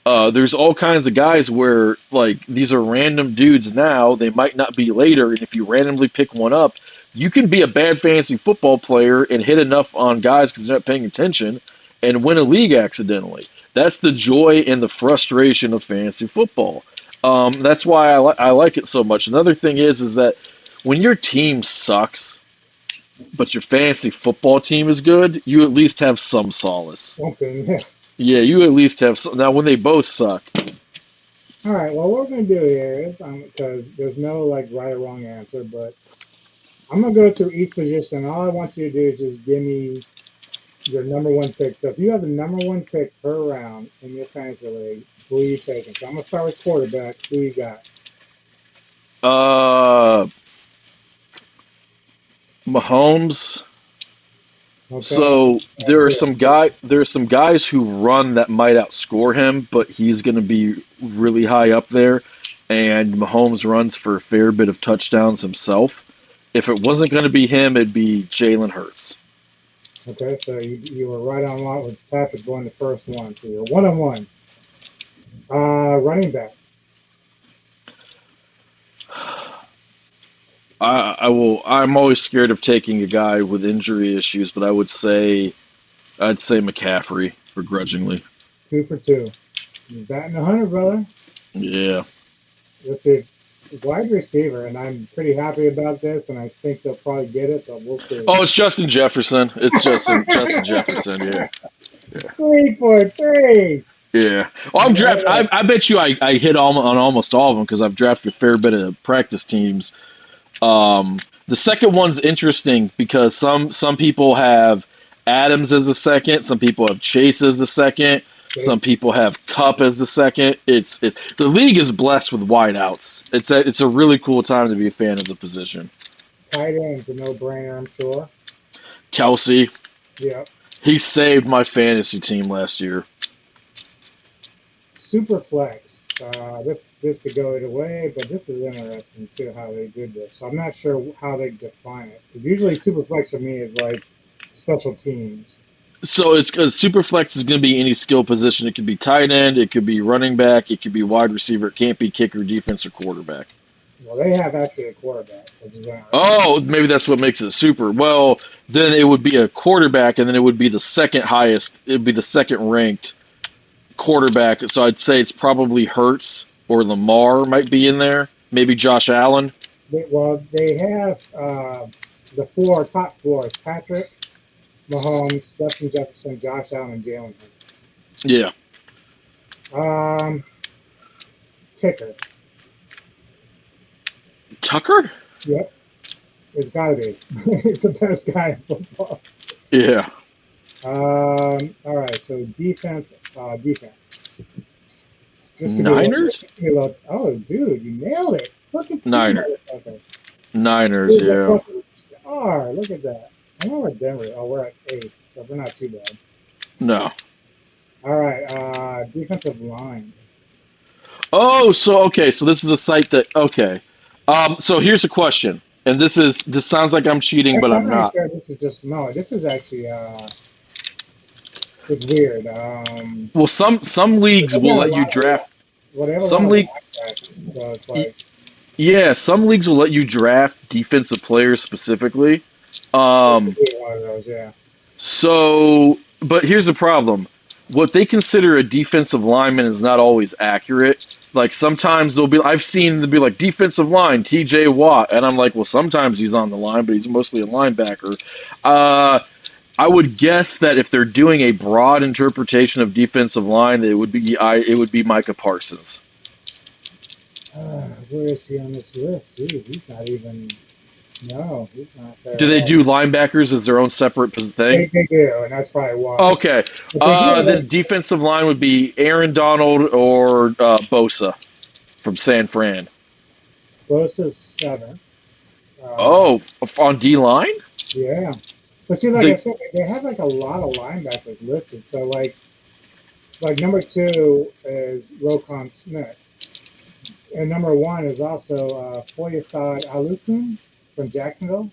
There's all kinds of guys where, like, these are random dudes now. They might not be later, and if you randomly pick one up, you can be a bad fantasy football player and hit enough on guys because you're not paying attention and win a league accidentally. That's the joy and the frustration of fantasy football. That's why I like it so much. Another thing is that when your team sucks, but your fantasy football team is good, you at least have some solace. Okay, Yeah, you at least have some. Now, when they both suck. All right, well, what we're going to do here is, because there's no, like, right or wrong answer, but I'm going to go through each position. All I want you to do is just give me your #1 pick. So if you have the #1 pick per round in your fantasy league, who are you taking? So I'm going to start with quarterback. Who you got? Mahomes. Okay. So there are some guys who run that might outscore him, but he's going to be really high up there. And Mahomes runs for a fair bit of touchdowns himself. If it wasn't going to be him, it'd be Jalen Hurts. Okay, so you were right on lot with Patrick going the first one. So you're 1-1. Running back. I'm always scared of taking a guy with injury issues, but I'd say McCaffrey, begrudgingly. 2 for 2. He's batting 100, brother. Yeah. Let's see. Wide receiver, and I'm pretty happy about this, and I think they'll probably get it, but we'll see. Oh, it's Justin Jefferson. It's Justin Jefferson. Yeah. 3 for 3. Yeah. Well, I'm drafted. I bet you I hit on almost all of them because I've drafted a fair bit of practice teams. The second one's interesting because some people have Adams as the second, some people have Chase as the second, some people have Kupp as the second. It's the league is blessed with wideouts. It's a really cool time to be a fan of the position. Tight end's a no-brainer, I'm sure. Kelsey. Yep. He saved my fantasy team last year. Super flex. This could go either way, but this is interesting too how they did this. So I'm not sure how they define it. Because usually super flex for me is like special teams. So it's super flex is going to be any skill position. It could be tight end, it could be running back, it could be wide receiver. It can't be kicker, defense, or quarterback. Well, they have actually a quarterback. Which is Oh, maybe that's what makes it super. Well, then it would be a quarterback, and then it would be the second highest. It would be the second ranked quarterback. So I'd say it's probably Hurts or Lamar might be in there. Maybe Josh Allen. They have the top four is Patrick, Mahomes, Justin Jefferson, Josh Allen, and Jalen Hurts. Yeah. Kicker. Tucker? Yep. It's got to be. It's the best guy in football. Yeah. All right. So defense. Niners? Oh, dude, you nailed it. Look at Niners. Okay. Niners, Dude, yeah. Star. Look at that. I know we're at Denver. Oh, we're at 8, so we're not too bad. No. All right. Defensive line. Oh, so this is a site that so here's a question, and this sounds like I'm cheating, but I'm not. Sure this is actually it's weird. Well, some leagues will let you draft. Some league. So it's like, Yeah, some leagues will let you draft defensive players specifically. one of those, yeah. So, but here's the problem. What they consider a defensive lineman is not always accurate. Like sometimes I've seen them be like defensive line, TJ Watt, and I'm like, well, sometimes he's on the line, but he's mostly a linebacker. I would guess that if they're doing a broad interpretation of defensive line, it would be Micah Parsons. Where is he on this list? Dude, he's not even. No, he's not there. Do they do linebackers as their own separate thing? They do, and that's probably why. Okay. The defensive line would be Aaron Donald or Bosa from San Fran. Bosa's 7. On D-line? Yeah. But see, like I said, they have like a lot of linebackers listed. So like number 2 is Roquan Smith. And number 1 is also Foyesade Alukun from Jacksonville.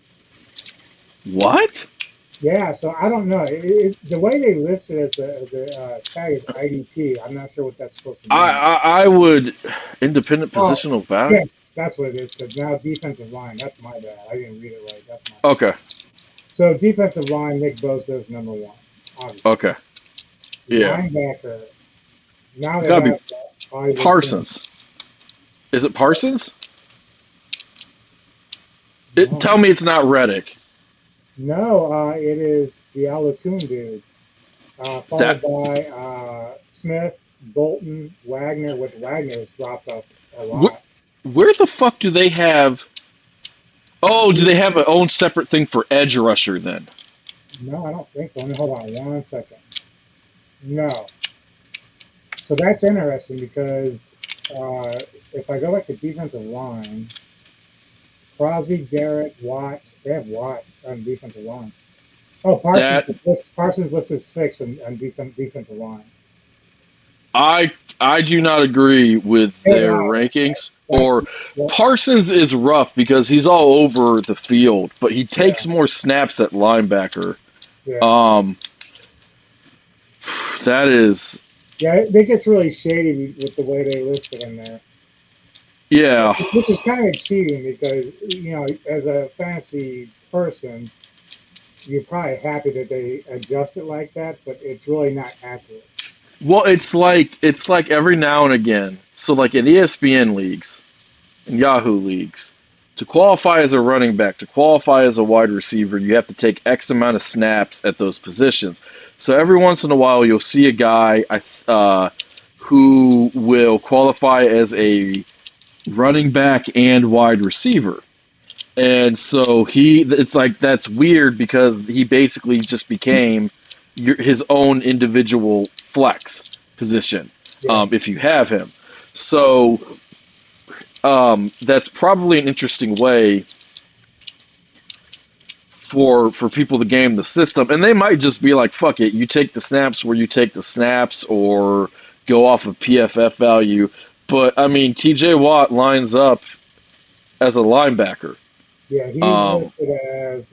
What? Yeah, so I don't know. The way they listed it as a tag is IDP. I'm not sure what that's supposed to mean. I would independent positional value. Yes, that's what it is. Because now defensive line. That's my bad. I didn't read it right. That's my bad. Okay. So defensive line, Nick Bosa is number 1. Obviously. Okay. Yeah. Linebacker. Now they Gotta have be Parsons. Is it Parsons? Tell me it's not Reddick. No, it is the Alukun dude. Followed by Smith, Bolton, Wagner, which Wagner has dropped off a lot. Where the fuck do they have... Oh, do they have their own separate thing for edge rusher then? No, I don't think so. Hold on 1 second. No. So that's interesting because if I go back to defensive line, Crosby, Garrett, Watt, they have Watt on defensive line. Oh, Parsons listed 6 on defensive line. I do not agree with their rankings. Or Parsons is rough because he's all over the field, but he takes more snaps at linebacker. Yeah. That is. Yeah, it gets really shady with the way they listed him there. Yeah. Which is kind of cheating because, as a fantasy person, you're probably happy that they adjust it like that, but it's really not accurate. Well, it's like every now and again. So like in ESPN leagues, in Yahoo leagues, to qualify as a running back, to qualify as a wide receiver, you have to take X amount of snaps at those positions. So every once in a while, you'll see a guy who will qualify as a running back and wide receiver. And so it's like that's weird because he basically just became his own individual flex position, if you have him. So that's probably an interesting way for people to game the system. And they might just be like, fuck it, you take the snaps where you take the snaps or go off of PFF value. But, I mean, TJ Watt lines up as a linebacker. Yeah, he listed as,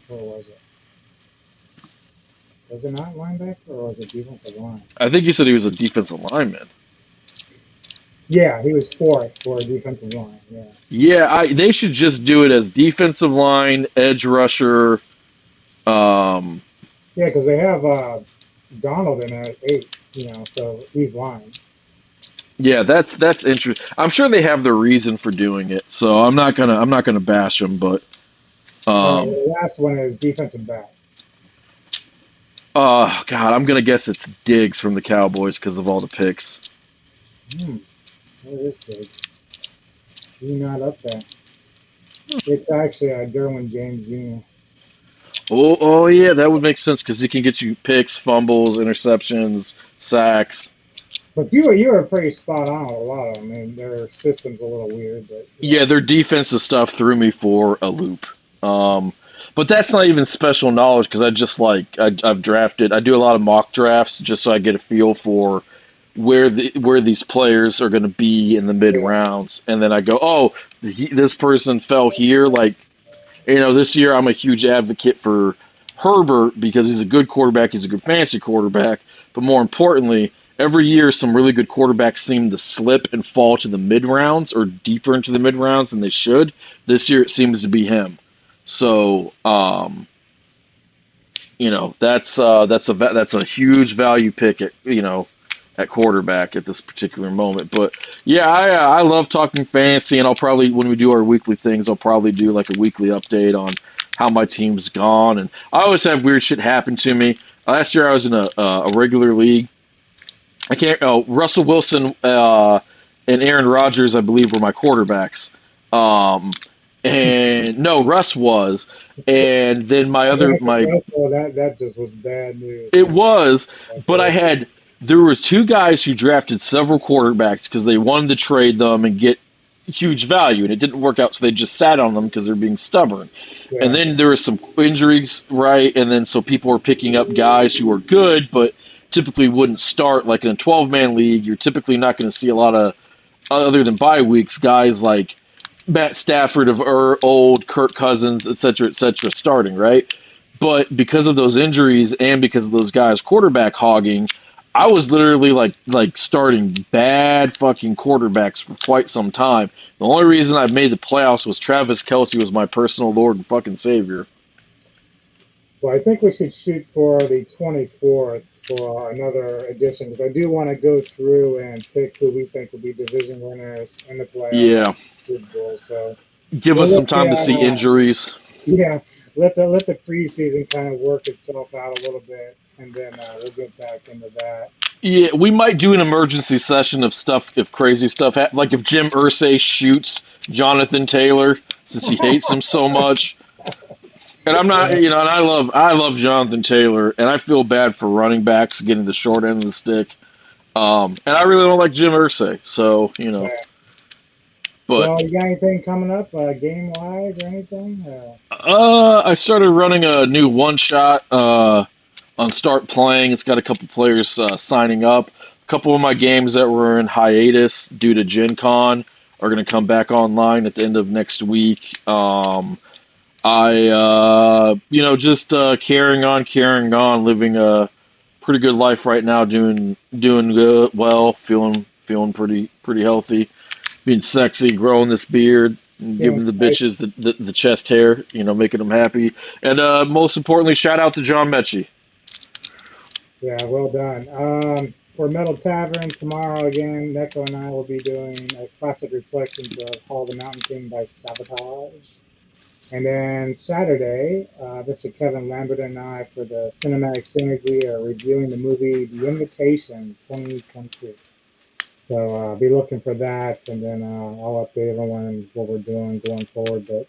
what was it? Was it not linebacker or was it defensive line? I think you said he was a defensive lineman. Yeah, he was fourth for defensive line, yeah. Yeah, they should just do it as defensive line, edge rusher. Yeah, because they have Donald in at 8, so he's line. Yeah, that's interesting. I'm sure they have their reason for doing it, so I'm not gonna bash them. But the last one is defensive back. Oh God, I'm gonna guess it's Diggs from the Cowboys because of all the picks. What is Diggs? He's not up there. It's actually Derwin James Jr. Oh yeah, that would make sense because he can get you picks, fumbles, interceptions, sacks. But you were pretty spot on with a lot of them. I mean, their system's a little weird, but yeah, their defensive stuff threw me for a loop. But that's not even special knowledge because I've drafted. I do a lot of mock drafts just so I get a feel for where these players are going to be in the mid rounds, and then I go, this person fell here. Like, this year I'm a huge advocate for Herbert because he's a good quarterback. He's a good fantasy quarterback, but more importantly, every year some really good quarterbacks seem to slip and fall to the mid rounds or deeper into the mid rounds than they should. This year it seems to be him. So, that's a huge value pick at quarterback at this particular moment. But yeah, I love talking fantasy, and I'll probably, when we do our weekly things, I'll probably do like a weekly update on how my team's gone. And I always have weird shit happen to me. Last year I was in a regular league. Russell Wilson and Aaron Rodgers, I believe, were my quarterbacks. And no, Russ was, and then that just was bad news. It was, but there were two guys who drafted several quarterbacks because they wanted to trade them and get huge value, and it didn't work out, so they just sat on them because they're being stubborn. Yeah. And then there were some injuries, right? And then so people were picking up guys who were good, but typically wouldn't start. Like in a 12-man league, you're typically not going to see a lot of, other than bye weeks, guys like Matt Stafford of old, Kirk Cousins, et cetera, starting, right? But because of those injuries and because of those guys quarterback hogging, I was literally like starting bad fucking quarterbacks for quite some time. The only reason I made the playoffs was Travis Kelce was my personal Lord and fucking Savior. Well, I think we should shoot for the 24th for another edition because I do want to go through and pick who we think will be division winners in the playoffs. Yeah. Football, so give us some time to see injuries. Yeah, let the preseason kind of work itself out a little bit, and then we'll get back into that. Yeah, we might do an emergency session of stuff if crazy stuff happens. Like if Jim Irsay shoots Jonathan Taylor since he hates him so much. And I'm not, and I love Jonathan Taylor, and I feel bad for running backs getting the short end of the stick. And I really don't like Jim Irsay, so Yeah. But well, you got anything coming up, game wise or anything? I started running a new one shot on Start Playing. It's got a couple players signing up. A couple of my games that were in hiatus due to Gen Con are going to come back online at the end of next week. Just carrying on, living a pretty good life right now, doing good, well, feeling pretty healthy. Being sexy, growing this beard, and giving the bitches the chest hair, making them happy. And most importantly, shout out to John Mechie. Yeah, well done. For Metal Tavern tomorrow again, Neko and I will be doing a classic reflections of Hall of the Mountain King by Sabotage. And then Saturday, Mr. Kevin Lambert and I, for the Cinematic Synergy, are reviewing the movie The Invitation 2022. So be looking for that, and then I'll update everyone on what we're doing going forward. But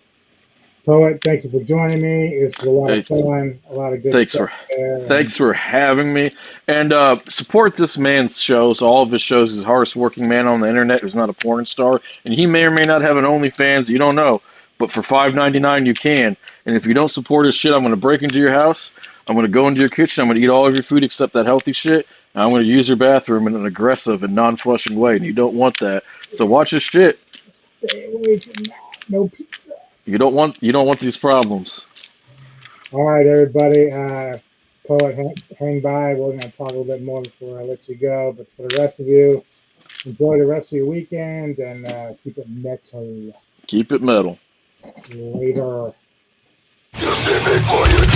Poet, thank you for joining me. It's a lot of fun, a lot of good stuff there. Thanks for having me. And support this man's shows, all of his shows. He's the hardest working man on the internet who's not a porn star. And he may or may not have an OnlyFans. You don't know. But for $5.99 you can. And if you don't support his shit, I'm going to break into your house. I'm going to go into your kitchen. I'm going to eat all of your food except that healthy shit. And I'm going to use your bathroom in an aggressive and non-flushing way. And you don't want that. So watch his shit. Stay away from that. No pizza. You don't want these problems. All right, everybody. Poet, hang by. We're going to talk a little bit more before I let you go. But for the rest of you, enjoy the rest of your weekend and keep it metal. Keep it metal. Later. You see me for you.